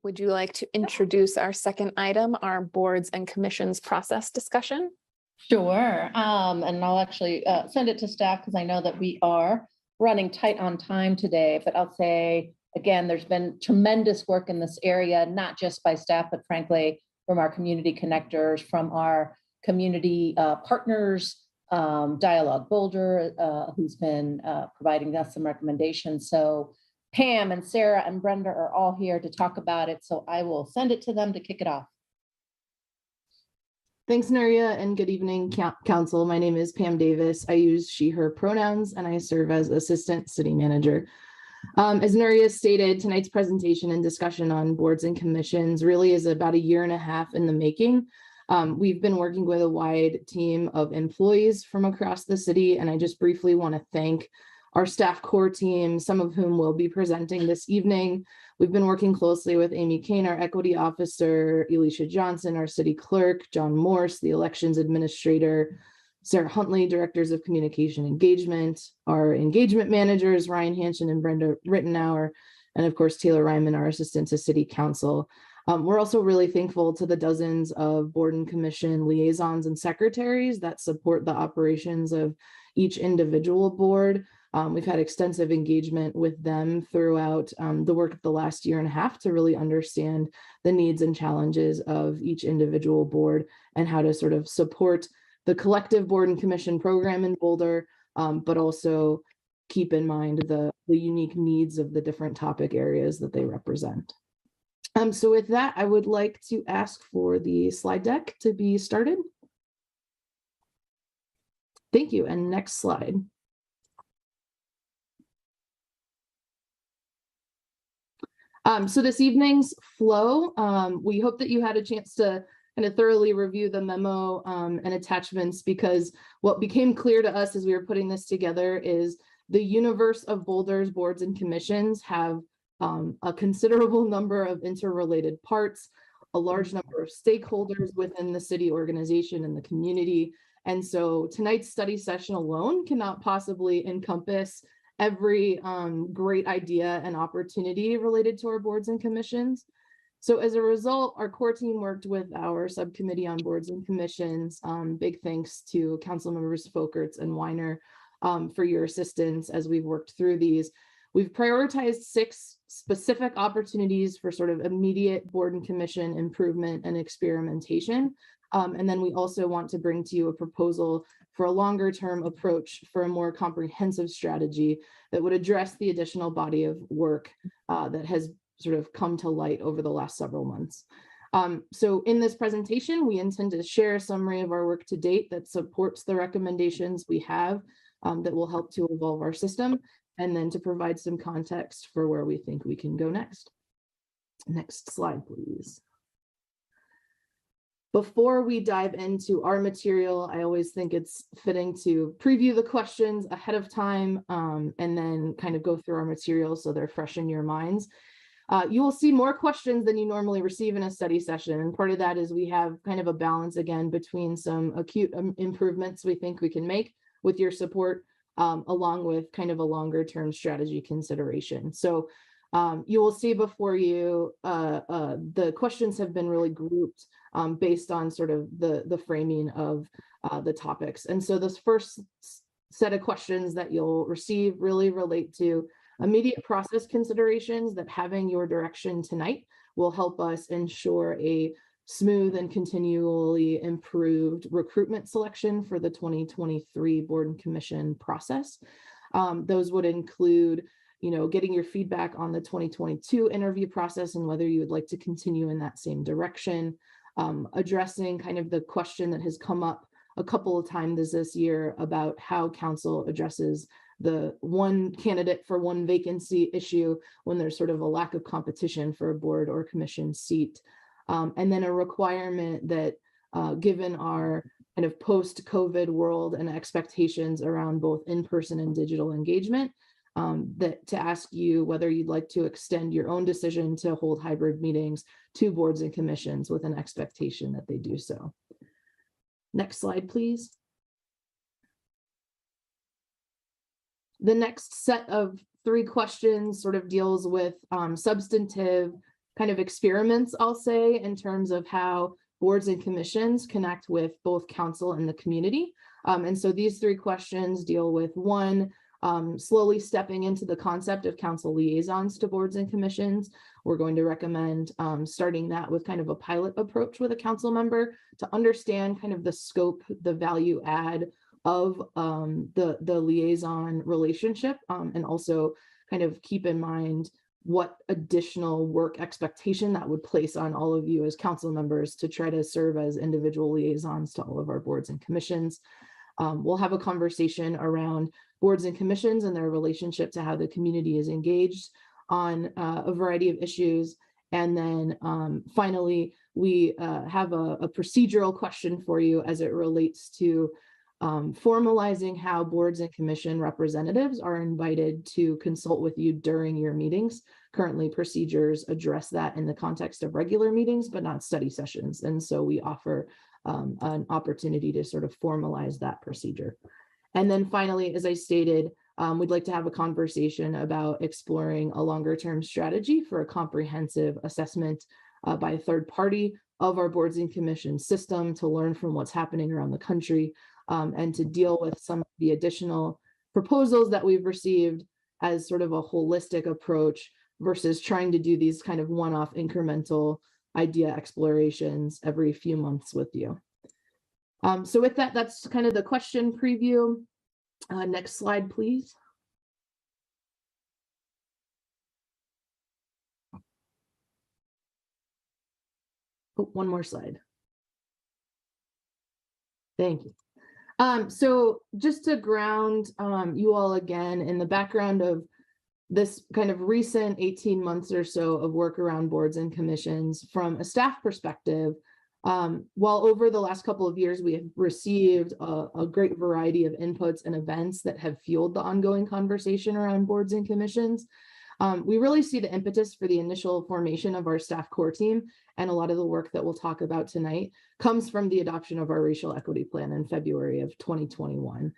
would you like to introduce our second item, our boards and commissions process discussion? Sure. And I'll actually send it to staff because I know that we are running tight on time today, but I'll say, again, there's been tremendous work in this area, not just by staff, but frankly, from our community connectors, from our community partners, Dialogue Boulder, who's been providing us some recommendations. So Pam and Sarah and Brenda are all here to talk about it. So I will send it to them to kick it off. Thanks, Nuria, and good evening, Council. My name is Pam Davis. I use she, her pronouns, and I serve as Assistant City Manager. As Nuria stated, tonight's presentation and discussion on boards and commissions really is about 1.5 years in the making. We've been working with a wide team of employees from across the city, and I just briefly want to thank our staff core team, some of whom will be presenting this evening. We've been working closely with Amy Kane, our equity officer, Elisha Johnson, our city clerk, John Morse, the elections administrator, Sarah Huntley, directors of communication engagement, our engagement managers, Ryan Hanshin and Brenda Rittenauer, and of course, Taylor Ryman, our assistant to city council. We're also really thankful to the dozens of board and commission liaisons and secretaries that support the operations of each individual board. We've had extensive engagement with them throughout the work of the last 1.5 years to really understand the needs and challenges of each individual board and how to sort of support the collective board and commission program in Boulder, but also keep in mind the unique needs of the different topic areas that they represent. So with that, I would like to ask for the slide deck to be started. Thank you, and next slide. So this evening's flow, we hope that you had a chance to kind of thoroughly review the memo and attachments, because what became clear to us as we were putting this together is the universe of Boulder's boards and commissions have a considerable number of interrelated parts, a large number of stakeholders within the city organization and the community. And so tonight's study session alone cannot possibly encompass every great idea and opportunity related to our boards and commissions. So as a result, our core team worked with our subcommittee on boards and commissions. Big thanks to council members Folkerts and Weiner for your assistance as we've worked through these. We've prioritized 6 specific opportunities for sort of immediate board and commission improvement and experimentation. And then we also want to bring to you a proposal for a longer term approach for a more comprehensive strategy that would address the additional body of work that has sort of come to light over the last several months. So in this presentation, we intend to share a summary of our work to date that supports the recommendations we have that will help to evolve our system, and then to provide some context for where we think we can go next. Next slide, please. Before we dive into our material, I always think it's fitting to preview the questions ahead of time and then kind of go through our material so they're fresh in your minds. You will see more questions than you normally receive in a study session. And part of that is we have kind of a balance again between some acute improvements we think we can make with your support, along with kind of a longer term strategy consideration. So you will see before you, the questions have been really grouped based on sort of the framing of the topics. And so this first set of questions that you'll receive really relate to immediate process considerations that having your direction tonight will help us ensure a smooth and continually improved recruitment selection for the 2023 board and commission process. Those would include, getting your feedback on the 2022 interview process and whether you would like to continue in that same direction, addressing kind of the question that has come up a couple of times this year about how council addresses the one candidate for one vacancy issue when there's sort of a lack of competition for a board or commission seat. And then a requirement that given our kind of post-COVID world and expectations around both in-person and digital engagement, that to ask you whether you'd like to extend your own decision to hold hybrid meetings to boards and commissions with an expectation that they do so. Next slide, please. The next set of 3 questions sort of deals with substantive kind of experiments, I'll say, in terms of how boards and commissions connect with both council and the community. And so these 3 questions deal with 1, slowly stepping into the concept of council liaisons to boards and commissions. We're going to recommend starting that with kind of a pilot approach with a council member to understand kind of the scope, the value add of the liaison relationship, and also kind of keep in mind what additional work expectation that would place on all of you as council members to try to serve as individual liaisons to all of our boards and commissions. We'll have a conversation around boards and commissions and their relationship to how the community is engaged on a variety of issues. And then finally, we have a procedural question for you as it relates to formalizing how boards and commission representatives are invited to consult with you during your meetings. Currently, procedures address that in the context of regular meetings, but not study sessions. And so we offer an opportunity to sort of formalize that procedure. And then finally, as I stated, we'd like to have a conversation about exploring a longer term strategy for a comprehensive assessment by a third party of our boards and commissions system to learn from what's happening around the country, and to deal with some of the additional proposals that we've received as sort of a holistic approach versus trying to do these kind of one-off incremental idea explorations every few months with you. So with that, that's kind of the question preview. Next slide, please. Oh, one more slide. Thank you. So just to ground you all again in the background of this kind of recent 18 months or so of work around boards and commissions from a staff perspective, while over the last couple of years, we have received a great variety of inputs and events that have fueled the ongoing conversation around boards and commissions. We really see the impetus for the initial formation of our staff core team, and a lot of the work that we'll talk about tonight comes from the adoption of our racial equity plan in February of 2021.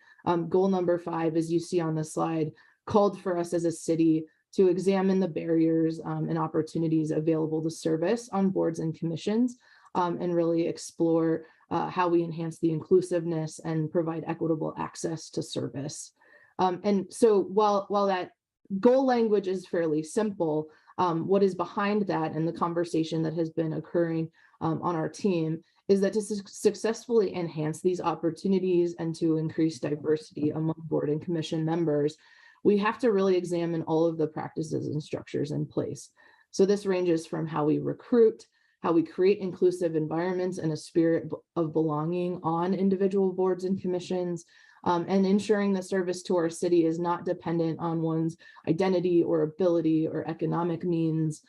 Goal number 5, as you see on the slide, called for us as a city to examine the barriers and opportunities available to service on boards and commissions, and really explore how we enhance the inclusiveness and provide equitable access to service. And so while that goal language is fairly simple, what is behind that and the conversation that has been occurring on our team is that to successfully enhance these opportunities and to increase diversity among board and commission members, we have to really examine all of the practices and structures in place. So this ranges from how we recruit, how we create inclusive environments and a spirit of belonging on individual boards and commissions, and ensuring that service to our city is not dependent on one's identity or ability or economic means.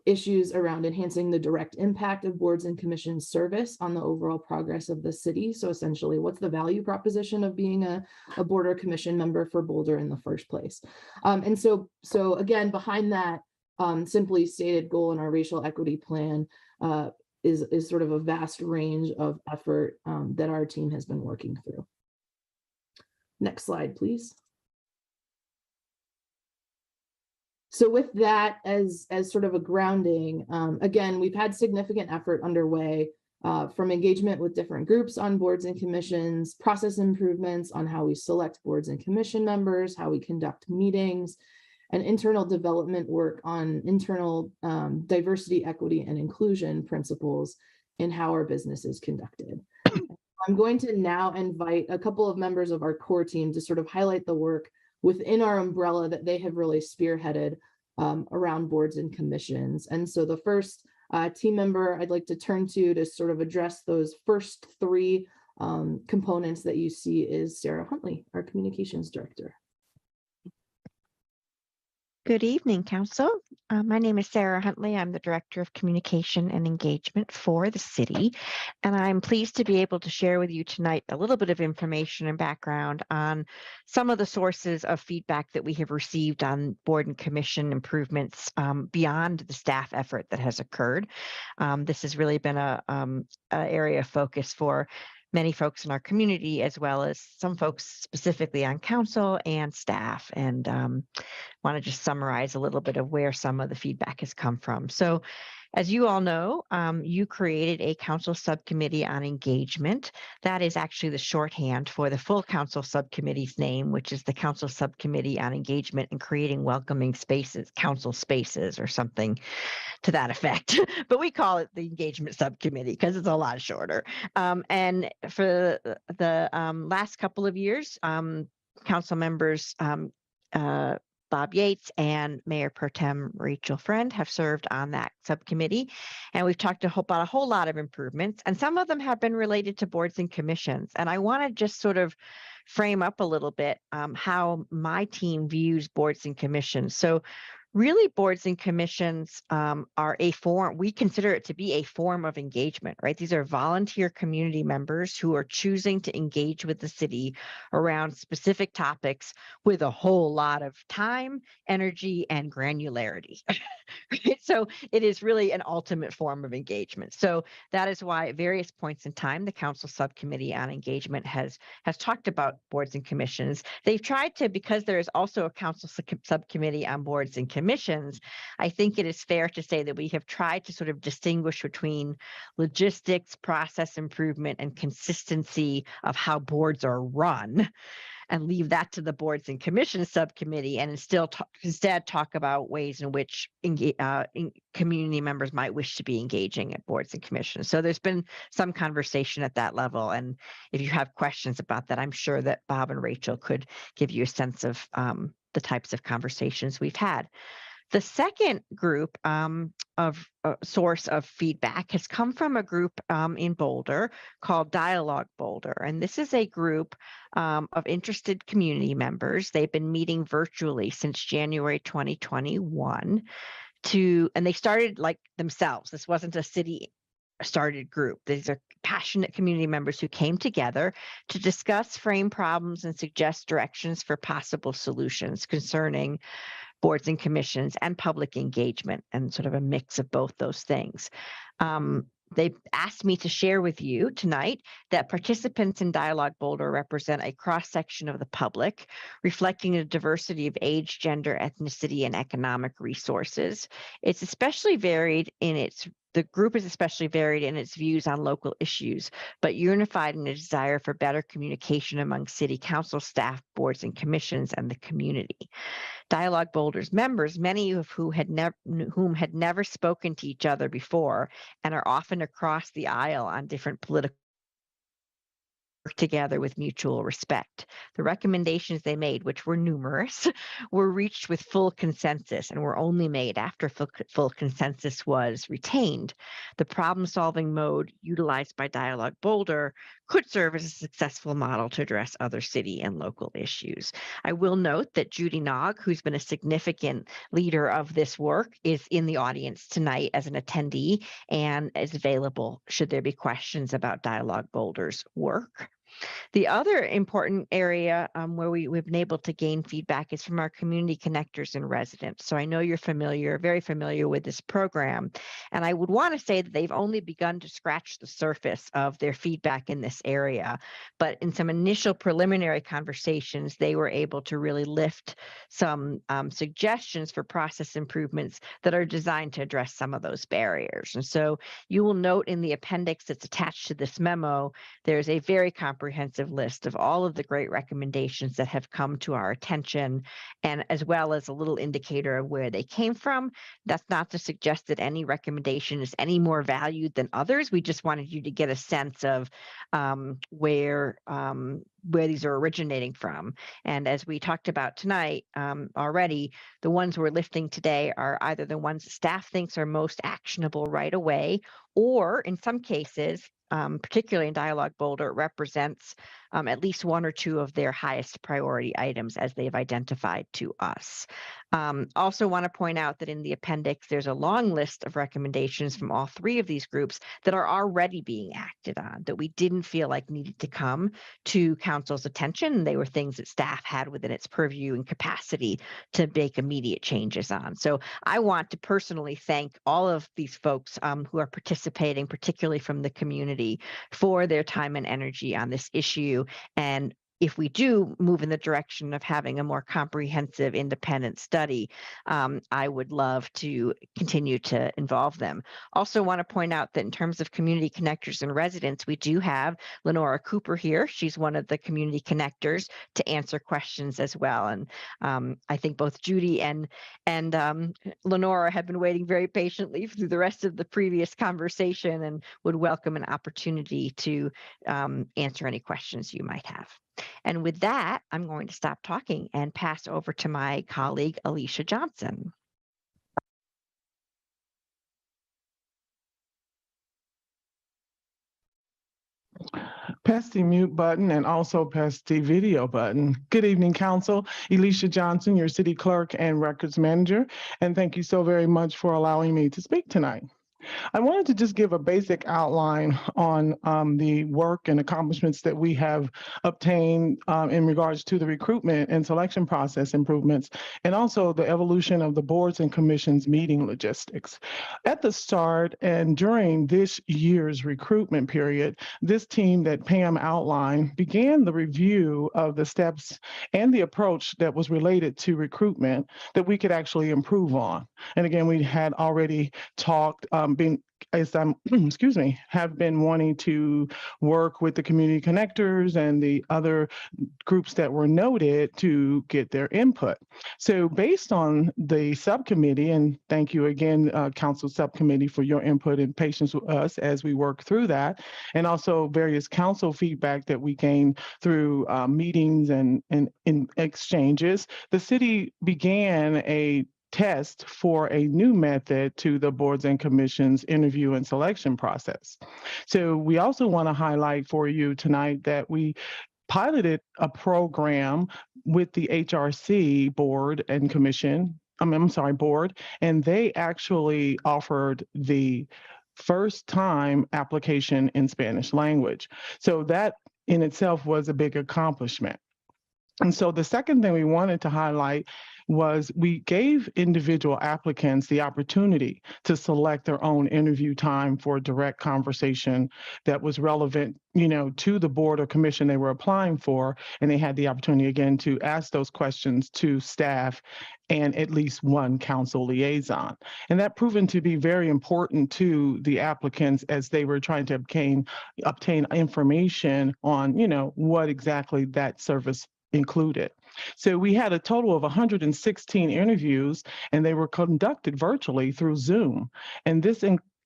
Issues around enhancing the direct impact of boards and commissions service on the overall progress of the city. So essentially, what's the value proposition of being a board or commission member for Boulder in the first place? And so again, behind that simply stated goal in our racial equity plan is sort of a vast range of effort that our team has been working through. Next slide, please. So with that as sort of a grounding, again, we've had significant effort underway from engagement with different groups on boards and commissions, process improvements on how we select boards and commission members, how we conduct meetings, and internal development work on internal diversity, equity, and inclusion principles in how our business is conducted. I'm going to now invite a couple of members of our core team to sort of highlight the work within our umbrella that they have really spearheaded around boards and commissions. And so the first team member I'd like to turn to sort of address those first 3 components that you see is Sarah Huntley, our communications director. Good evening, Council. My name is Sarah Huntley. I'm the Director of Communication and Engagement for the city, and I'm pleased to be able to share with you tonight a little bit of information and background on some of the sources of feedback that we have received on board and commission improvements beyond the staff effort that has occurred. This has really been an area of focus for many folks in our community, as well as some folks specifically on council and staff. And want to just summarize a little bit of where some of the feedback has come from. So as you all know, you created a council subcommittee on engagement. That is actually the shorthand for the full council subcommittee's name, which is the Council Subcommittee on Engagement and Creating Welcoming Spaces, Council Spaces, or something to that effect. But we call it the Engagement Subcommittee because it's a lot shorter. And for the last couple of years, council members Bob Yates and Mayor Pro Tem Rachel Friend have served on that subcommittee. And we've talked about a whole lot of improvements, and some of them have been related to boards and commissions. And I want to just sort of frame up a little bit how my team views boards and commissions. So really, boards and commissions are a form, we consider it to be a form of engagement, right? These are volunteer community members who are choosing to engage with the city around specific topics with a whole lot of time, energy, and granularity. So it is really an ultimate form of engagement. So that is why at various points in time, the Council Subcommittee on Engagement has talked about boards and commissions. They've tried to, because there is also a Council Subcommittee on Boards and Commissions, I think it is fair to say that we have tried to sort of distinguish between logistics, process improvement, and consistency of how boards are run, and leave that to the Boards and Commissions Subcommittee, and instead talk about ways in which community members might wish to be engaging at boards and commissions. So there's been some conversation at that level. And if you have questions about that, I'm sure that Bob and Rachel could give you a sense of the types of conversations we've had. The second group of source of feedback has come from a group in Boulder called Dialogue Boulder. And this is a group of interested community members. They've been meeting virtually since January 2021 and they started like themselves. This wasn't a city started group. These are passionate community members who came together to discuss, frame problems, and suggest directions for possible solutions concerning boards and commissions and public engagement, and sort of a mix of both those things. They asked me to share with you tonight that participants in Dialogue Boulder represent a cross-section of the public, reflecting a diversity of age, gender, ethnicity, and economic resources. It's especially varied in the group is especially varied in its views on local issues, but unified in a desire for better communication among city council staff, boards and commissions, and the community. Dialogue Boulder's members, many of whom had never spoken to each other before, and are often across the aisle on different political work together with mutual respect. The recommendations they made, which were numerous, were reached with full consensus and were only made after full consensus was retained. The problem-solving mode utilized by Dialogue Boulder could serve as a successful model to address other city and local issues. I will note that Judy Nog, who's been a significant leader of this work, is in the audience tonight as an attendee and is available should there be questions about Dialogue Boulder's work. The other important area where we've been able to gain feedback is from our community connectors and residents. So I know you're very familiar with this program, and I would want to say that they've only begun to scratch the surface of their feedback in this area. But in some initial preliminary conversations, they were able to really lift some suggestions for process improvements that are designed to address some of those barriers. And so you will note in the appendix that's attached to this memo, there's a very comprehensive list of all of the great recommendations that have come to our attention, and as well as a little indicator of where they came from. That's not to suggest that any recommendation is any more valued than others. We just wanted you to get a sense of where these are originating from. And as we talked about tonight already, the ones we're lifting today are either the ones staff thinks are most actionable right away, or in some cases, particularly in Dialogue Boulder, represents at least one or two of their highest priority items as they've identified to us. Also want to point out that in the appendix, there's a long list of recommendations from all three of these groups that are already being acted on that we didn't feel like needed to come to council's attention. They were things that staff had within its purview and capacity to make immediate changes on. So I want to personally thank all of these folks who are participating, particularly from the community, for their time and energy on this issue. And if we do move in the direction of having a more comprehensive independent study, I would love to continue to involve them. Also want to point out that in terms of community connectors and residents, we do have Lenora Cooper here. She's one of the community connectors to answer questions as well. And I think both Judy and Lenora have been waiting very patiently through the rest of the previous conversation and would welcome an opportunity to answer any questions you might have. And with that, I'm going to stop talking and pass over to my colleague, Alicia Johnson. Press the mute button and also press the video button. Good evening, Council. Alicia Johnson, your City Clerk and Records Manager, and thank you so very much for allowing me to speak tonight. I wanted to just give a basic outline on the work and accomplishments that we have obtained in regards to the recruitment and selection process improvements, and also the evolution of the boards and commissions meeting logistics. At the start and during this year's recruitment period, this team that Pam outlined began the review of the steps and the approach that was related to recruitment that we could actually improve on. And again, we had already talked, have been wanting to work with the community connectors and the other groups that were noted to get their input. So based on the subcommittee, and thank you again, Council Subcommittee, for your input and patience with us as we work through that, and also various council feedback that we gained through meetings and in exchanges, the city began a test for a new method to the boards and commissions interview and selection process. So we also want to highlight for you tonight that we piloted a program with the HRC board and commission, board, and they actually offered the first time application in Spanish language. So that in itself was a big accomplishment. And so the second thing we wanted to highlight was we gave individual applicants the opportunity to select their own interview time for a direct conversation that was relevant, to the board or commission they were applying for. And they had the opportunity again to ask those questions to staff and at least one council liaison. And that proven to be very important to the applicants as they were trying to obtain information on, what exactly that service included. So we had a total of 116 interviews, and they were conducted virtually through Zoom. And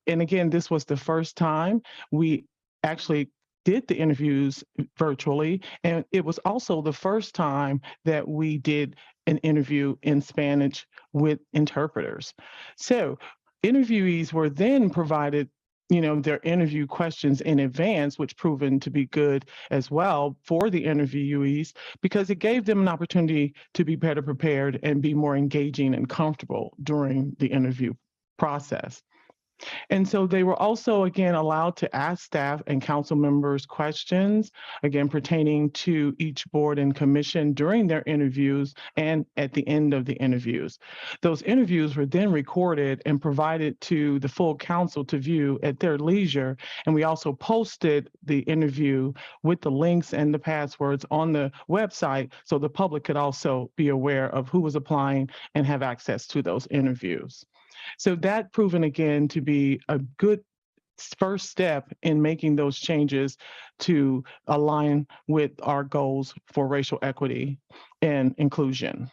again, this was the first time we actually did the interviews virtually, and it was also the first time that we did an interview in Spanish with interpreters. So interviewees were then provided their interview questions in advance, which proven to be good as well for the interviewees, because it gave them an opportunity to be better prepared and be more engaging and comfortable during the interview process. And so they were also, again, allowed to ask staff and council members questions, again, pertaining to each board and commission during their interviews and at the end of the interviews. Those interviews were then recorded and provided to the full council to view at their leisure. And we also posted the interview with the links and the passwords on the website so the public could also be aware of who was applying and have access to those interviews. So that proven again to be a good first step in making those changes to align with our goals for racial equity and inclusion.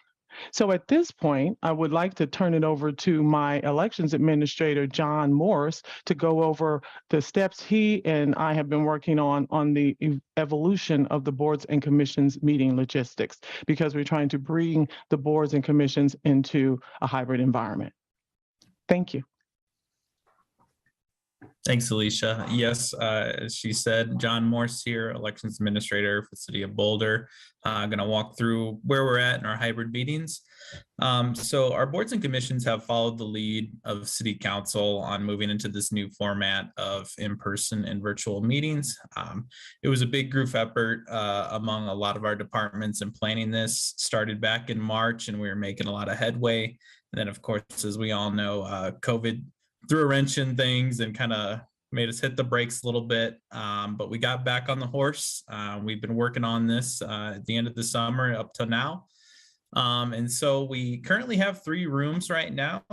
So at this point, I would like to turn it over to my elections administrator, John Morris, to go over the steps he and I have been working on the evolution of the boards and commissions meeting logistics, because we're trying to bring the boards and commissions into a hybrid environment. Thank you. Thanks, Alicia. Yes, as she said, John Morse here, Elections Administrator for the City of Boulder. Going to walk through where we're at in our hybrid meetings. So our boards and commissions have followed the lead of City Council on moving into this new format of in-person and virtual meetings. It was a big group effort among a lot of our departments in planning this. Started back in March, and we were making a lot of headway. And then, of course, as we all know, COVID threw a wrench in things and kind of made us hit the brakes a little bit. But we got back on the horse. We've been working on this at the end of the summer up till now. And so we currently have 3 rooms right now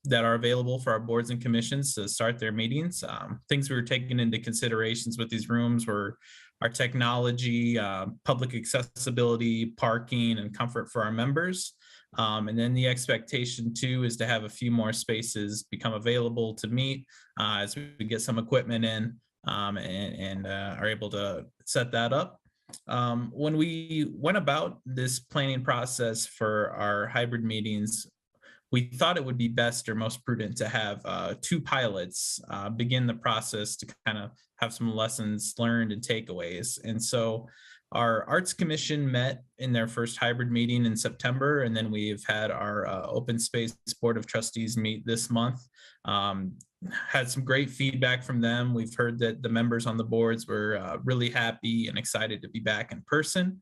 that are available for our boards and commissions to start their meetings. Things we were taking into considerations with these rooms were our technology, public accessibility, parking, and comfort for our members. And then the expectation too is to have a few more spaces become available to meet as we get some equipment in and are able to set that up. When we went about this planning process for our hybrid meetings, we thought it would be best or most prudent to have 2 pilots begin the process to kind of have some lessons learned and takeaways. And so our Arts Commission met in their first hybrid meeting in September, and then we've had our Open Space Board of Trustees meet this month. Had some great feedback from them. We've heard that the members on the boards were really happy and excited to be back in person.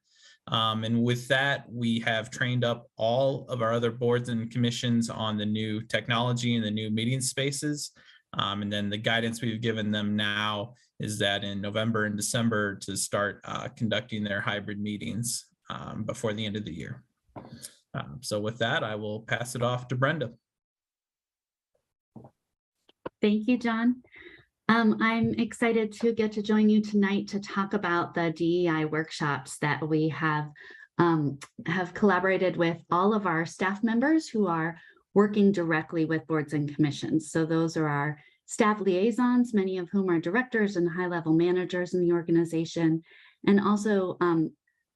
And with that, we have trained up all of our other boards and commissions on the new technology and the new meeting spaces. And then the guidance we've given them now is that in November and December to start conducting their hybrid meetings before the end of the year. So with that, I will pass it off to Brenda. Thank you, John. I'm excited to get to join you tonight to talk about the DEI workshops that we have collaborated with all of our staff members who are working directly with boards and commissions. So those are our staff liaisons, many of whom are directors and high-level managers in the organization, and also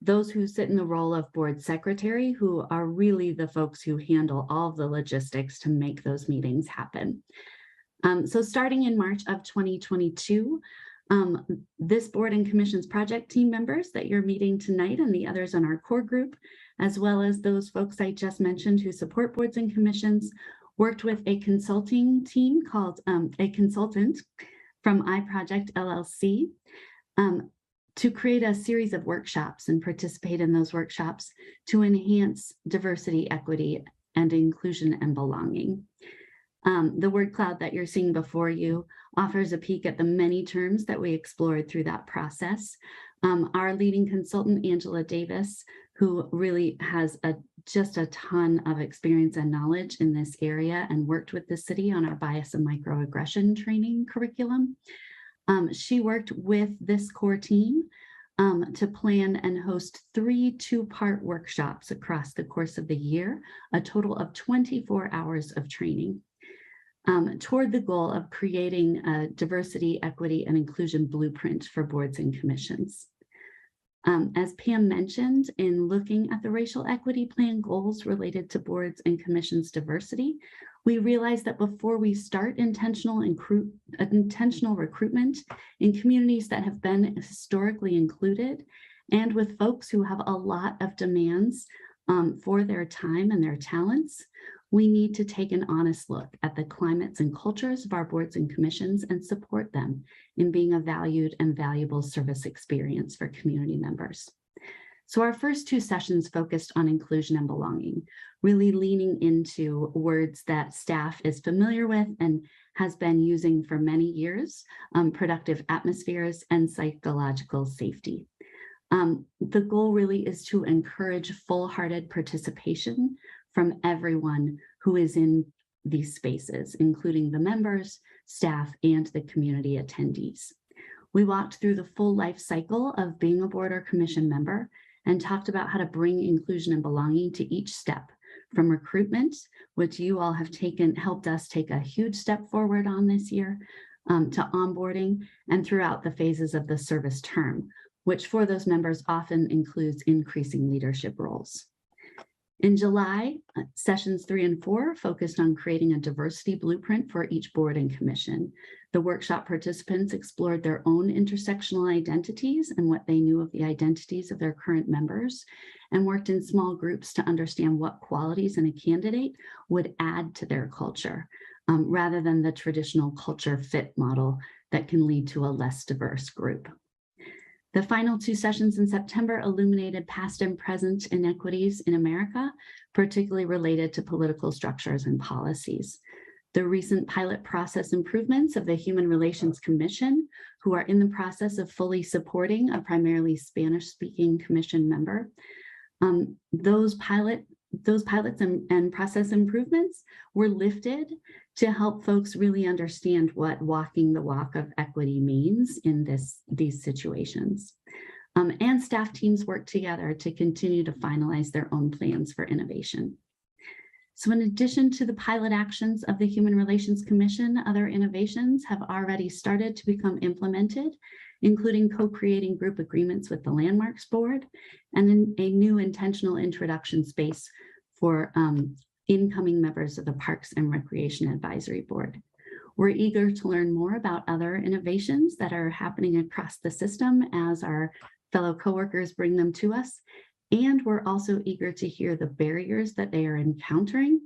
those who sit in the role of board secretary, who are really the folks who handle all of the logistics to make those meetings happen. So starting in March of 2022, this board and commissions project team members that you're meeting tonight and the others on our core group, as well as those folks I just mentioned who support boards and commissions, worked with a consulting team called a consultant from iProject LLC to create a series of workshops and participate in those workshops to enhance diversity, equity, and inclusion and belonging. The word cloud that you're seeing before you offers a peek at the many terms that we explored through that process. Our leading consultant, Angela Davis, who really has just a ton of experience and knowledge in this area and worked with the city on our bias and microaggression training curriculum. She worked with this core team to plan and host 3 2-part workshops across the course of the year, a total of 24 hours of training. Toward the goal of creating a diversity, equity, and inclusion blueprint for boards and commissions. As Pam mentioned, in looking at the racial equity plan goals related to boards and commissions diversity, we realized that before we start intentional recruitment in communities that have been historically included, and with folks who have a lot of demands for their time and their talents, we need to take an honest look at the climates and cultures of our boards and commissions and support them in being a valued and valuable service experience for community members. So our first 2 sessions focused on inclusion and belonging, really leaning into words that staff is familiar with and has been using for many years, productive atmospheres and psychological safety. The goal really is to encourage full-hearted participation from everyone who is in these spaces, including the members, staff, and the community attendees. We walked through the full life cycle of being a board or commission member and talked about how to bring inclusion and belonging to each step, from recruitment, which you all have helped us take a huge step forward on this year, to onboarding, and throughout the phases of the service term, which for those members often includes increasing leadership roles. In July, sessions 3 and 4 focused on creating a diversity blueprint for each board and commission. The workshop participants explored their own intersectional identities and what they knew of the identities of their current members, and worked in small groups to understand what qualities in a candidate would add to their culture, rather than the traditional culture fit model that can lead to a less diverse group. The final 2 sessions in September illuminated past and present inequities in America, particularly related to political structures and policies. The recent pilot process improvements of the Human Relations Commission, who are in the process of fully supporting a primarily Spanish-speaking commission member. Those pilots and process improvements were lifted to help folks really understand what walking the walk of equity means in these situations. And staff teams work together to continue to finalize their own plans for innovation. So in addition to the pilot actions of the Human Relations Commission, other innovations have already started to become implemented, including co-creating group agreements with the Landmarks Board and a new intentional introduction space for incoming members of the Parks and Recreation Advisory Board. We're eager to learn more about other innovations that are happening across the system as our fellow coworkers bring them to us. And we're also eager to hear the barriers that they are encountering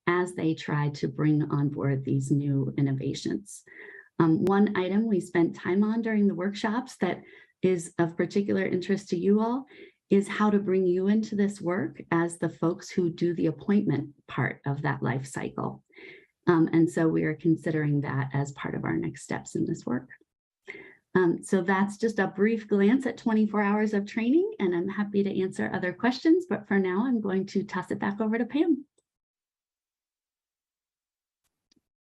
as they try to bring on board these new innovations. One item we spent time on during the workshops that is of particular interest to you all is how to bring you into this work as the folks who do the appointment part of that life cycle. And so we are considering that as part of our next steps in this work. So that's just a brief glance at 24 hours of training, and I'm happy to answer other questions, but for now I'm going to toss it back over to Pam.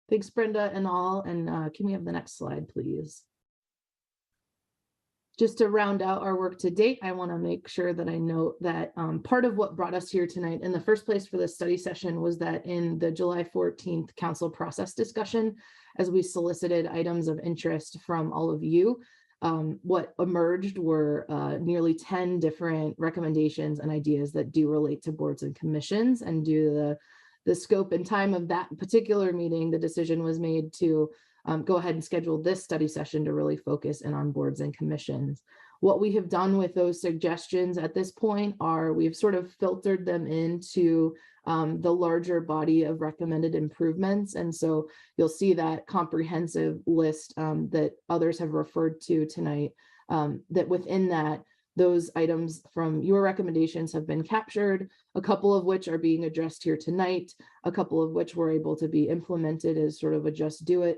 Thanks, Brenda and all. And can we have the next slide, please? Just to round out our work to date, I want to make sure that I note that part of what brought us here tonight in the first place for this study session was that in the July 14th council process discussion, as we solicited items of interest from all of you, what emerged were nearly 10 different recommendations and ideas that do relate to boards and commissions. And due to the scope and time of that particular meeting, the decision was made to go ahead and schedule this study session to really focus in on boards and commissions. What we have done with those suggestions at this point are we've sort of filtered them into the larger body of recommended improvements. And so you'll see that comprehensive list that others have referred to tonight, that within that, those items from your recommendations have been captured, a couple of which are being addressed here tonight, a couple of which were able to be implemented as sort of a just do it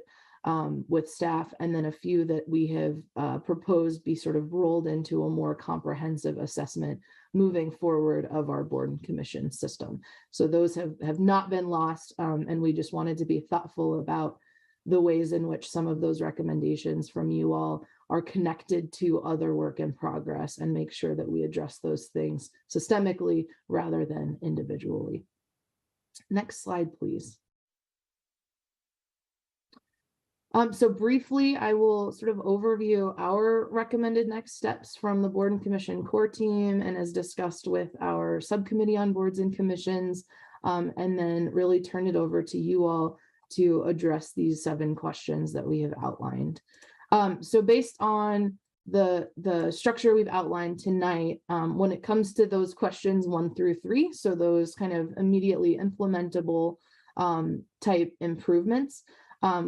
with staff, and then a few that we have proposed be sort of rolled into a more comprehensive assessment moving forward of our board and commission system. So those have not been lost, and we just wanted to be thoughtful about the ways in which some of those recommendations from you all are connected to other work in progress and make sure that we address those things systemically rather than individually. Next slide, please. So briefly, I will sort of overview our recommended next steps from the board and commission core team and as discussed with our subcommittee on boards and commissions, and then really turn it over to you all to address these 7 questions that we have outlined. So based on the structure we've outlined tonight, when it comes to those questions 1 through 3, so those kind of immediately implementable type improvements,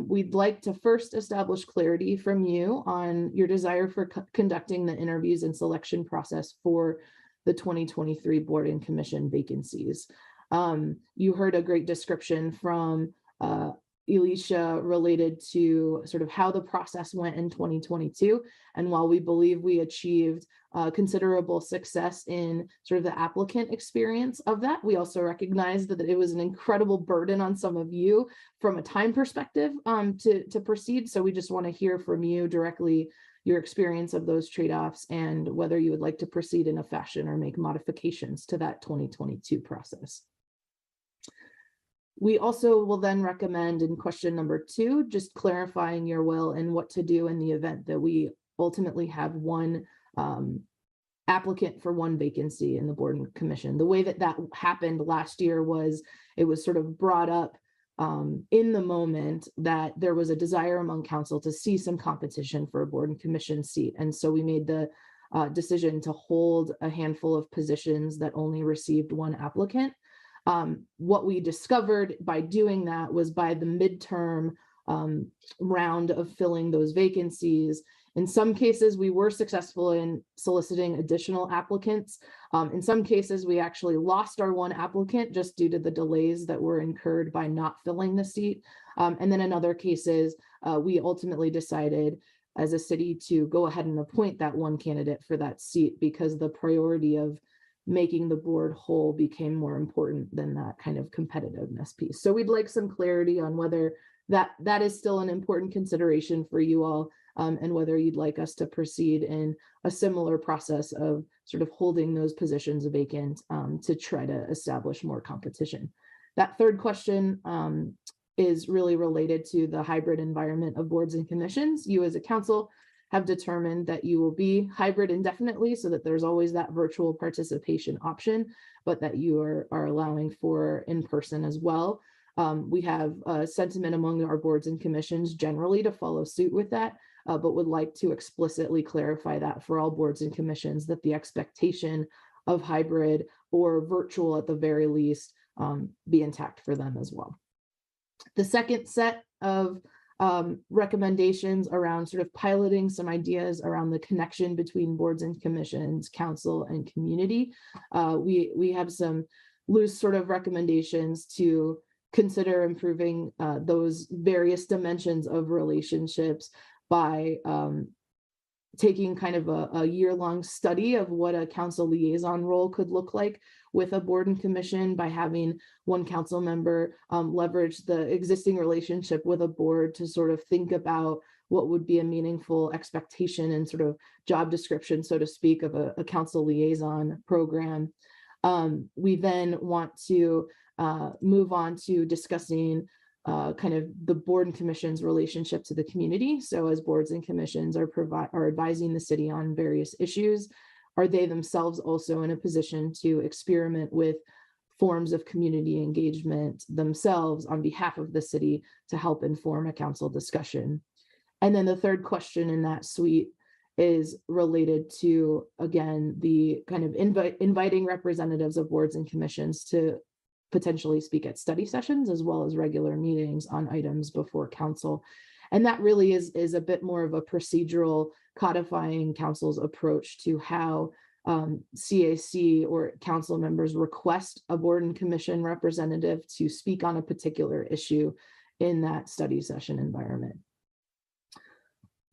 we'd like to first establish clarity from you on your desire for conducting the interviews and selection process for the 2023 board and commission vacancies. You heard a great description from Elisha related to sort of how the process went in 2022. And while we believe we achieved considerable success in sort of the applicant experience of that, we also recognize that it was an incredible burden on some of you from a time perspective to proceed. So we just want to hear from you directly your experience of those trade-offs and whether you would like to proceed in a fashion or make modifications to that 2022 process. We also will then recommend in question number 2, just clarifying your will and what to do in the event that we ultimately have one applicant for one vacancy in the board and commission. The way that that happened last year was it was sort of brought up in the moment that there was a desire among council to see some competition for a board and commission seat. And so we made the decision to hold a handful of positions that only received one applicant. What we discovered by doing that was by the midterm round of filling those vacancies, in some cases, we were successful in soliciting additional applicants. In some cases, we actually lost our one applicant just due to the delays that were incurred by not filling the seat. And then in other cases, we ultimately decided as a city to go ahead and appoint that one candidate for that seat because the priority of making the board whole became more important than that kind of competitiveness piece. So we'd like some clarity on whether that is still an important consideration for you all, and whether you'd like us to proceed in a similar process of sort of holding those positions vacant to try to establish more competition. That third question is really related to the hybrid environment of boards and commissions. You as a council have determined that you will be hybrid indefinitely so that there's always that virtual participation option, but that you are allowing for in-person as well. We have a sentiment among our boards and commissions generally to follow suit with that, but would like to explicitly clarify that for all boards and commissions that the expectation of hybrid or virtual at the very least be intact for them as well. The second set of recommendations around sort of piloting some ideas around the connection between boards and commissions, council and community. We have some loose sort of recommendations to consider improving those various dimensions of relationships by taking kind of a year-long study of what a council liaison role could look like with a board and commission, by having one council member leverage the existing relationship with a board to sort of think about what would be a meaningful expectation and sort of job description, so to speak, of a council liaison program. We then want to move on to discussing kind of the board and commission's relationship to the community. So as boards and commissions are advising the city on various issues, are they themselves also in a position to experiment with forms of community engagement themselves on behalf of the city to help inform a council discussion? And then the third question in that suite is related to, again, the kind of inviting representatives of boards and commissions to potentially speak at study sessions as well as regular meetings on items before council. And that really is a bit more of a procedural codifying council's approach to how CAC or council members request a board and commission representative to speak on a particular issue in that study session environment.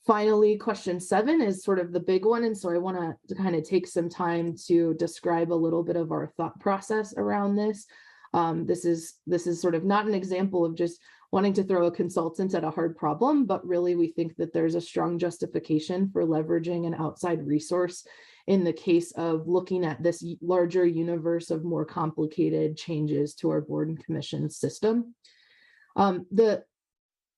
Finally, question 7 is sort of the big one. And so I want to kind of take some time to describe a little bit of our thought process around this. This is sort of not an example of just wanting to throw a consultant at a hard problem, but really we think that there's a strong justification for leveraging an outside resource in the case of looking at this larger universe of more complicated changes to our board and commission system. The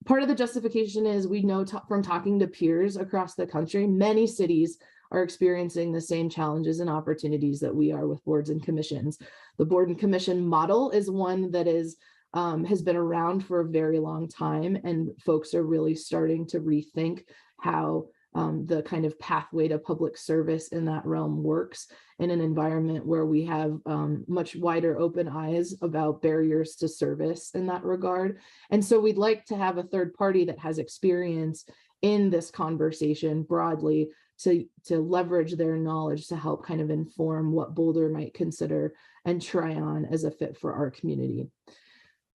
part of the justification is we know from talking to peers across the country, many cities are experiencing the same challenges and opportunities that we are with boards and commissions. The board and commission model is one that has been around for a very long time, and folks are really starting to rethink how the kind of pathway to public service in that realm works in an environment where we have much wider open eyes about barriers to service in that regard. And so we'd like to have a third party that has experience in this conversation broadly to leverage their knowledge to help kind of inform what Boulder might consider and try on as a fit for our community.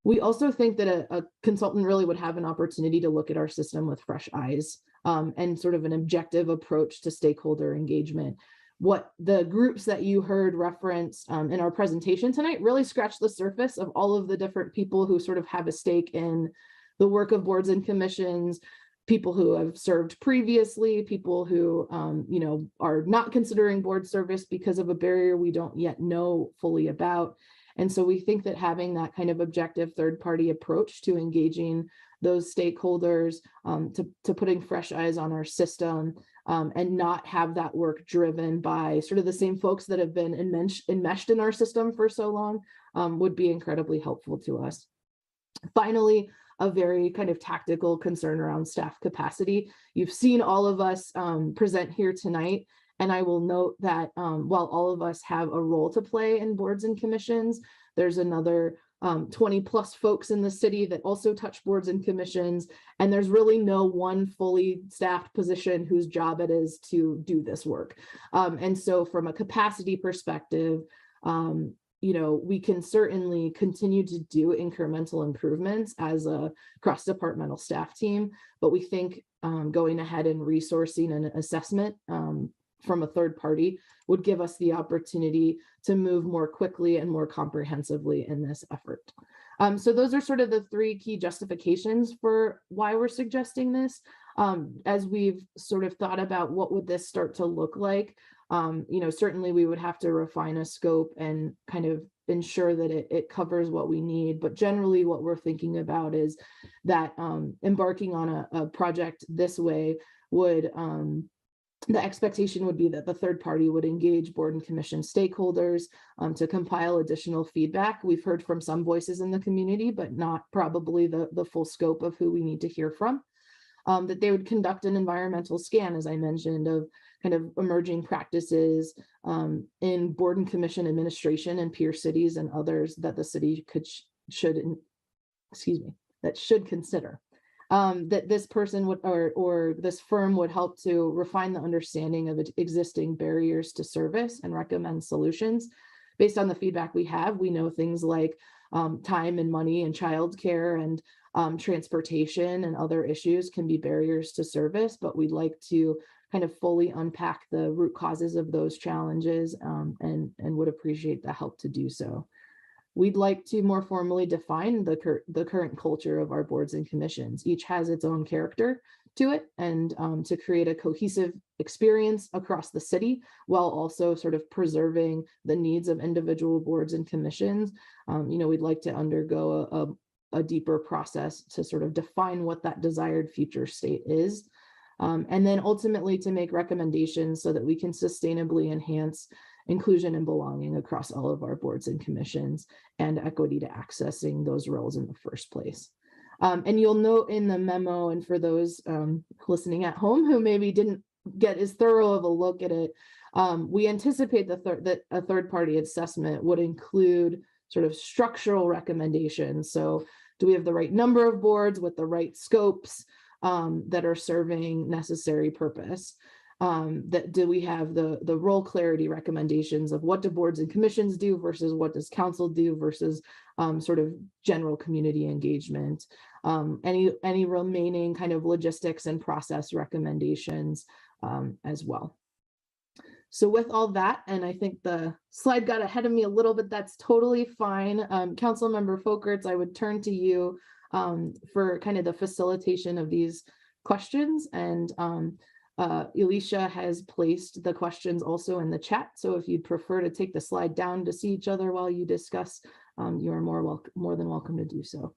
We also think that a consultant really would have an opportunity to look at our system with fresh eyes and sort of an objective approach to stakeholder engagement. What the groups that you heard reference in our presentation tonight really scratched the surface of all of the different people who sort of have a stake in the work of boards and commissions, people who have served previously, people who are not considering board service because of a barrier we don't yet know fully about. And so we think that having that kind of objective third-party approach to engaging those stakeholders, to putting fresh eyes on our system, and not have that work driven by sort of the same folks that have been enmeshed in our system for so long, would be incredibly helpful to us. Finally, a very kind of tactical concern around staff capacity. You've seen all of us present here tonight, and I will note that while all of us have a role to play in boards and commissions, there's another 20 plus folks in the city that also touch boards and commissions, and there's really no one fully staffed position whose job it is to do this work. And so from a capacity perspective, we can certainly continue to do incremental improvements as a cross-departmental staff team, but we think going ahead and resourcing an assessment from a third party would give us the opportunity to move more quickly and more comprehensively in this effort. So those are sort of the three key justifications for why we're suggesting this. As we've sort of thought about what would this start to look like, certainly we would have to refine a scope and kind of ensure that it covers what we need. But generally what we're thinking about is that embarking on a project this way would, the expectation would be that the third party would engage board and commission stakeholders to compile additional feedback. We've heard from some voices in the community, but not probably the full scope of who we need to hear from. That they would conduct an environmental scan, as I mentioned, of kind of emerging practices in board and commission administration in peer cities and others that the city should consider. That this person would or this firm would help to refine the understanding of existing barriers to service and recommend solutions. Based on the feedback we have, we know things like time and money and childcare and transportation and other issues can be barriers to service, but we'd like to kind of fully unpack the root causes of those challenges and would appreciate the help to do so. We'd like to more formally define the current culture of our boards and commissions. Each has its own character to it, and to create a cohesive experience across the city while also sort of preserving the needs of individual boards and commissions. We'd like to undergo a deeper process to sort of define what that desired future state is. And then ultimately to make recommendations so that we can sustainably enhance inclusion and belonging across all of our boards and commissions and equity to accessing those roles in the first place. And you'll note in the memo, and for those listening at home who maybe didn't get as thorough of a look at it, we anticipate that a third-party assessment would include sort of structural recommendations. So do we have the right number of boards with the right scopes that are serving necessary purpose? That do we have the role clarity recommendations of what do boards and commissions do versus what does council do versus sort of general community engagement? Any remaining kind of logistics and process recommendations as well. So with all that, and I think the slide got ahead of me a little bit, that's totally fine. Councilmember Folkerts, I would turn to you for kind of the facilitation of these questions, and Elisha has placed the questions also in the chat. So if you'd prefer to take the slide down to see each other while you discuss, you are more than welcome to do so.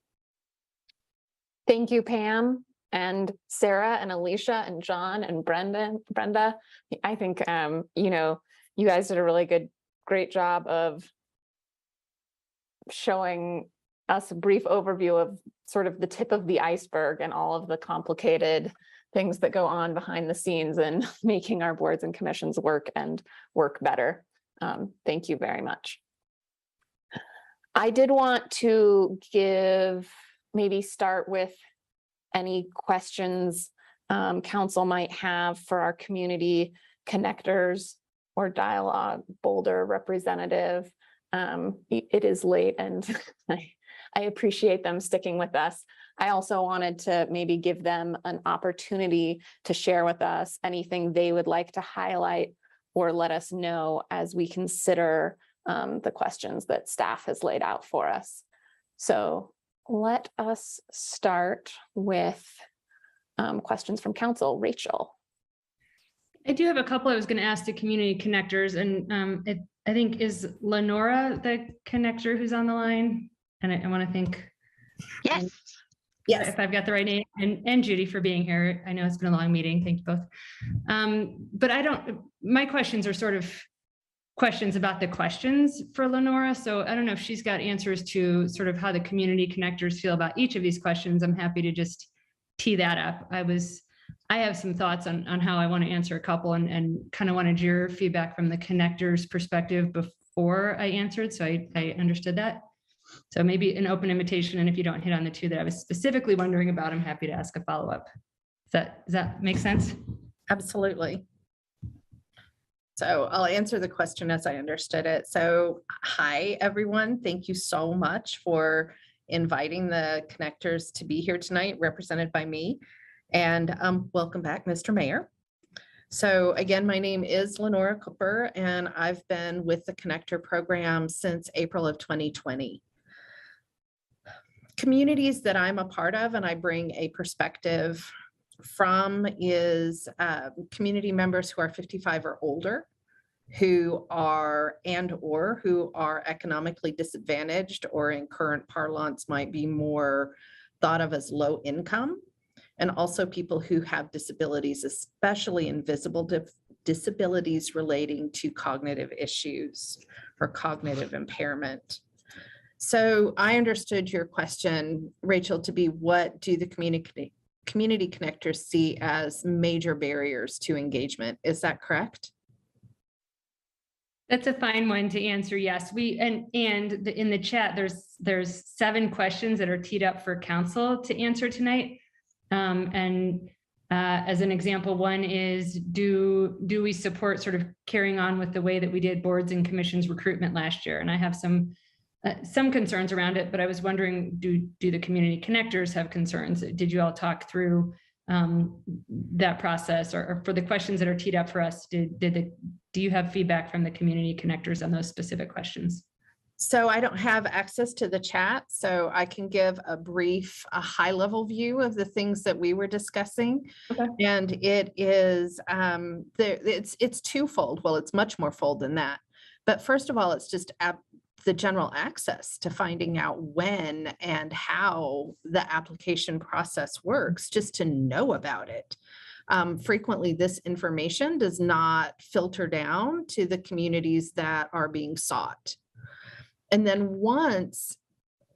Thank you, Pam and Sarah and Alicia and John and Brenda. I think, you guys did a really great job of showing us a brief overview of sort of the tip of the iceberg and all of the complicated things that go on behind the scenes and making our boards and commissions work better. Thank you very much. I did want to maybe start with any questions council might have for our community connectors or Dialogue Boulder representative. It is late and I appreciate them sticking with us. I also wanted to maybe give them an opportunity to share with us anything they would like to highlight or let us know as we consider the questions that staff has laid out for us. So let us start with questions from council. Rachel. I do have a couple I was going to ask the community connectors, and I think is Lenora the connector who's on the line? And I want to think. Yes. Yes. If I've got the right name, and Judy for being here. I know it's been a long meeting. Thank you both. But my questions are sort of questions about the questions for Lenora. So I don't know if she's got answers to sort of how the community connectors feel about each of these questions. I'm happy to just tee that up. I have some thoughts on how I want to answer a couple and kind of wanted your feedback from the connectors perspective before I answered. So I understood that. So maybe an open invitation. And if you don't hit on the two that I was specifically wondering about, I'm happy to ask a follow-up. Does that make sense? Absolutely. So I'll answer the question as I understood it. So hi, everyone. Thank you so much for inviting the connectors to be here tonight, represented by me. And welcome back, Mr. Mayor. So again, my name is Lenora Cooper, and I've been with the Connector program since April of 2020. Communities that I'm a part of and I bring a perspective from is community members who are 55 or older, who are economically disadvantaged, or in current parlance might be more thought of as low income, and also people who have disabilities, especially invisible disabilities relating to cognitive issues or cognitive impairment. So I understood your question, Rachel, to be what do the community connectors see as major barriers to engagement? Is that correct? That's a fine one to answer. Yes, in the chat, there's 7 questions that are teed up for council to answer tonight. As an example, one is, do we support sort of carrying on with the way that we did boards and commissions recruitment last year? And I have some concerns around it, but I was wondering, do the community connectors have concerns? Did you all talk through that process, or for the questions that are teed up for us, do you have feedback from the community connectors on those specific questions? So I don't have access to the chat, so I can give a high-level view of the things that we were discussing. Okay. And it is, it's twofold. Well, it's much more fold than that. But first of all, it's just the general access to finding out when and how the application process works, just to know about it. Frequently, this information does not filter down to the communities that are being sought. And then once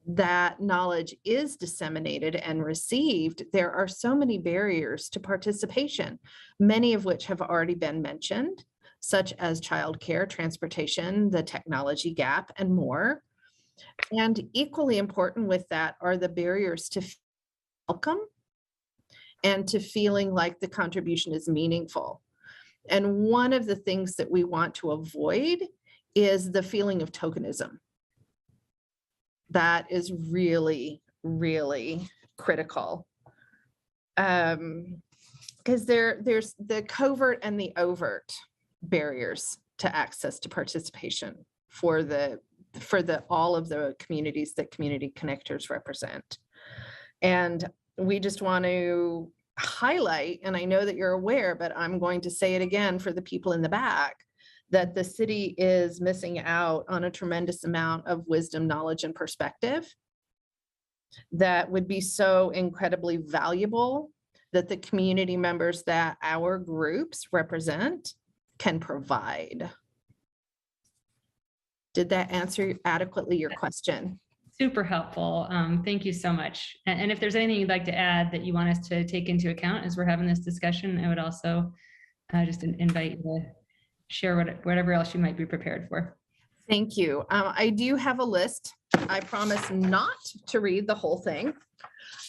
that knowledge is disseminated and received, there are so many barriers to participation, many of which have already been mentioned, such as childcare, transportation, the technology gap, and more. And equally important with that are the barriers to welcome and to feeling like the contribution is meaningful. And one of the things that we want to avoid is the feeling of tokenism. That is really, really critical. Because there's the covert and the overt barriers to access to participation for all of the communities that community connectors represent. And we just want to highlight, and I know that you're aware, but I'm going to say it again for the people in the back, that the city is missing out on a tremendous amount of wisdom, knowledge, and perspective that would be so incredibly valuable that the community members that our groups represent can provide. Did that answer adequately your question? Super helpful. Thank you so much. And if there's anything you'd like to add that you want us to take into account as we're having this discussion, I would also just invite you to share whatever else you might be prepared for. Thank you. I do have a list. I promise not to read the whole thing.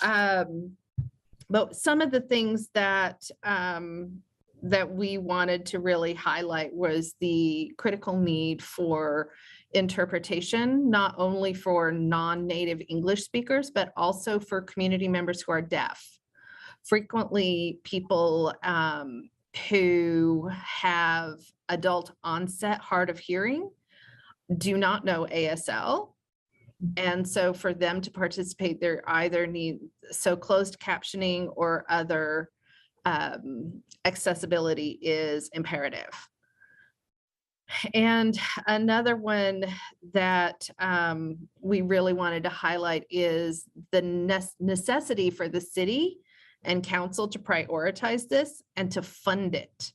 But some of the things that we wanted to really highlight was the critical need for interpretation, not only for non-native English speakers, but also for community members who are deaf. Frequently, people who have adult onset hard of hearing do not know ASL. And so for them to participate, they either need closed captioning or other accessibility is imperative. And another one that we really wanted to highlight is the necessity for the city and council to prioritize this and to fund it,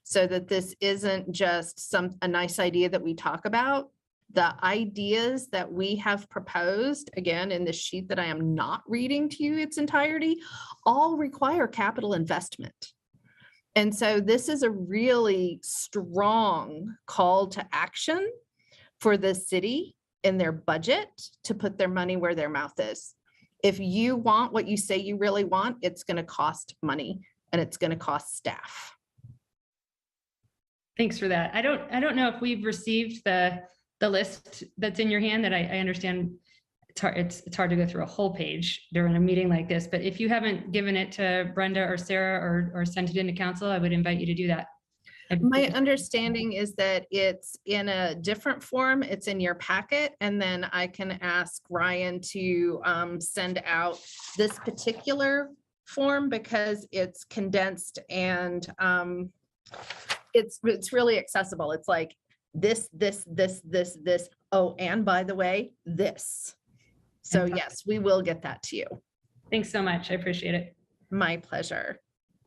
so that this isn't just a nice idea that we talk about. The ideas that we have proposed, again, in the sheet that I am not reading to you its entirety, all require capital investment. And so this is a really strong call to action for the city in their budget to put their money where their mouth is. If you want what you say you really want, it's going to cost money and it's going to cost staff. Thanks for that. I don't know if we've received the list that's in your hand. That I understand it's hard to go through a whole page during a meeting like this, but if you haven't given it to Brenda or Sarah or sent it into council, I would invite you to do that. My understanding is that it's in a different form. It's in your packet, and then I can ask Ryan to send out this particular form because it's condensed and it's really accessible. It's like this. Oh, and by the way, this. So yes, we will get that to you. Thanks so much. I appreciate it. My pleasure.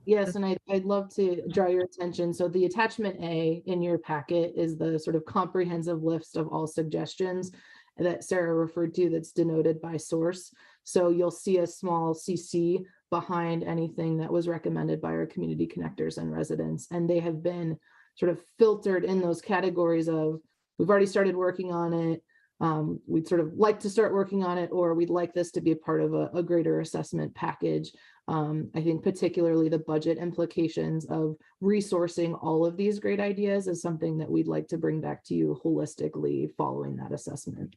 Yes, and I'd love to draw your attention. So the attachment A in your packet is the sort of comprehensive list of all suggestions that Sarah referred to that's denoted by source. So you'll see a small CC behind anything that was recommended by our community connectors and residents. And they have been sort of filtered in those categories of, we've already started working on it. We'd sort of like to start working on it, or we'd like this to be a part of a greater assessment package. I think particularly the budget implications of resourcing all of these great ideas is something that we'd like to bring back to you holistically following that assessment.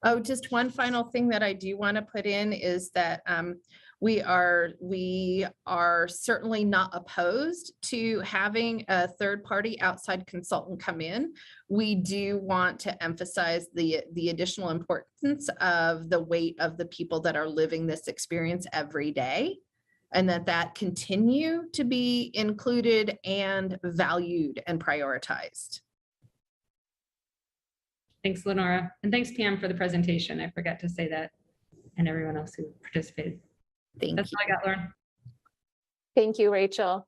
Oh, just one final thing that I do want to put in is that we are certainly not opposed to having a third-party outside consultant come in. We do want to emphasize the additional importance of the weight of the people that are living this experience every day, and that continue to be included and valued and prioritized. Thanks, Lenora. And thanks, Pam, for the presentation. I forgot to say that, and everyone else who participated. That's all I got, Lauren. Thank you, Rachel.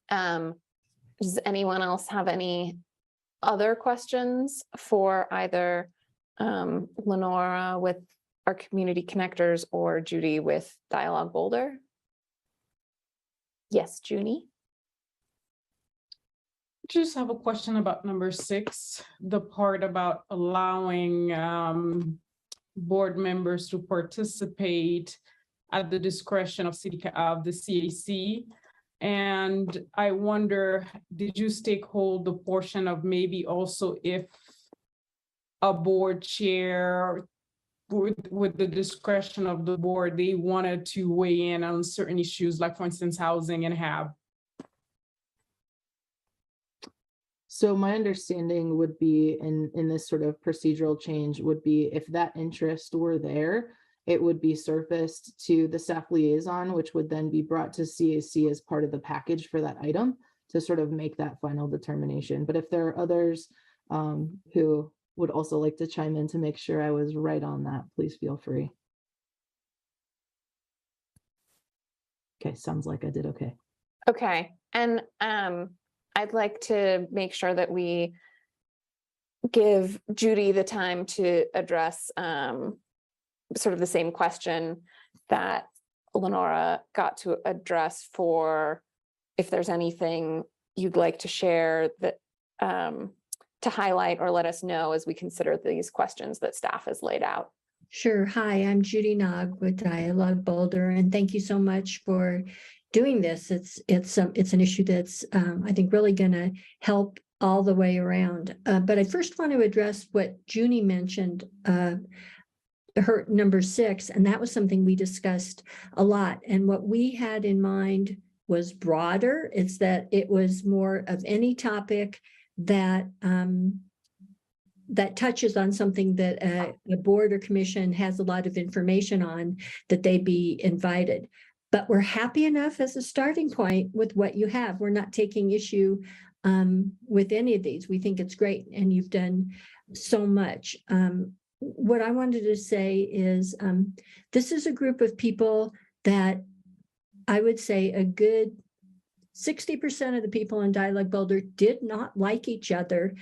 Does anyone else have any other questions for either Lenora with our community connectors or Judy with Dialogue Boulder? Yes, Junie. Just have a question about number 6, the part about allowing board members to participate at the discretion of the CAC. And I wonder, did you stakehold the portion of maybe also if a board chair with the discretion of the board, they wanted to weigh in on certain issues, like for instance, housing and have? So my understanding would be in this sort of procedural change would be if that interest were there, it would be surfaced to the staff liaison, which would then be brought to CAC as part of the package for that item to sort of make that final determination. But if there are others who would also like to chime in to make sure I was right on that, please feel free. Okay, sounds like I did okay. Okay, and I'd like to make sure that we give Judy the time to address sort of the same question that Lenora got to address for if there's anything you'd like to share that to highlight or let us know as we consider these questions that staff has laid out. Sure. Hi, I'm Judy Nog with Dialogue Boulder, and thank you so much for doing this. It's an issue that's I think really going to help all the way around. But I first want to address what Junie mentioned, her number 6, and that was something we discussed a lot. And what we had in mind was broader. It's that it was more of any topic that that touches on something that a board or commission has a lot of information on, that they be invited. But we're happy enough as a starting point with what you have. We're not taking issue with any of these. We think it's great, and you've done so much. What I wanted to say is this is a group of people that I would say a good 60% of the people in Dialogue Boulder did not like each other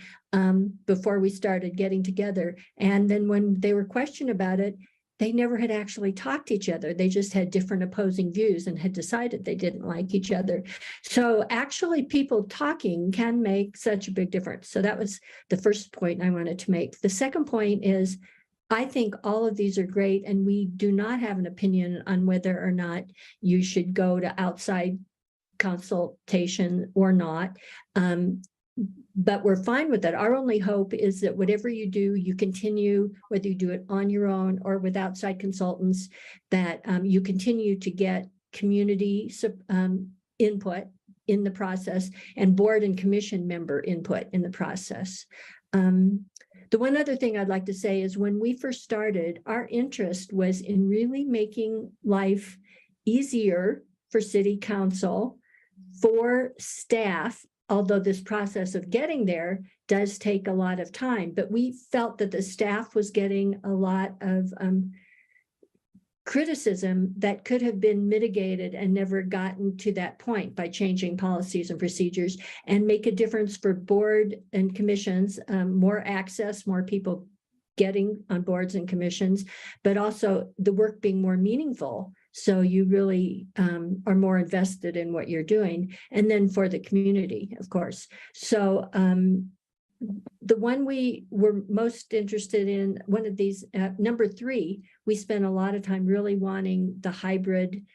before we started getting together. And then when they were questioned about it, they never had actually talked to each other. They just had different opposing views and had decided they didn't like each other. So actually people talking can make such a big difference. So that was the first point I wanted to make. The second point is, I think all of these are great, and we do not have an opinion on whether or not you should go to outside consultation or not. But we're fine with that. Our only hope is that whatever you do, you continue, whether you do it on your own or with outside consultants, that you continue to get community input in the process and board and commission member input in the process. The one other thing I'd like to say is when we first started, our interest was in really making life easier for city council, for staff, although this process of getting there does take a lot of time, but we felt that the staff was getting a lot of criticism that could have been mitigated and never gotten to that point by changing policies and procedures, and make a difference for board and commissions, more access, more people getting on boards and commissions, but also the work being more meaningful. So you really are more invested in what you're doing. And then for the community, of course. So the one we were most interested in, one of these, number 3, we spent a lot of time really wanting the hybrid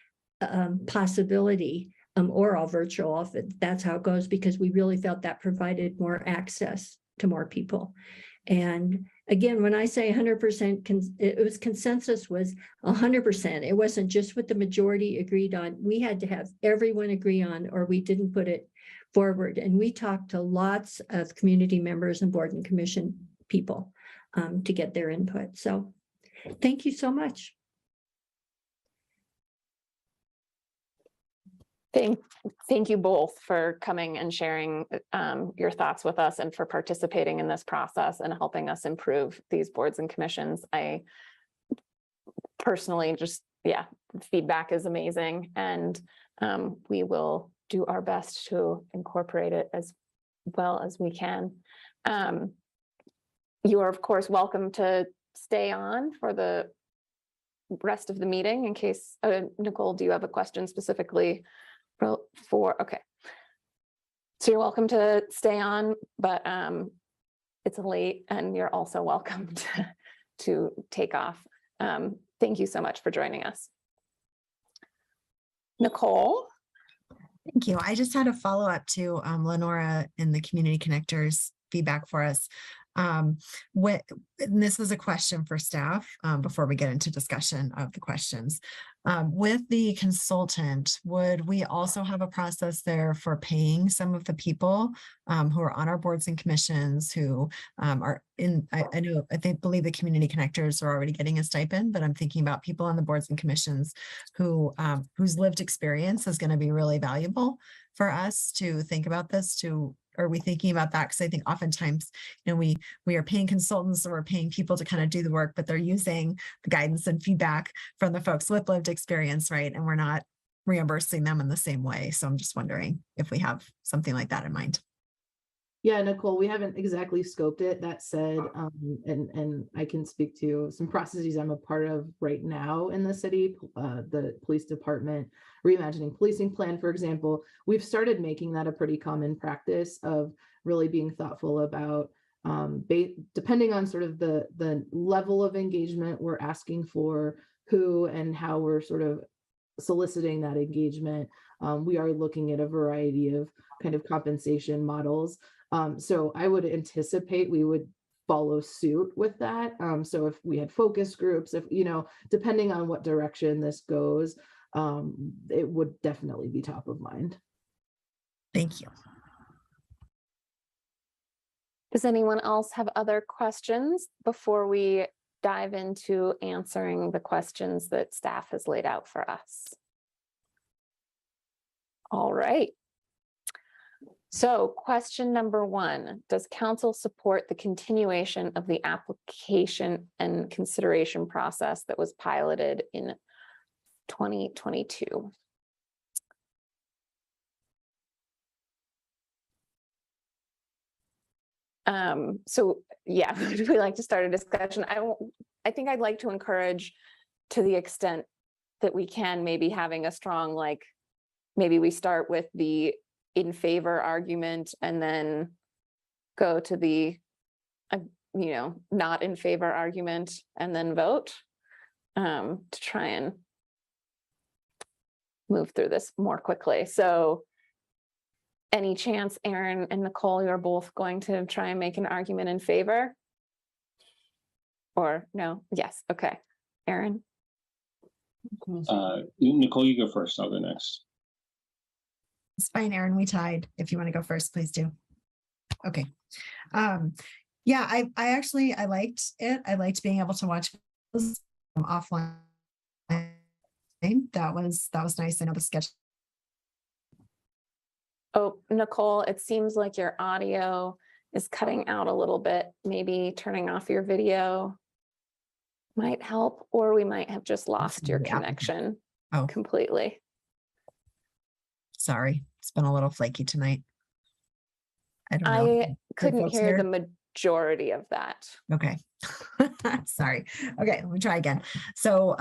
possibility, or virtual, if that's how it goes, because we really felt that provided more access to more people. And again, when I say 100%, it was consensus was 100%. It wasn't just what the majority agreed on. We had to have everyone agree on, or we didn't put it forward. And we talked to lots of community members and board and commission people to get their input. So thank you so much. Thank you both for coming and sharing your thoughts with us, and for participating in this process and helping us improve these boards and commissions. I personally feedback is amazing, and we will do our best to incorporate it as well as we can. You are, of course, welcome to stay on for the rest of the meeting in case, Nicole, do you have a question specifically for, okay. So you're welcome to stay on, but it's late and you're also welcome to take off. Thank you so much for joining us. Nicole? Thank you. I just had a follow-up to Lenora in the Community Connectors feedback for us. And this is a question for staff before we get into discussion of the questions. With the consultant, would we also have a process there for paying some of the people who are on our boards and commissions who are in, I believe the Community Connectors are already getting a stipend, but I'm thinking about people on the boards and commissions who whose lived experience is going to be really valuable for us to think about this. Are we thinking about that? Because I think oftentimes, we are paying consultants, or we're paying people to kind of do the work, but they're using the guidance and feedback from the folks with lived experience, right? And we're not reimbursing them in the same way. So I'm just wondering if we have something like that in mind. Yeah, Nicole, we haven't exactly scoped it. That said, and I can speak to some processes I'm a part of right now in the city, the police department, reimagining policing plan, for example. We've started making that a pretty common practice of really being thoughtful about, depending on sort of the level of engagement we're asking for, who and how we're sort of soliciting that engagement. We are looking at a variety of kind of compensation models. So I would anticipate we would follow suit with that. So if we had focus groups, if, depending on what direction this goes, it would definitely be top of mind. Thank you. Does anyone else have other questions before we dive into answering the questions that staff has laid out for us? All right. So question number 1, does council support the continuation of the application and consideration process that was piloted in 2022? So yeah, would we like to start a discussion? I think I'd like to encourage, to the extent that we can, maybe having a strong, like, maybe we start with the in favor argument and then go to the, not in favor argument and then vote, to try and move through this more quickly. So any chance Aaron and Nicole, you're both going to try and make an argument in favor? Or no? Yes, okay. Aaron? Nicole, you go first. I'll go next. It's fine, Aaron. We tied. If you want to go first, please do. Okay. Yeah, I liked it. I liked being able to watch offline. That was nice. I know the sketch. Oh, Nicole, it seems like your audio is cutting out a little bit. Maybe turning off your video might help, or we might have just lost your connection completely. Sorry, it's been a little flaky tonight. I don't know. I couldn't hear the majority of that. Okay. Sorry. Okay, let me try again. So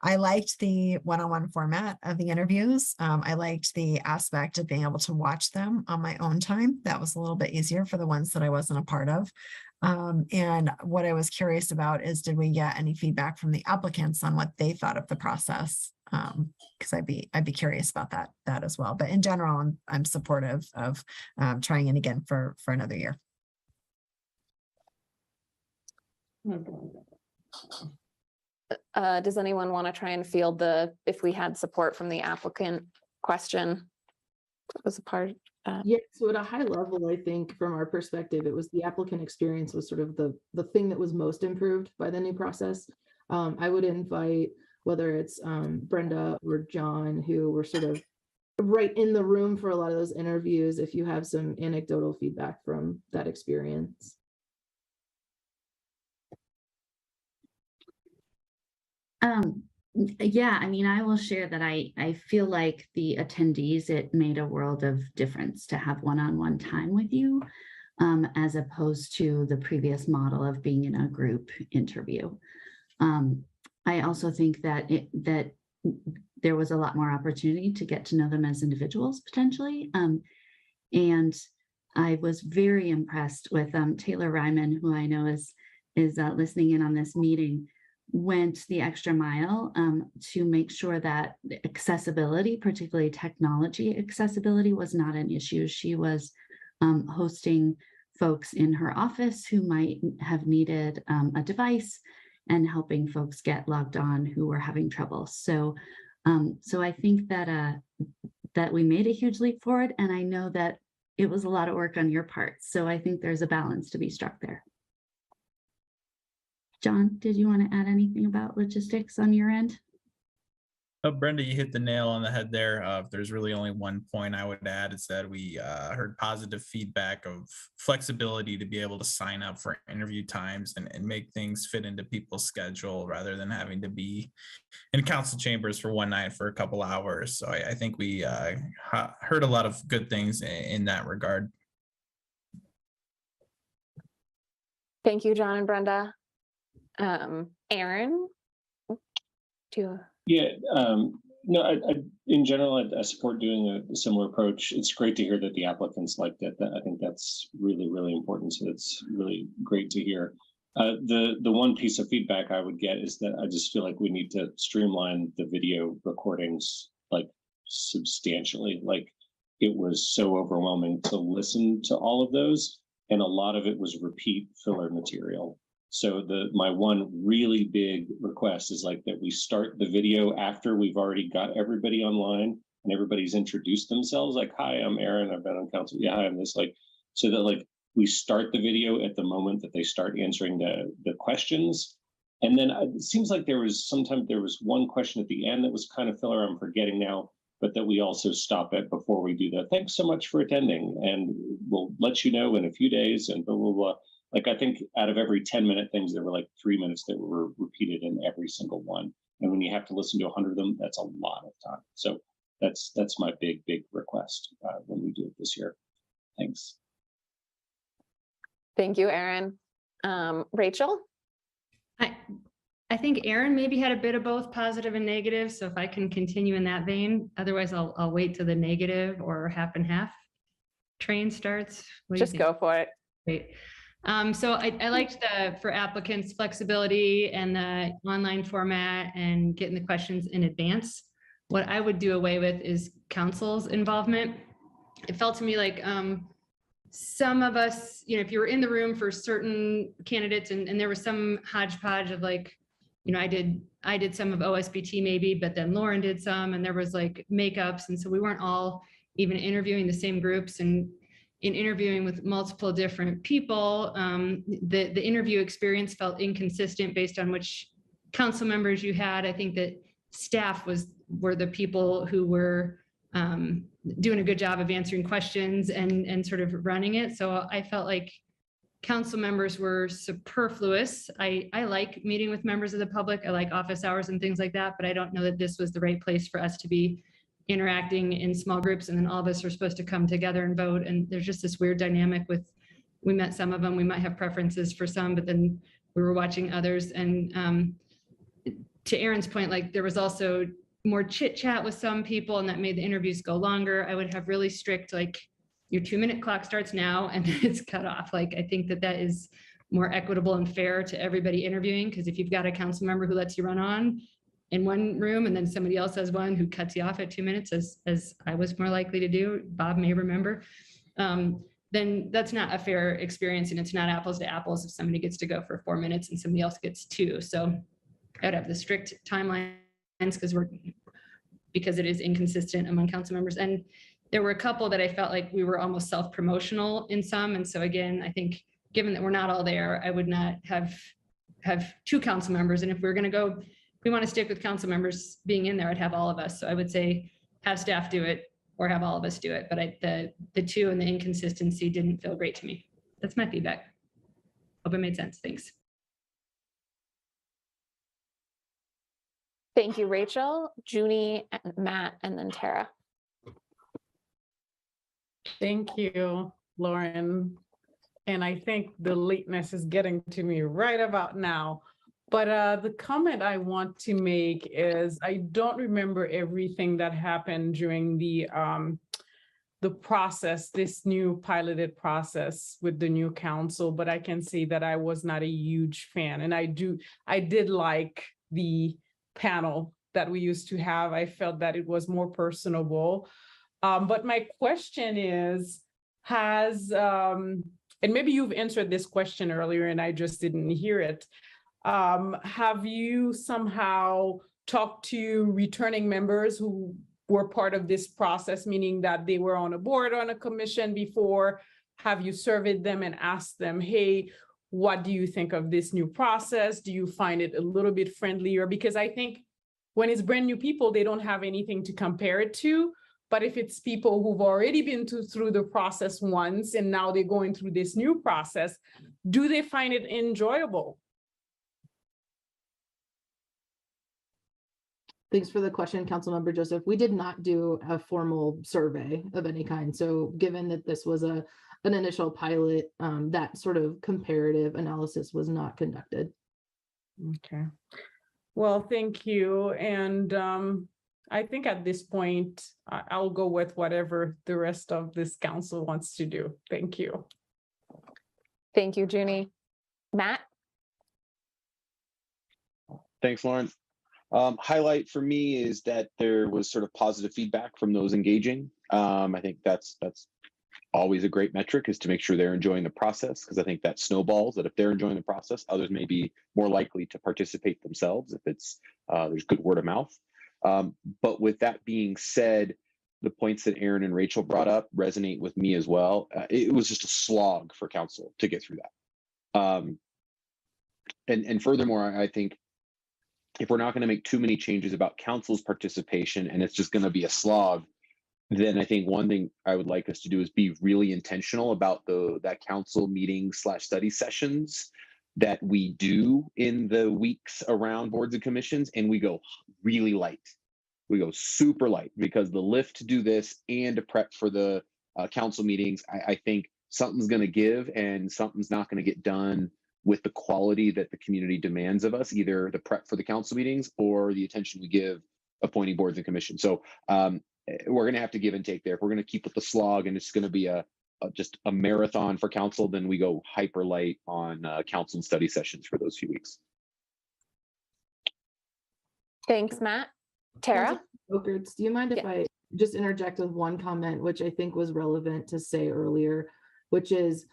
I liked the one-on-one format of the interviews. I liked the aspect of being able to watch them on my own time. That was a little bit easier for the ones that I wasn't a part of. And what I was curious about is, did we get any feedback from the applicants on what they thought of the process? Because I'd be curious about that as well. But in general, I'm supportive of trying it again for another year. Does anyone want to try and field if we had support from the applicant question? That was a part. Yeah, so at a high level, I think from our perspective, it was the applicant experience was sort of the thing that was most improved by the new process. I would invite, whether it's Brenda or John, who were sort of right in the room for a lot of those interviews, if you have some anecdotal feedback from that experience. Yeah, I mean, I will share that I feel like the attendees, it made a world of difference to have one-on-one time with you, as opposed to the previous model of being in a group interview. I also think that that there was a lot more opportunity to get to know them as individuals potentially. And I was very impressed with Taylor Ryman, who I know is listening in on this meeting, went the extra mile to make sure that accessibility, particularly technology accessibility, was not an issue. She was hosting folks in her office who might have needed a device and helping folks get logged on who were having trouble. So I think that that we made a huge leap forward, and I know that it was a lot of work on your part. So I think there's a balance to be struck there. John, did you want to add anything about logistics on your end? Oh, Brenda, you hit the nail on the head there. If there's really only one point I would add, is that we heard positive feedback of flexibility to be able to sign up for interview times and make things fit into people's schedule rather than having to be in council chambers for one night for a couple hours. So I think we heard a lot of good things in that regard. Thank you, John and Brenda. Aaron, do you? Yeah, no, I in general, I support doing a similar approach. It's great to hear that the applicants liked it. I think that's really, really important. So it's really great to hear. The one piece of feedback I would get is that I just feel like we need to streamline the video recordings like substantially. Like it was so overwhelming to listen to all of those, and a lot of it was repeat filler material. So my one really big request is like that we start the video after we've already got everybody online and everybody's introduced themselves. Like, hi, I'm Aaron. I've been on council. Yeah, hi, I'm this. Like, so that like we start the video at the moment that they start answering the questions. And then it seems like there was one question at the end that was kind of filler. I'm forgetting now. but that we also stop it before we do that. Thanks so much for attending, and we'll let you know in a few days, and blah, blah, blah. Like, I think out of every 10-minute things, there were like 3 minutes that were repeated in every single one. And when you have to listen to 100 of them, that's a lot of time. So that's my big request when we do it this year. Thanks. Thank you, Aaron. Rachel? I think Aaron maybe had a bit of both positive and negative. So if I can continue in that vein, otherwise I'll wait till the negative or half and half train starts. Just go for it. Great. So I liked for applicants flexibility and the online format and getting the questions in advance. What I would do away with is council's involvement. It felt to me like some of us, if you were in the room for certain candidates and there was some hodgepodge of like, I did some of OSBT maybe, but then Lauren did some, and there was like makeups. And so we weren't all even interviewing the same groups, and in interviewing with multiple different people, the interview experience felt inconsistent based on which council members you had. I think that staff were the people who were doing a good job of answering questions and sort of running it. So I felt like council members were superfluous. I like meeting with members of the public. I like office hours and things like that, but I don't know that this was the right place for us to be interacting in small groups, and then all of us are supposed to come together and vote. And there's just this weird dynamic with, we met some of them, we might have preferences for some, but then we were watching others. And to Aaron's point, like there was also more chit chat with some people, and that made the interviews go longer. I would have really strict, like, your 2-minute clock starts now and it's cut off. Like, I think that is more equitable and fair to everybody interviewing, because if you've got a council member who lets you run on in one room and then somebody else has one who cuts you off at 2 minutes, as I was more likely to do, Bob may remember, then that's not a fair experience, and it's not apples to apples if somebody gets to go for 4 minutes and somebody else gets 2. So I'd have the strict timelines because it is inconsistent among council members. And there were a couple that I felt like we were almost self-promotional in some. And so again, I think given that we're not all there, I would not have 2 council members. And if we're going to go, if we want to stick with council members being in there, I'd have all of us. So I would say have staff do it or have all of us do it. But the 2 and the inconsistency didn't feel great to me. That's my feedback. Hope it made sense. Thanks. Thank you, Rachel, Junie, and Matt, and then Tara. Thank you, Lauren. And I think the lateness is getting to me right about now. But the comment I want to make is I don't remember everything that happened during the process, this new piloted process with the new council, but I can say that I was not a huge fan. And I did like the panel that we used to have. I felt that it was more personable. But my question is, and maybe you've answered this question earlier and I just didn't hear it. Have you somehow talked to returning members who were part of this process, meaning that they were on a board, on a commission before? Have you surveyed them and asked them, hey, what do you think of this new process? Do you find it a little bit friendlier? Because I think when it's brand new people, they don't have anything to compare it to. But if it's people who've already been through the process once and now they're going through this new process, do they find it enjoyable? Thanks for the question, Councilmember Joseph. We did not do a formal survey of any kind. So given that this was an initial pilot, that sort of comparative analysis was not conducted. Okay. Well, thank you. And I think at this point, I'll go with whatever the rest of this council wants to do. Thank you. Thank you, Junie. Matt? Thanks, Lauren. Highlight for me is that there was sort of positive feedback from those engaging. I think that's always a great metric, is to make sure they're enjoying the process, because I think that snowballs, that if they're enjoying the process, others may be more likely to participate themselves if there's good word of mouth. But with that being said, the points that Aaron and Rachel brought up resonate with me as well. It was just a slog for council to get through that. And furthermore, I think if we're not going to make too many changes about council's participation and it's just going to be a slog, then I think one thing I would like us to do is be really intentional about that council meeting / study sessions that we do in the weeks around boards and commissions, and we go really light. We go super light, because the lift to do this and to prep for the council meetings, I think something's going to give and something's not going to get done with the quality that the community demands of us, either the prep for the council meetings or the attention we give appointing boards and commissions. So we're going to have to give and take there. If we're going to keep with the slog and it's going to be just a marathon for council, then we go hyper light on council and study sessions for those few weeks. Thanks, Matt. Tara? Okerts, do you mind if I just interject with one comment, which I think was relevant to say earlier, which is,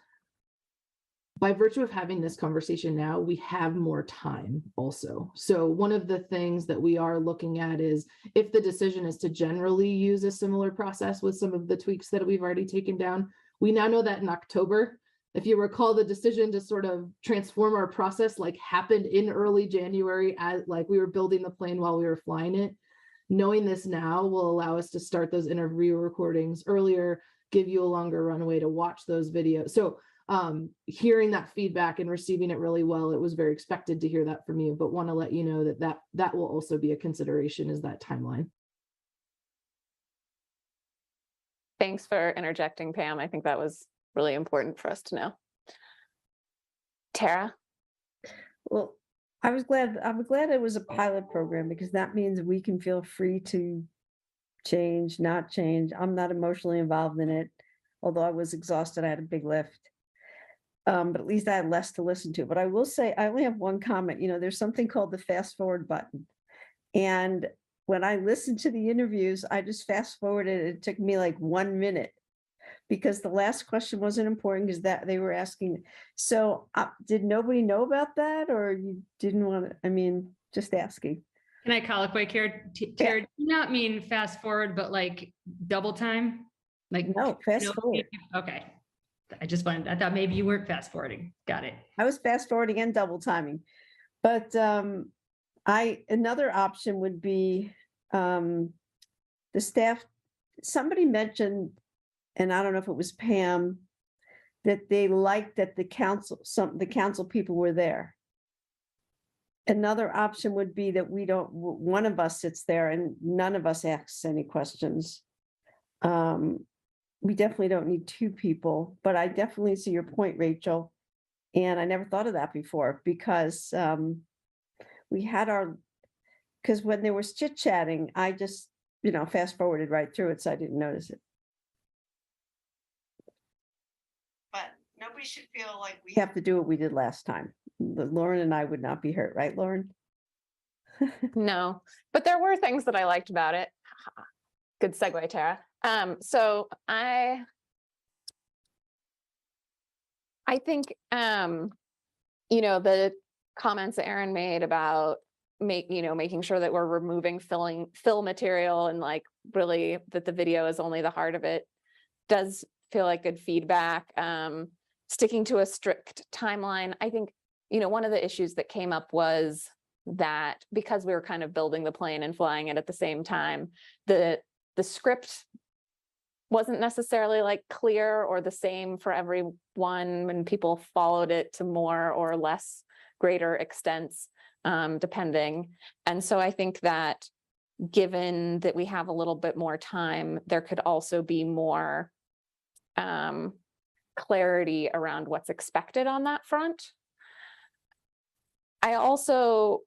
by virtue of having this conversation now, we have more time also. So one of the things that we are looking at is, if the decision is to generally use a similar process with some of the tweaks that we've already taken down, we now know that in October, if you recall, the decision to sort of transform our process happened in early January, as we were building the plane while we were flying it. Knowing this now will allow us to start those interview recordings earlier, give you a longer runway to watch those videos. So hearing that feedback and receiving it really well, it was very expected to hear that from you, but want to let you know that will also be a consideration, is that timeline. Thanks for interjecting, Pam. I think that was really important for us to know. Tara? Well, I'm glad it was a pilot program, because that means we can feel free to change, not change. I'm not emotionally involved in it, although I was exhausted. I had a big lift. But at least I had less to listen to. But I will say, I only have one comment. There's something called the fast forward button. And when I listened to the interviews, I just fast forwarded. It took me 1 minute, because the last question wasn't important, because that they were asking. So did nobody know about that, or you didn't want to? Just asking. Can I colloquy here? Tara, do you not mean fast forward, but double time? No, fast forward. Okay. I thought maybe you weren't fast forwarding. Got it. I was fast forwarding and double timing. But another option would be the staff. Somebody mentioned, and I don't know if it was Pam, that they liked that the council people were there. Another option would be that one of us sits there and none of us asks any questions. We definitely don't need two people, but I definitely see your point, Rachel. And I never thought of that before, because because when there was chit-chatting, I just, fast forwarded right through it, so I didn't notice it. But nobody should feel like we have to do what we did last time. Lauren and I would not be hurt, right, Lauren? No, but there were things that I liked about it. Good segue, Tara. So I think, the comments that Aaron made about making sure that we're removing fill material and really that the video is only the heart of it does feel like good feedback. Sticking to a strict timeline. I think, one of the issues that came up was that because we were kind of building the plane and flying it at the same time, the script wasn't necessarily clear or the same for everyone when people followed it to more or less greater extents, depending. And so I think that given that we have a little bit more time, there could also be more clarity around what's expected on that front. I also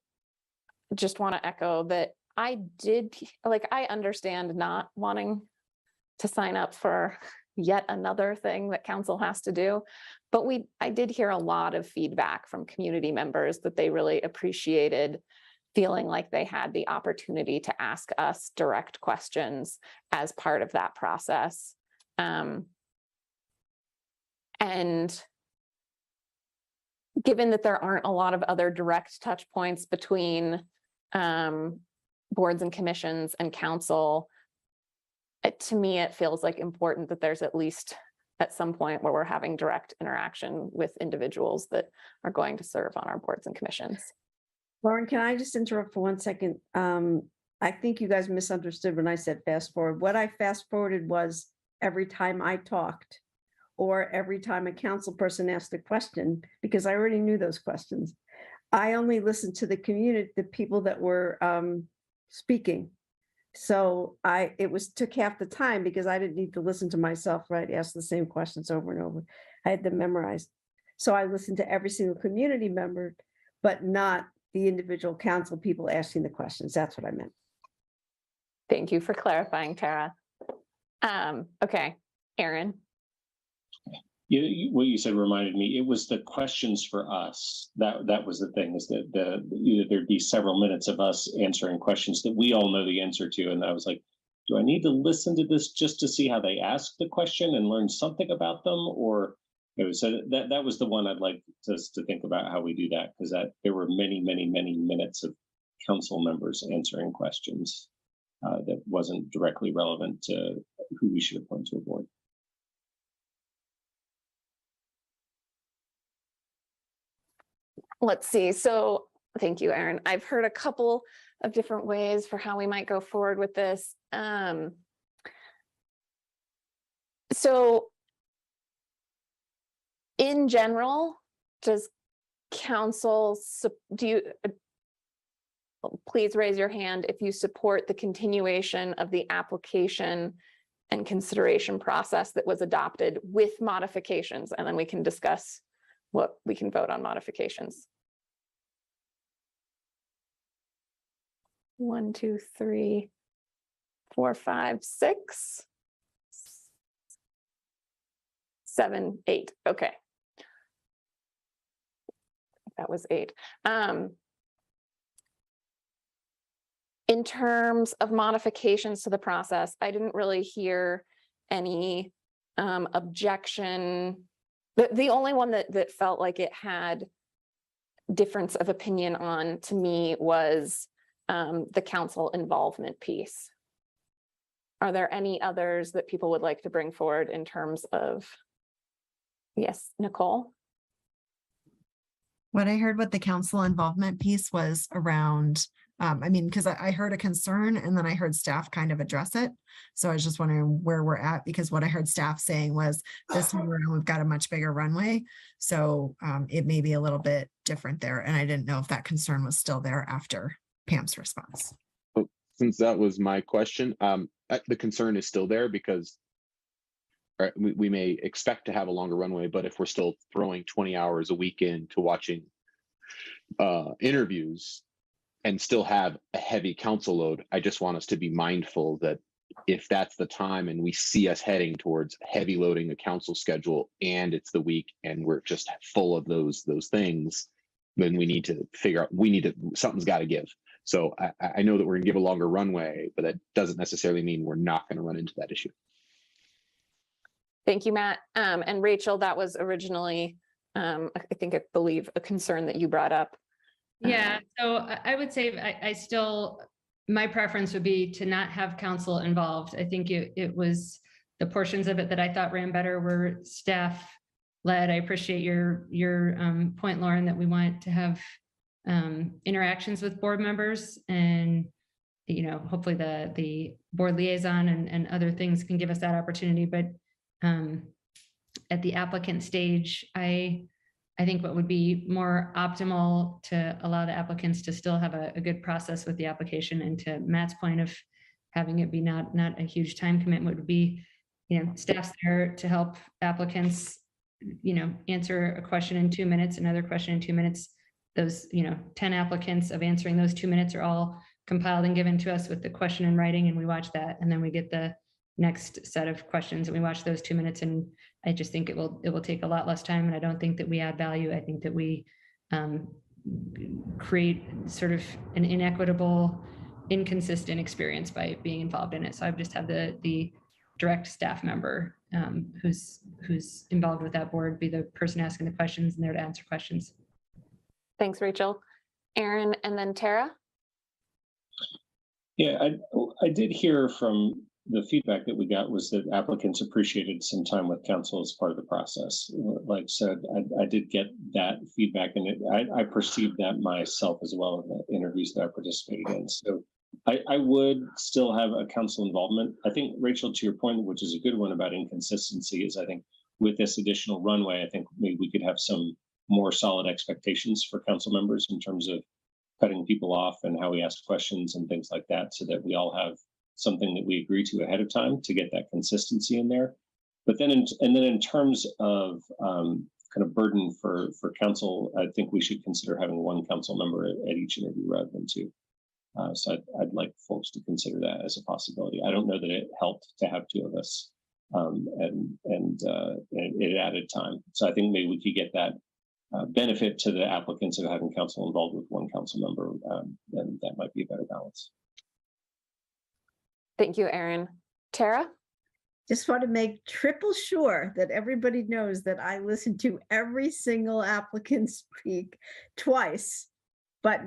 just want to echo that I understand not wanting to sign up for yet another thing that council has to do. But I did hear a lot of feedback from community members that they really appreciated feeling like they had the opportunity to ask us direct questions as part of that process. And given that there aren't a lot of other direct touch points between boards and commissions and council, to me, it feels important that there's at least at some point where we're having direct interaction with individuals that are going to serve on our boards and commissions. Lauren, can I just interrupt for 1 second? I think you guys misunderstood when I said fast forward. What I fast forwarded was every time I talked or every time a council person asked a question, because I already knew those questions. I only listened to the community, the people that were speaking. So took half the time because I didn't need to listen to myself, right? Ask the same questions over and over. I had them memorized. So I listened to every single community member, but not the individual council people asking the questions. That's what I meant. Thank you for clarifying, Tara. Okay, Aaron. What you said reminded me, it was the questions for us. That was the thing, is that there'd be several minutes of us answering questions that we all know the answer to. And I was like, do I need to listen to this just to see how they ask the question and learn something about them? Or so that was the one I'd like us to think about how we do that, because there were many, many, many minutes of council members answering questions that wasn't directly relevant to who we should appoint to a board. Let's see. So thank you, Aaron. I've heard a couple of different ways for how we might go forward with this. So in general, does council, please raise your hand if you support the continuation of the application and consideration process that was adopted with modifications, and then we can discuss what we can vote on modifications. 1, 2, 3, 4, 5, 6, 7, 8. Okay. That was 8. In terms of modifications to the process, I didn't really hear any objection. The only one that felt like it had difference of opinion on, to me, was the council involvement piece. Are there any others that people would like to bring forward in terms of? Yes, Nicole? What I heard with the council involvement piece was around, because I heard a concern and then I heard staff kind of address it. So I was just wondering where we're at, because what I heard staff saying was this time around we've got a much bigger runway. So it may be a little bit different there. And I didn't know if that concern was still there after Pam's response. Since that was my question, the concern is still there because we may expect to have a longer runway, but if we're still throwing 20 hours a week into watching interviews and still have a heavy council load, I just want us to be mindful that if that's the time and we see us heading towards heavy loading a council schedule and it's the week and we're just full of those things, then we need to figure out, something's got to give. So I know that we're gonna give a longer runway, but that doesn't necessarily mean we're not gonna run into that issue. Thank you, Matt. And Rachel, that was originally, I believe, a concern that you brought up. Yeah, so I would say my preference would be to not have council involved. I think it was the portions of it that I thought ran better were staff led. I appreciate your point, Lauren, that we want to have interactions with board members, and hopefully the board liaison and other things can give us that opportunity. But at the applicant stage, I think what would be more optimal to allow the applicants to still have a good process with the application, and to Matt's point of having it be not a huge time commitment, would be, staff's there to help applicants, answer a question in 2 minutes, another question in 2 minutes. Those, 10 applicants of answering those 2 minutes are all compiled and given to us with the question in writing, and we watch that, and then we get the next set of questions and we watch those 2 minutes. And I just think it will take a lot less time, and I don't think that we add value. I think that we create sort of an inequitable, inconsistent experience by being involved in it. So I've just had the direct staff member who's involved with that board be the person asking the questions and there to answer questions. Thanks, Rachel. Aaron, and then Tara. Yeah, I did hear from the feedback that we got was that applicants appreciated some time with council as part of the process. Like I said, I did get that feedback, and I perceived that myself as well in the interviews that I participated in. So I would still have a council involvement. I think, Rachel, to your point, which is a good one about inconsistency, is I think with this additional runway, I think maybe we could have some more solid expectations for council members in terms of cutting people off and how we ask questions and things like that, so that we all have something that we agree to ahead of time to get that consistency in there. But then, in terms of kind of burden for council, I think we should consider having one council member at each interview rather than two. So I'd like folks to consider that as a possibility. I don't know that it helped to have two of us, and it added time. So I think maybe we could get that benefit to the applicants of having council involved with one council member, then that might be a better balance. Thank you, Aaron. Tara? Just want to make triple sure that everybody knows that I listen to every single applicant speak twice, but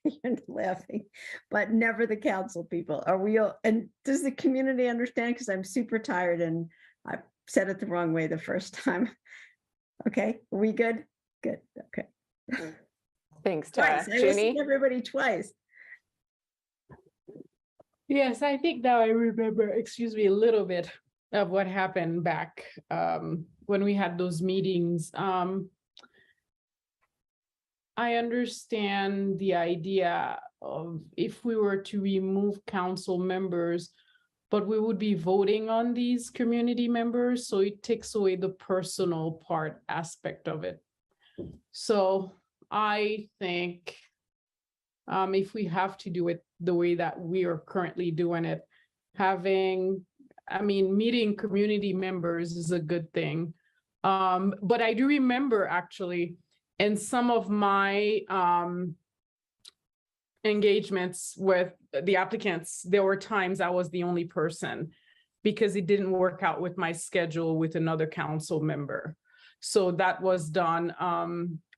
you're laughing, but never the council people. Are we all, and does the community understand? Because I'm super tired and I said it the wrong way the first time. Okay, are we good? Good, okay. Thanks, Tara. Twice, I listened to everybody twice. Yes, I think now I remember, excuse me, a little bit of what happened back when we had those meetings. I understand the idea of if we were to remove council members, but we would be voting on these community members, so it takes away the personal part aspect of it. So I think if we have to do it the way that we are currently doing it, meeting community members is a good thing. But I do remember actually in some of my engagements with the applicants, there were times I was the only person because it didn't work out with my schedule with another council member. So that was done.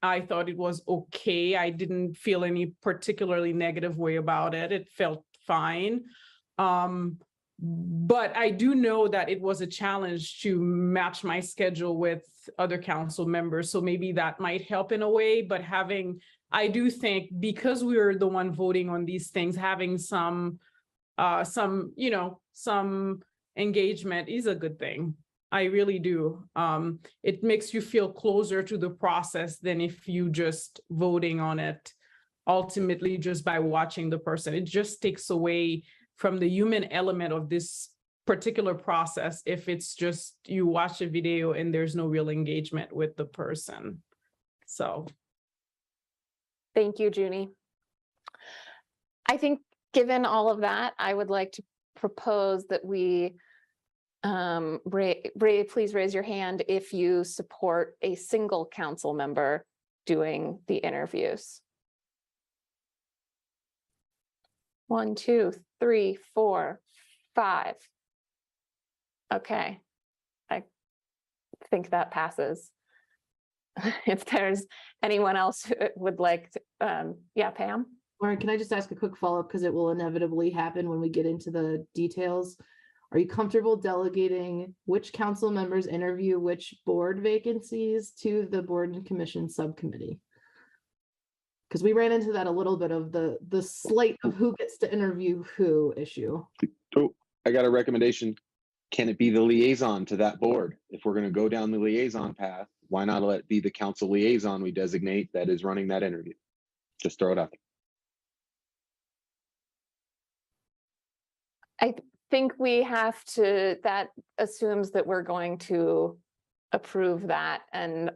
I thought it was okay. I didn't feel any particularly negative way about it. It felt fine. But I do know that it was a challenge to match my schedule with other council members. So maybe that might help in a way, but I do think because we were the one voting on these things, having some engagement is a good thing. I really do. It makes you feel closer to the process than if you just voting on it ultimately just by watching the person. It just takes away from the human element of this particular process if it's just you watch a video and there's no real engagement with the person. So. Thank you, Junie. I think given all of that, I would like to propose that we Ray, please raise your hand if you support a single council member doing the interviews. 1, 2, 3, 4, 5. Okay, I think that passes. If there's anyone else who would like to, yeah, Pam? Lauren, can I just ask a quick follow-up because it will inevitably happen when we get into the details? Are you comfortable delegating which council members interview which board vacancies to the board and commission subcommittee? Because we ran into that a little bit of the slate of who gets to interview who issue. Oh, I got a recommendation. Can it be the liaison to that board? If we're going to go down the liaison path, why not let it be the council liaison we designate that is running that interview? Just throw it out there. I think we have to, that assumes that we're going to approve that. And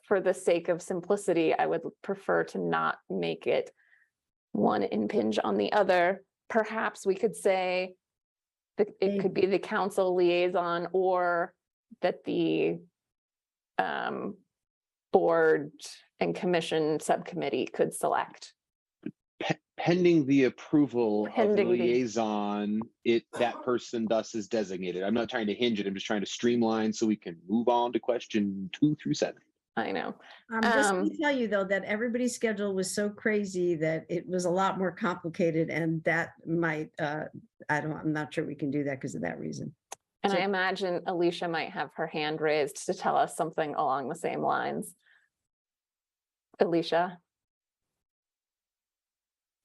for the sake of simplicity, I would prefer to not make it one impinge on the other. Perhaps we could say that it could be the council liaison or that the board and commission subcommittee could select. Pending the approval of the liaison, that person thus is designated. I'm not trying to hinge it. I'm just trying to streamline so we can move on to question 2 through 7. I know. I'm just going to tell you though, that everybody's schedule was so crazy that it was a lot more complicated, and that might, I'm not sure we can do that because of that reason. And So- I imagine Alicia might have her hand raised to tell us something along the same lines. Alicia?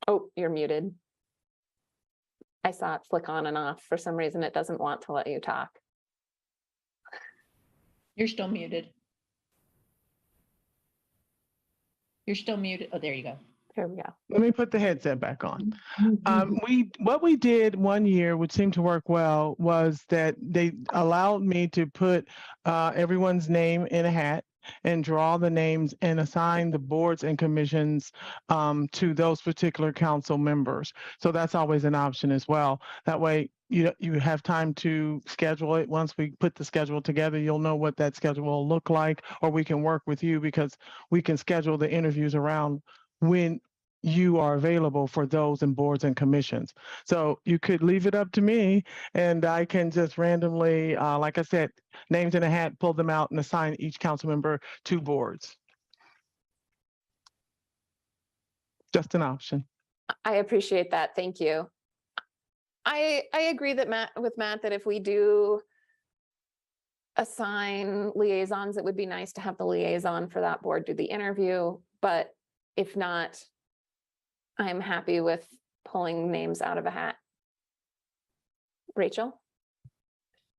Oh, you're muted. I saw it flick on and off. For some reason, it doesn't want to let you talk. You're still muted. You're still muted. Oh, there you go. Here we go. Let me put the headset back on. Mm-hmm. What we did one year, which seemed to work well, was that they allowed me to put everyone's name in a hat and draw the names and assign the boards and commissions to those particular council members. So that's always an option as well. That way, you have time to schedule it. Once we put the schedule together, you'll know what that schedule will look like, or we can work with you because we can schedule the interviews around when you are available for those and boards and commissions. So you could leave it up to me and I can just randomly, like I said, names in a hat, pull them out and assign each council member to boards. Just an option. I appreciate that. Thank you. I agree that with Matt that if we do assign liaisons, it would be nice to have the liaison for that board do the interview. But if not, I'm happy with pulling names out of a hat. Rachel?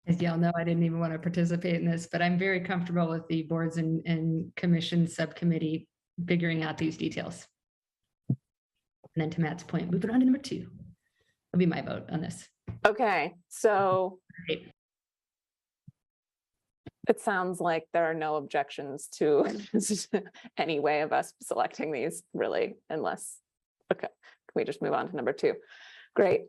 As y'all know, I didn't even want to participate in this, but I'm very comfortable with the boards and commissions subcommittee figuring out these details. And then to Matt's point, moving on to number 2. That'll be my vote on this. Okay, so Great. it sounds like there are no objections to any way of us selecting these, really, unless, okay, can we just move on to number 2? Great.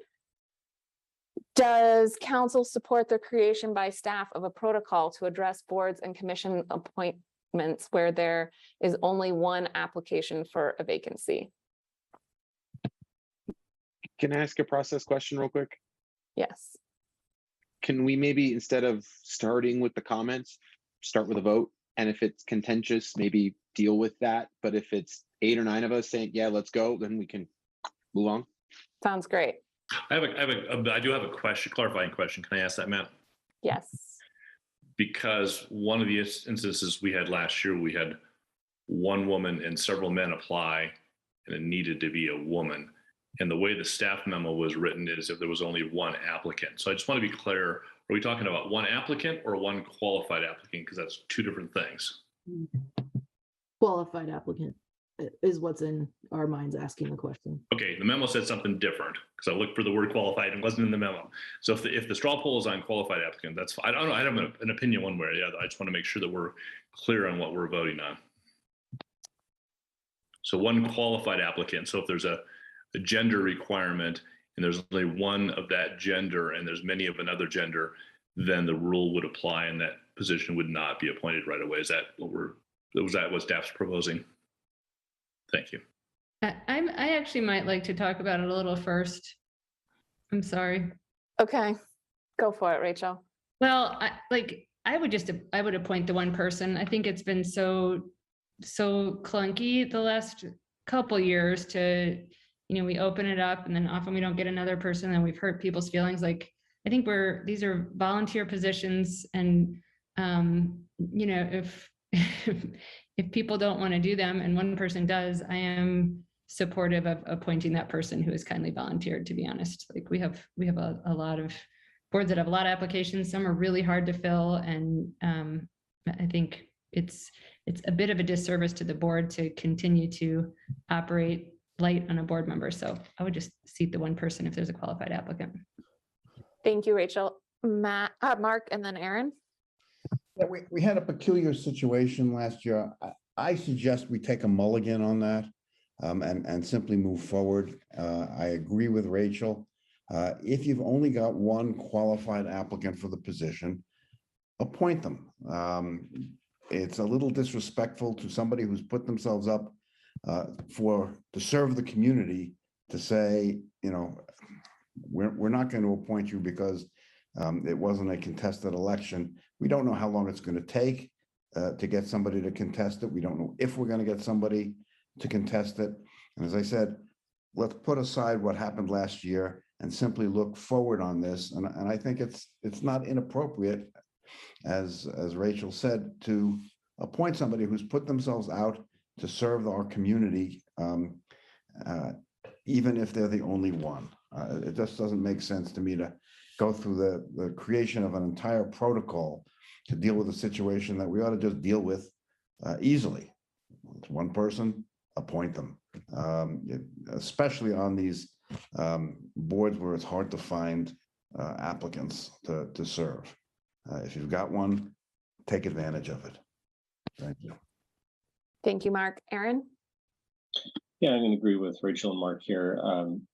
Does council support the creation by staff of a protocol to address boards and commission appointments where there is only one application for a vacancy? Can I ask a process question real quick? Yes. Can we maybe, instead of starting with the comments, start with a vote? And if it's contentious, maybe deal with that. But if it's 8 or 9 of us saying, yeah, let's go, then we can move on. Sounds great. I do have a question, clarifying question. Can I ask that, Matt? Yes. Because one of the instances we had last year, we had one woman and several men apply, and it needed to be a woman. And the way the staff memo was written is if there was only one applicant. So I just want to be clear, are we talking about one applicant or one qualified applicant? Because that's 2 different things. Qualified applicant is what's in our minds asking the question. Okay, the memo said something different because I looked for the word qualified and it wasn't in the memo. So if the straw poll is on qualified applicant, that's fine. I don't know. I have an opinion one way or the other. I just want to make sure that we're clear on what we're voting on. So one qualified applicant. So if there's a gender requirement and there's only one of that gender and there's many of another gender, then the rule would apply and that position would not be appointed right away. Is that what staff's proposing? Thank you. I actually might like to talk about it a little first. I'm sorry. Okay, go for it, Rachel. Well, I would appoint the one person. I think it's been so clunky the last couple years to, we open it up and then often we don't get another person and we've hurt people's feelings. Like, I think these are volunteer positions and, if people don't want to do them and one person does, I am supportive of appointing that person who has kindly volunteered, to be honest. Like we have a lot of boards that have a lot of applications. Some are really hard to fill. And I think it's a bit of a disservice to the board to continue to operate light on a board member. So I would just seat the one person if there's a qualified applicant. Thank you, Rachel. Mark, and then Aaron. Yeah, we had a peculiar situation last year. I suggest we take a mulligan on that and simply move forward. I agree with Rachel. If you've only got one qualified applicant for the position, appoint them. It's a little disrespectful to somebody who's put themselves up to serve the community to say, we're not going to appoint you because it wasn't a contested election. We don't know how long it's going to take. to get somebody to contest it. We don't know if we're going to get somebody to contest it. And as I said, let's put aside what happened last year and simply look forward on this. And I think it's not inappropriate, as Rachel said, to appoint somebody who's put themselves out to serve our community, even if they're the only one. It just doesn't make sense to me to go through the creation of an entire protocol to deal with a situation that we ought to just deal with easily. It's one person, appoint them, especially on these boards where it's hard to find applicants to serve. If you've got one, take advantage of it. Thank you. Thank you, Mark. Aaron? Yeah, I'm going to agree with Rachel and Mark here.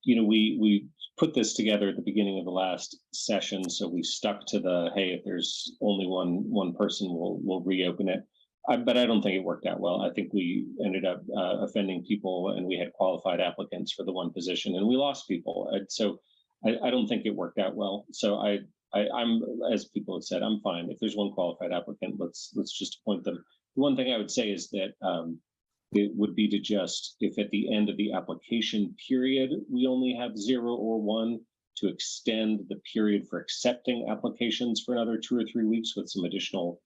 We put this together at the beginning of the last session, so we stuck to the, hey, if there's only one person, we'll reopen it. But I don't think it worked out well. I think we ended up offending people, and we had qualified applicants for the one position, and we lost people. So I don't think it worked out well. So I'm, as people have said, I'm fine. If there's one qualified applicant, let's just appoint them. The one thing I would say is that it would be to just, if at the end of the application period, we only have 0 or 1, to extend the period for accepting applications for another 2 or 3 weeks with some additional,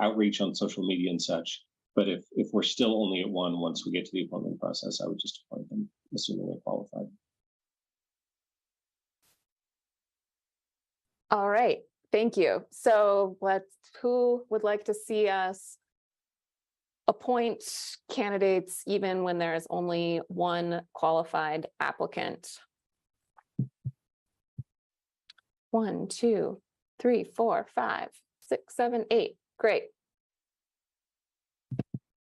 outreach on social media and such. But if we're still only at 1 once we get to the appointment process, I would just appoint them, assuming they're qualified. All right, thank you. So who would like to see us appoint candidates even when there is only one qualified applicant? 1, 2, 3, 4, 5, 6, 7, 8. Great.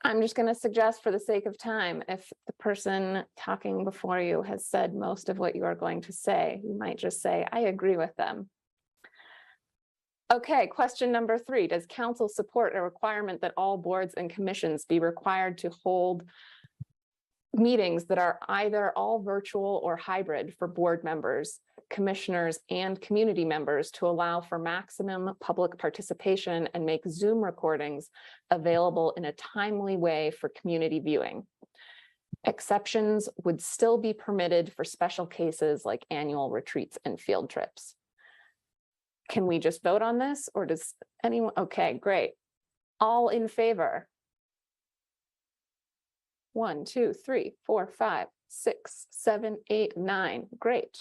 I'm just going to suggest, for the sake of time, if the person talking before you has said most of what you are going to say, you might just say, I agree with them. Okay, question number 3. Does council support a requirement that all boards and commissions be required to hold meetings that are either all virtual or hybrid for board members, commissioners, and community members to allow for maximum public participation and make Zoom recordings available in a timely way for community viewing? Exceptions would still be permitted for special cases like annual retreats and field trips. Can we just vote on this, or does anyone? Okay, great. All in favor? 1, 2, 3, 4, 5, 6, 7, 8, 9. Great.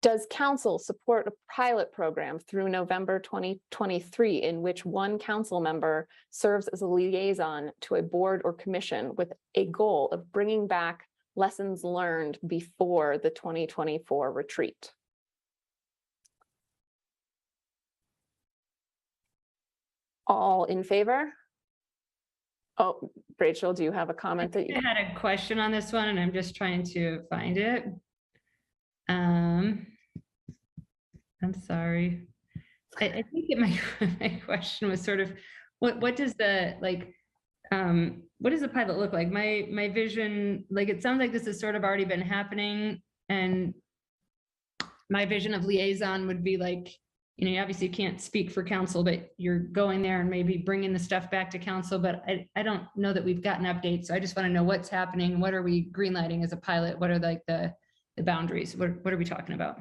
Does council support a pilot program through November 2023 in which one council member serves as a liaison to a board or commission with a goal of bringing back lessons learned before the 2024 retreat? All in favor? Oh, Rachel, do you have a comment that you had a question on this one, and I'm just trying to find it. I'm sorry. I think that my question was sort of, what does the what does the pilot look like? My vision, it sounds like this has sort of already been happening, and my vision of liaison would be you obviously can't speak for council, but you're going there and maybe bringing the stuff back to council. But I don't know that we've gotten updates. So I just want to know what's happening. What are we greenlighting as a pilot? What are the boundaries? What are we talking about?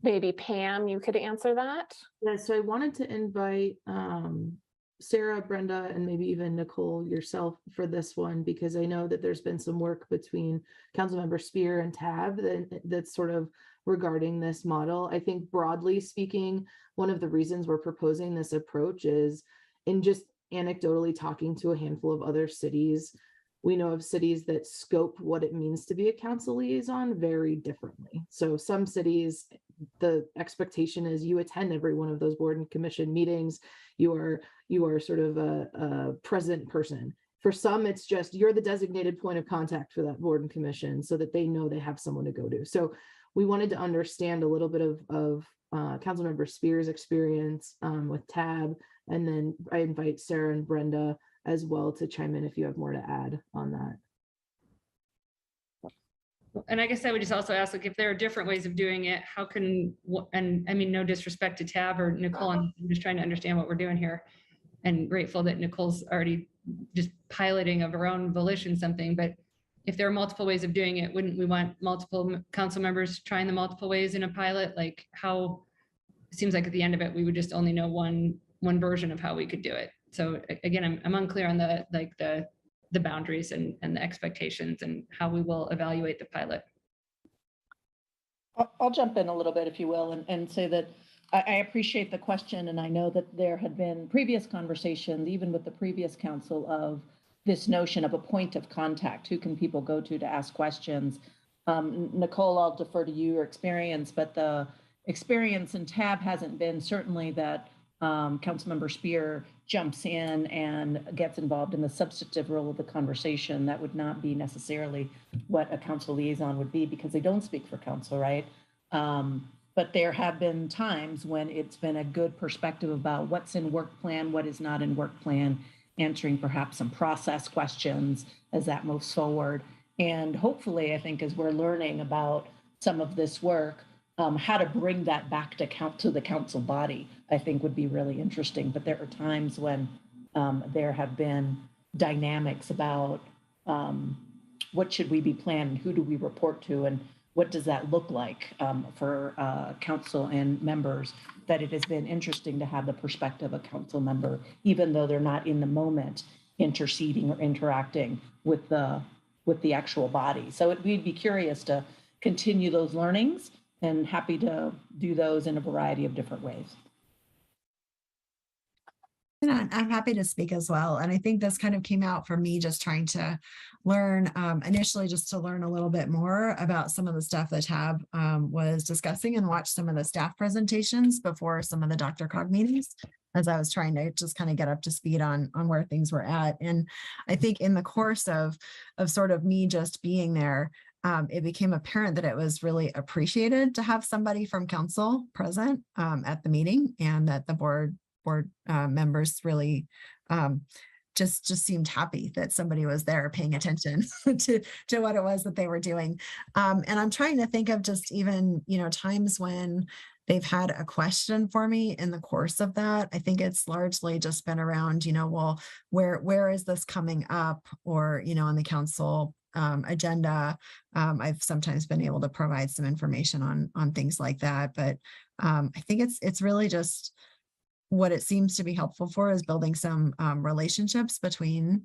Maybe Pam, you could answer that. Yeah, so I wanted to invite Sarah, Brenda, and maybe even Nicole yourself for this one, because I know that there's been some work between Councilmember Spear and Tab that's sort of regarding this model. I think broadly speaking, one of the reasons we're proposing this approach is in just anecdotally talking to a handful of other cities. We know of cities that scope what it means to be a council liaison very differently. So some cities, the expectation is you attend every one of those board and commission meetings. You are sort of a present person. For some, it's just you're the designated point of contact for that board and commission so that they know they have someone to go to. So we wanted to understand a little bit of Councilmember Spear's experience with TAB, and then I invite Sarah and Brenda as well to chime in if you have more to add on that. and I guess I would just also ask, like, if there are different ways of doing it, how can, and I mean, no disrespect to Tab or Nicole, I'm just trying to understand what we're doing here. And grateful that Nicole's already just piloting of her own volition something, but if there are multiple ways of doing it, wouldn't we want multiple council members trying the multiple ways in a pilot? Like how, it seems like at the end of it, we would just only know one version of how we could do it. So again, I'm unclear on the boundaries and the expectations and how we will evaluate the pilot. I'll jump in a little bit, if you will, and say that I appreciate the question, and I know that there had been previous conversations, even with the previous council, of this notion of a point of contact. Who can people go to ask questions? Nicole, I'll defer to your experience, but the experience in TAB hasn't been certainly that Councilmember Spear jumps in and gets involved in the substantive role of the conversation. That would not be necessarily what a council liaison would be, because they don't speak for council, right? But there have been times when it's been a good perspective about what's in work plan, what is not in work plan, answering perhaps some process questions as that moves forward. And hopefully, I think as we're learning about some of this work, how to bring that back to the council body, I think would be really interesting. But there are times when there have been dynamics about what should we be planning, who do we report to, and what does that look like for council and members, that it has been interesting to have the perspective of a council member, even though they're not in the moment interceding or interacting with the actual body. So we'd be curious to continue those learnings and happy to do those in a variety of different ways. And I'm happy to speak as well. And I think this kind of came out for me just trying to learn, initially just to learn a little bit more about some of the stuff that Tab was discussing, and watch some of the staff presentations before some of the DRCOG meetings, as I was trying to just kind of get up to speed on where things were at. And I think in the course of sort of me just being there, it became apparent that it was really appreciated to have somebody from council present at the meeting, and that the board members really just seemed happy that somebody was there paying attention to what it was that they were doing. And I'm trying to think of just even, times when they've had a question for me in the course of that. I think it's largely just been around, well, where is this coming up? Or, on the council agenda. I've sometimes been able to provide some information on things like that. But I think it's really just what it seems to be helpful for is building some relationships between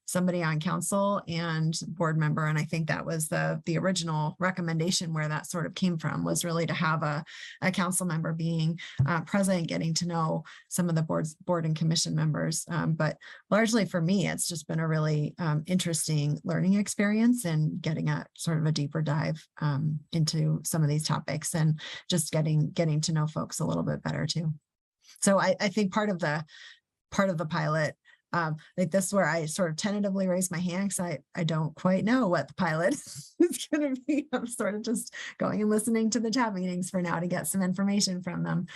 somebody on council and board member. And I think that was the original recommendation where that sort of came from, was really to have a council member being present, getting to know some of the board and commission members. But largely for me, it's just been a really interesting learning experience, and getting at sort of a deeper dive into some of these topics, and just getting to know folks a little bit better too. So I think part of the pilot, like this is where I sort of tentatively raise my hand, because I don't quite know what the pilot is going to be. I'm sort of just going and listening to the chat meetings for now to get some information from them.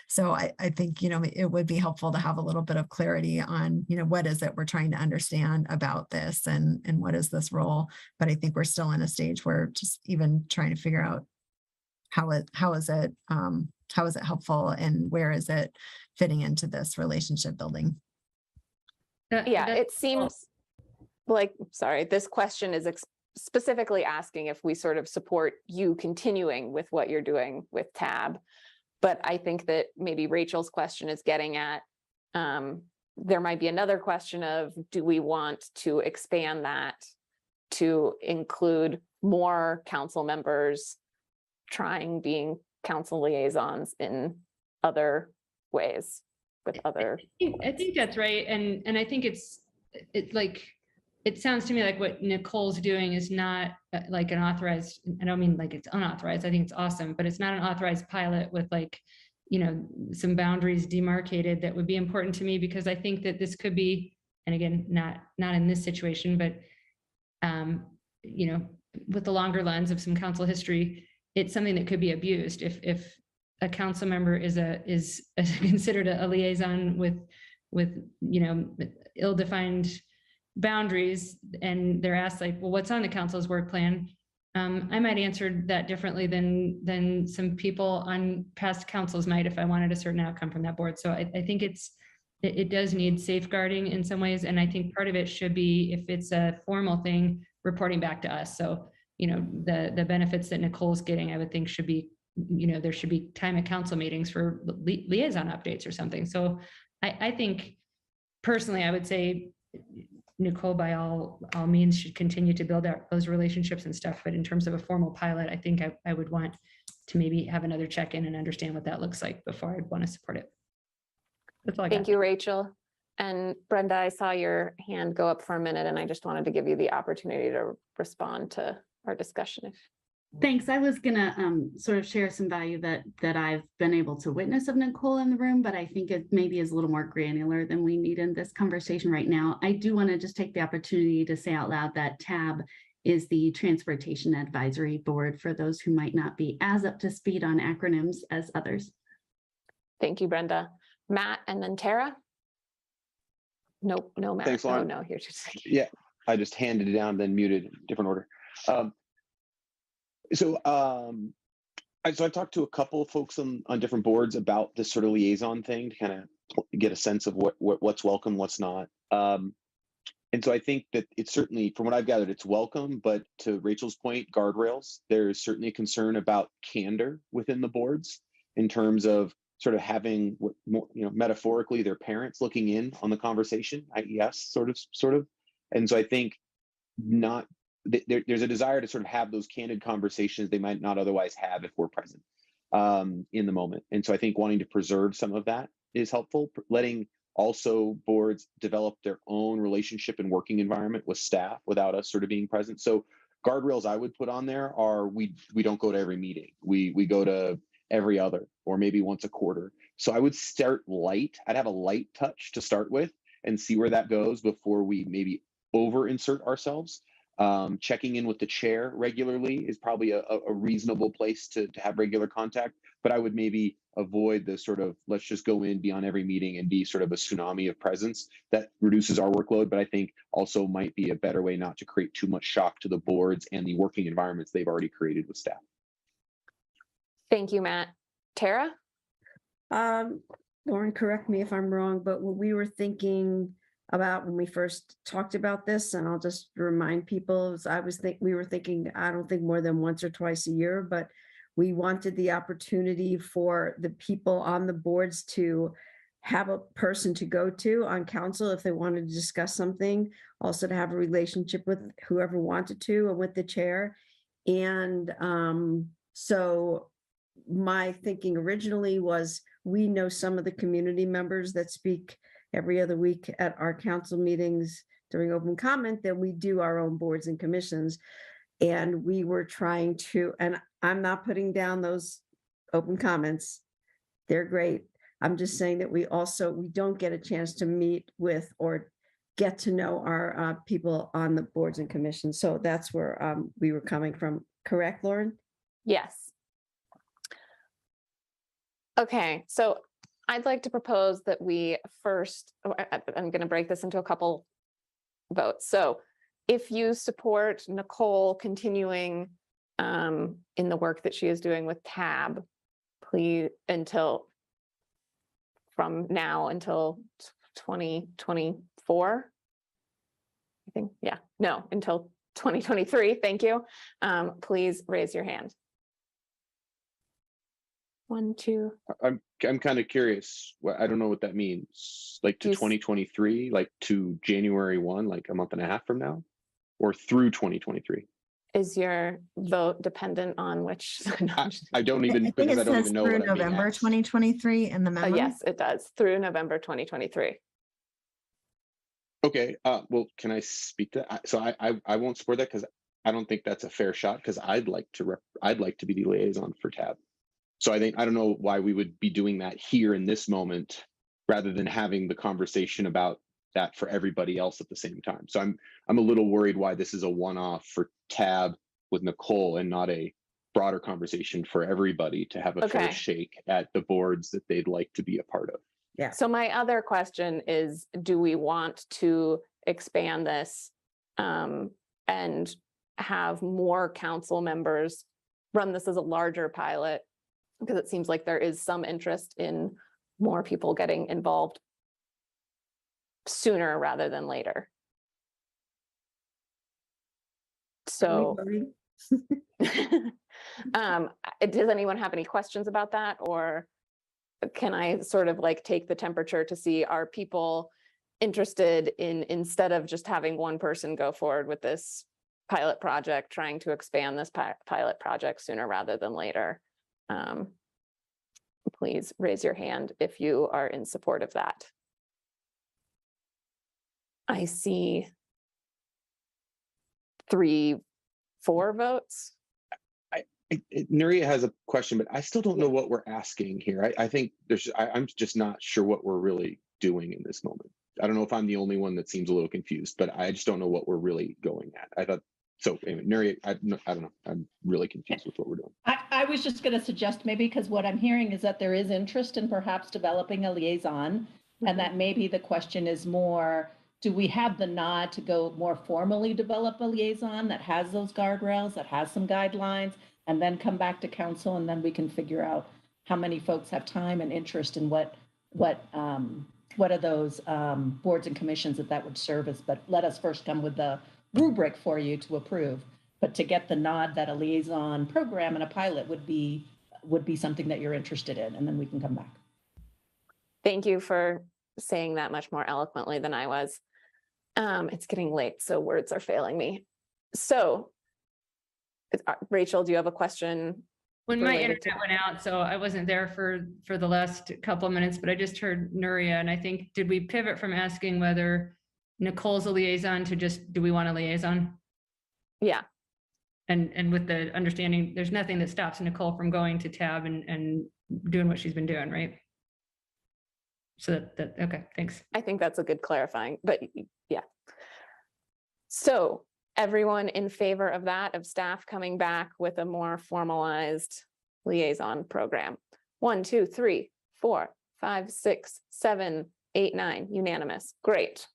So I think, it would be helpful to have a little bit of clarity on, what is it we're trying to understand about this, and what is this role. But I think we're still in a stage where just even trying to figure out how is it helpful, and where is it fitting into this relationship building? Yeah, it seems like, sorry, this question is specifically asking if we sort of support you continuing with what you're doing with TAB. But I think that maybe Rachel's question is getting at, there might be another question of, do we want to expand that to include more council members trying being council liaisons in other ways with other. I think that's right. And I think it's like, it sounds to me like what Nicole's doing is not like an authorized, I don't mean like it's unauthorized. I think it's awesome, but it's not an authorized pilot with like, some boundaries demarcated that would be important to me, because I think that this could be, and again, not in this situation, but, with the longer lens of some council history, it's something that could be abused if a council member is considered a liaison with ill-defined boundaries and they're asked like, well, what's on the council's work plan? I might answer that differently than some people on past councils might if I wanted a certain outcome from that board. So I think it does need safeguarding in some ways. And I think part of it should be, if it's a formal thing, reporting back to us. So, you know, the benefits that Nicole's getting, I would think should be, you know, there should be time at council meetings for liaison updates or something. So I think personally, I would say Nicole, by all means, should continue to build out those relationships and stuff. But in terms of a formal pilot, I think I would want to maybe have another check-in and understand what that looks like before I'd want to support it. That's all I got. Thank you, Rachel. And Brenda, I saw your hand go up for a minute and I just wanted to give you the opportunity to respond to our discussion. Thanks. I was gonna sort of share some value that I've been able to witness of Nicole in the room, but I think it maybe is a little more granular than we need in this conversation right now. I do want to just take the opportunity to say out loud that TAB is the Transportation Advisory Board for those who might not be as up to speed on acronyms as others. Thank you, Brenda. Matt, and then Tara. Nope, no Matt. Thanks, Oh Lauren. no, here's just Yeah, I just handed it down, then muted, different order. So I talked to a couple of folks on different boards about this sort of liaison thing to kind of get a sense of what's welcome, what's not. And so I think that it's certainly, from what I've gathered, it's welcome, but to Rachel's point, guardrails, there's certainly a concern about candor within the boards in terms of sort of having, metaphorically, their parents looking in on the conversation, yes, sort of. And so I think there's a desire to sort of have those candid conversations they might not otherwise have if we're present in the moment. And so I think wanting to preserve some of that is helpful, letting also boards develop their own relationship and working environment with staff without us sort of being present. So guardrails I would put on there are we don't go to every meeting. We go to every other, or maybe once a quarter. So I would start light. I'd have a light touch to start with and see where that goes before we maybe over insert ourselves. Checking in with the chair regularly is probably a reasonable place to have regular contact, but I would maybe avoid the sort of, let's just go in, be on every meeting and be sort of a tsunami of presence. That reduces our workload, but I think also might be a better way not to create too much shock to the boards and the working environments they've already created with staff. Thank you, Matt. Tara? Lauren, correct me if I'm wrong, but what we were thinking about when we first talked about this, and I'll just remind people, we were thinking, I don't think more than once or twice a year, but we wanted the opportunity for the people on the boards to have a person to go to on council if they wanted to discuss something, also to have a relationship with whoever wanted to and with the chair. And so my thinking originally was, we know some of the community members that speak every other week at our council meetings during open comment, that we do our own boards and commissions. And we were trying to, and I'm not putting down those open comments. They're great. I'm just saying that we don't get a chance to meet with or get to know our people on the boards and commissions. So that's where we were coming from. Correct, Lauren? Yes. Okay, so I'd like to propose that we first, I'm going to break this into a couple votes. So if you support Nicole continuing in the work that she is doing with TAB, please, from now until 2024, I think, yeah, no, until 2023, thank you. Please raise your hand. 1, 2. I'm kind of curious. I don't know what that means. Like to 2023, like to January 1, like a month and a half from now, or through 2023? Is your vote dependent on which? I don't even, because I don't even know through what I'm being November asked. 2023 in the memo. Yes, it does, through November 2023. Okay, well, can I speak to that? So I won't support that because I don't think that's a fair shot, because I'd like to be the liaison for TAB. So I don't know why we would be doing that here in this moment rather than having the conversation about that for everybody else at the same time. So I'm a little worried why this is a one-off for TAB with Nicole and not a broader conversation for everybody to have a fair shake at the boards that they'd like to be a part of. Yeah. So my other question is, do we want to expand this and have more council members run this as a larger pilot, because it seems like there is some interest in more people getting involved sooner rather than later. So, does anyone have any questions about that, or can I sort of like take the temperature to see, are people interested in, instead of just having one person go forward with this pilot project, trying to expand this pilot project sooner rather than later? Please raise your hand if you are in support of that. I see 3, 4 votes. Nuria has a question, but I still don't know what we're asking here. I think I'm just not sure what we're really doing in this moment. I don't know if I'm the only one that seems a little confused, but I just don't know what we're really going at. I thought, so anyway, Nuria, I don't know. I'm really confused with what we're doing. I was just going to suggest maybe, because what I'm hearing is that there is interest in perhaps developing a liaison, and that maybe the question is more, do we have the nod to go more formally develop a liaison that has those guardrails, that has some guidelines, and then come back to council, and then we can figure out how many folks have time and interest in what are those boards and commissions that would serve us. But let us first come with the rubric for you to approve. But to get the nod that a liaison program and a pilot would be something that you're interested in, and then we can come back. Thank you for saying that much more eloquently than I was. It's getting late, so words are failing me. So, Rachel, do you have a question? When my related internet went out, so I wasn't there for the last couple of minutes, but I just heard Nuria, and I think, did we pivot from asking whether Nicole's a liaison to just, do we want a liaison? Yeah. And with the understanding, there's nothing that stops Nicole from going to tab and doing what she's been doing, right? So that okay, thanks. I think that's a good clarifying, but yeah. So everyone in favor of that, of staff coming back with a more formalized liaison program? 1, 2, 3, 4, 5, 6, 7, 8, 9, unanimous. Great.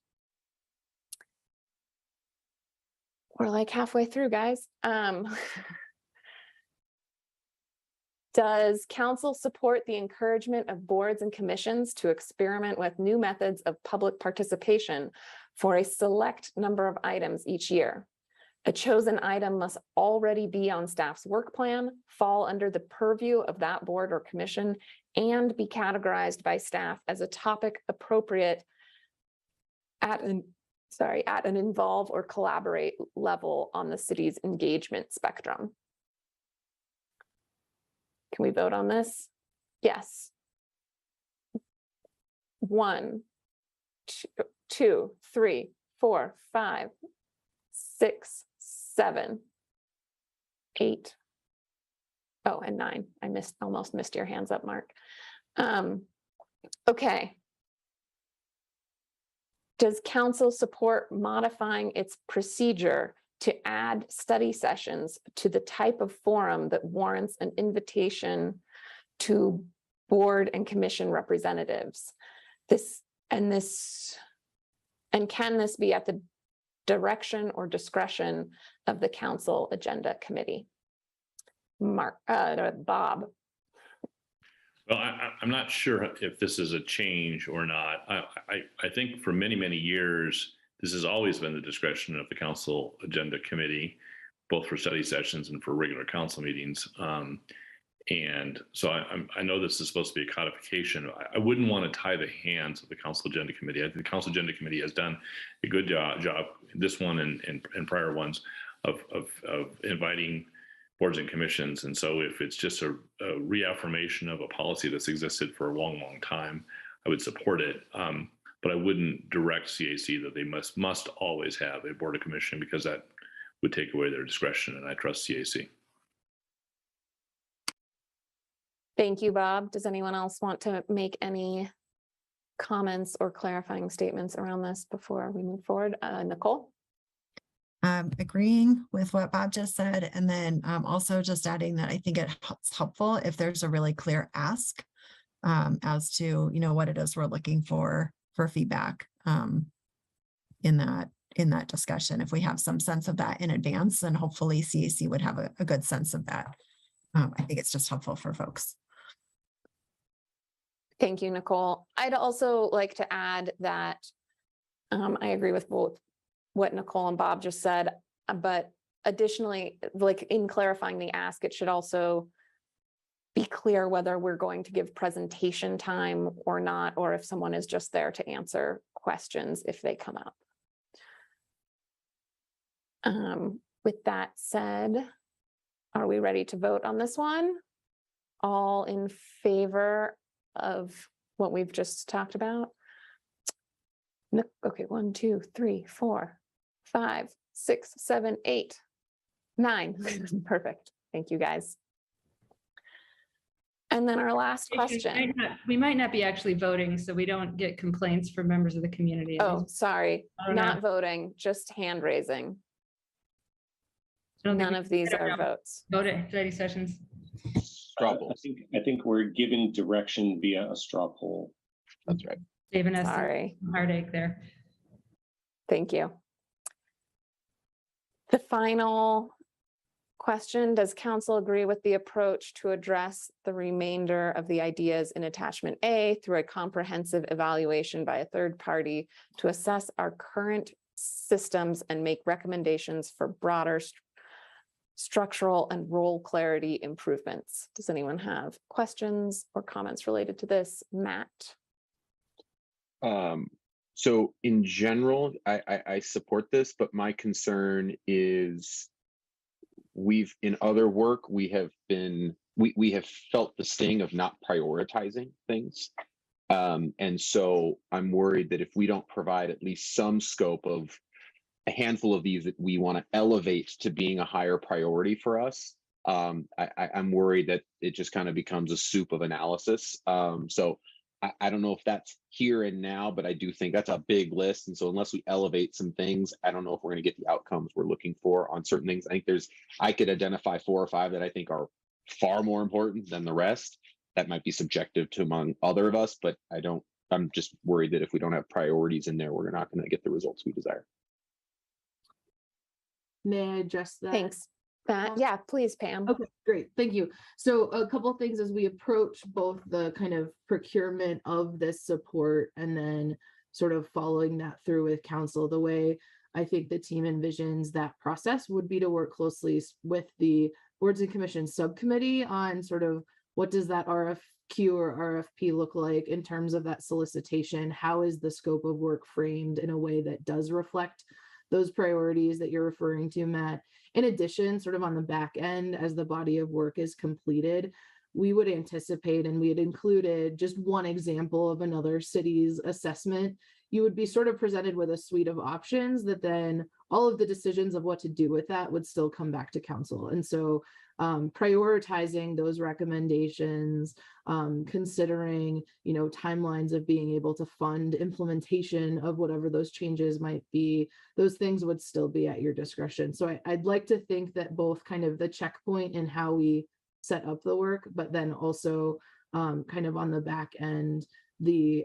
We're like halfway through, guys. Does council support the encouragement of boards and commissions to experiment with new methods of public participation for a select number of items each year? A chosen item must already be on staff's work plan, fall under the purview of that board or commission, and be categorized by staff as a topic appropriate at an involve or collaborate level on the city's engagement spectrum. Can we vote on this? Yes. 1, 2, 3, 4, 5, 6, 7, 8. Oh, and 9. I almost missed your hands up, Mark. Okay. Does council support modifying its procedure to add study sessions to the type of forum that warrants an invitation to board and commission representatives? And can this be at the direction or discretion of the council agenda committee? Bob. Well, I'm not sure if this is a change or not. I think for many, many years, this has always been the discretion of the council agenda committee, both for study sessions and for regular council meetings. And so I know this is supposed to be a codification. I wouldn't want to tie the hands of the council agenda committee. I think the council agenda committee has done a good job, this one and prior ones, of inviting boards and commissions. And so if it's just a reaffirmation of a policy that's existed for a long, long time, I would support it. But I wouldn't direct CAC that they must always have a board of commission, because that would take away their discretion, and I trust CAC. Thank you, Bob. Does anyone else want to make any comments or clarifying statements around this before we move forward? Nicole? Agreeing with what Bob just said, and then also just adding that I think it's helpful if there's a really clear ask as to what it is we're looking for feedback. in that discussion. If we have some sense of that in advance, then hopefully CAC would have a good sense of that. I think it's just helpful for folks. Thank you, Nicole. I'd also like to add that I agree with both what Nicole and Bob just said, but additionally, like in clarifying the ask, it should also be clear whether we're going to give presentation time or not, or if someone is just there to answer questions if they come up. With that said, are we ready to vote on this one? All in favor of what we've just talked about? No, okay, 1, 2, 3, 4, 5, 6, 7, 8, 9. Perfect. Thank you, guys. And then our last question. We might not be actually voting, so we don't get complaints from members of the community. Oh, sorry, don't not know. voting, just hand raising. None of these are votes. Voting, study sessions. Straw poll. I think we're giving direction via a straw poll. That's right. Saving us Sorry. some heartache there. Thank you. The final question, does council agree with the approach to address the remainder of the ideas in attachment A through a comprehensive evaluation by a third party to assess our current systems and make recommendations for broader structural and role clarity improvements? Does anyone have questions or comments related to this? Matt? So in general, I support this, but my concern is in other work, we have felt the sting of not prioritizing things. And so I'm worried that if we don't provide at least some scope of a handful of these that we want to elevate to being a higher priority for us, I'm worried that it just kind of becomes a soup of analysis. So I don't know if that's here and now, but I do think that's a big list. And so unless we elevate some things, I don't know if we're going to get the outcomes we're looking for on certain things. I think I could identify 4 or 5 that I think are far more important than the rest. That might be subjective to among other of us, but I'm just worried that if we don't have priorities in there, we're not going to get the results we desire. May I address that? Thanks. Yeah, please, Pam. Okay, great. Thank you. So a couple of things as we approach both the kind of procurement of this support and then sort of following that through with council, the way I think the team envisions that process would be to work closely with the boards and commissions subcommittee on sort of what does that RFQ or RFP look like in terms of that solicitation? How is the scope of work framed in a way that does reflect those priorities that you're referring to, Matt? In addition, sort of on the back end, as the body of work is completed, we would anticipate, and we had included just one example of another city's assessment, you would be sort of presented with a suite of options that then all of the decisions of what to do with that would still come back to council. And so prioritizing those recommendations, considering, timelines of being able to fund implementation of whatever those changes might be, those things would still be at your discretion. So I'd like to think that both kind of the checkpoint and how we set up the work, but then also kind of on the back end,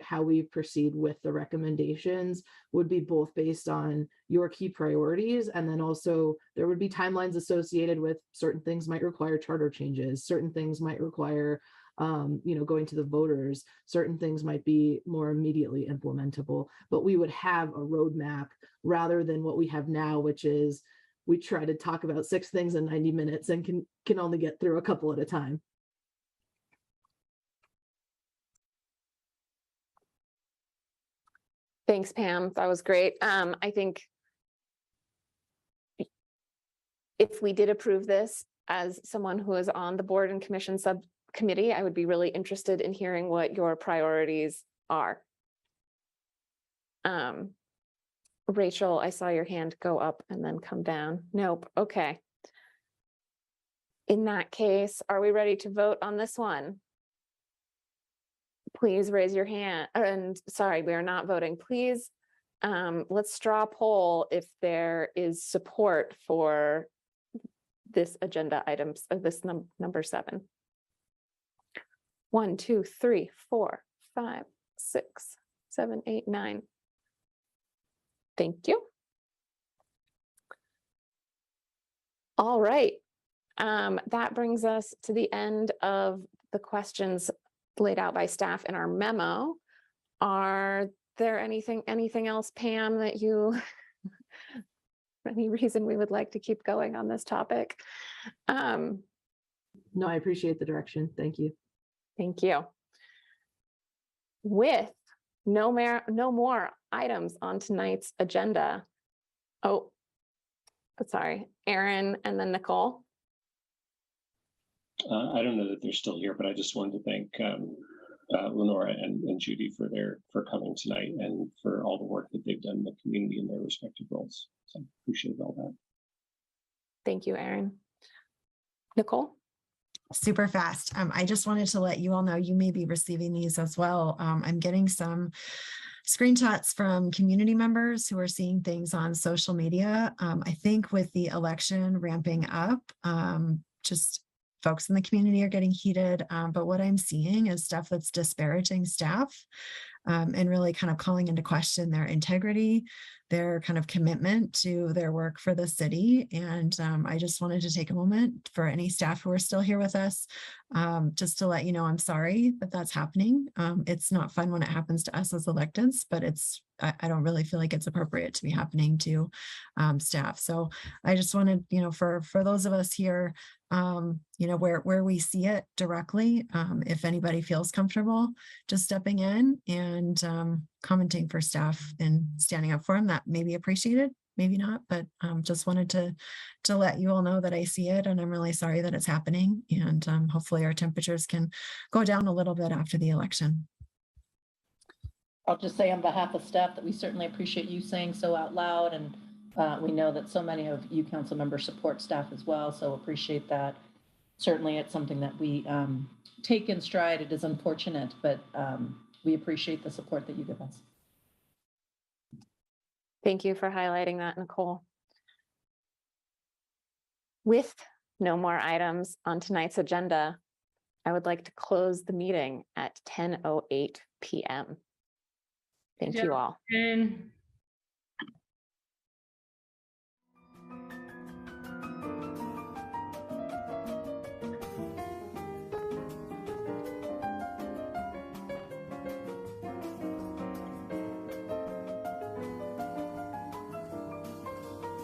how we proceed with the recommendations would be both based on your key priorities, and then also there would be timelines associated with certain things might require charter changes, certain things might require going to the voters, certain things might be more immediately implementable, but we would have a roadmap rather than what we have now, which is we try to talk about 6 things in 90 minutes and can only get through a couple at a time. Thanks, Pam. That was great. I think if we did approve this, as someone who is on the board and commission subcommittee, I would be really interested in hearing what your priorities are. Rachel, I saw your hand go up and then come down. Nope. Okay. In that case, are we ready to vote on this one? Please raise your hand. And sorry, we are not voting. Please, let's straw poll if there is support for this agenda items of this number 7. 1, 2, 3, 4, 5, 6, 7, 8, 9. Thank you. All right. That brings us to the end of the questions laid out by staff in our memo. Are there anything else, Pam, that you, any reason we would like to keep going on this topic? No, I appreciate the direction. Thank you. Thank you. With no more items on tonight's agenda. Oh, sorry, Aaron and then Nicole. I don't know that they're still here, but I just wanted to thank Lenora and Judy for coming tonight and for all the work that they've done in the community in their respective roles. So appreciate all that. Thank you, Aaron. Nicole? Super fast. I just wanted to let you all know you may be receiving these as well. I'm getting some screenshots from community members who are seeing things on social media. I think with the election ramping up, just folks in the community are getting heated. But what I'm seeing is stuff that's disparaging staff and really kind of calling into question their integrity, their kind of commitment to their work for the city. And I just wanted to take a moment for any staff who are still here with us, just to let you know, I'm sorry that that's happening. It's not fun when it happens to us as electeds, but I don't really feel like it's appropriate to be happening to staff. So I just wanted, for those of us here, where we see it directly, if anybody feels comfortable just stepping in and commenting for staff and standing up for them, that may be appreciated, maybe not, but just wanted to let you all know that I see it and I'm really sorry that it's happening. And hopefully our temperatures can go down a little bit after the election. I'll just say on behalf of staff that we certainly appreciate you saying so out loud. And we know that so many of you council members support staff as well. So appreciate that. Certainly it's something that we take in stride. It is unfortunate, but we appreciate the support that you give us. Thank you for highlighting that, Nicole. With no more items on tonight's agenda, I would like to close the meeting at 10:08 p.m. Thank you all.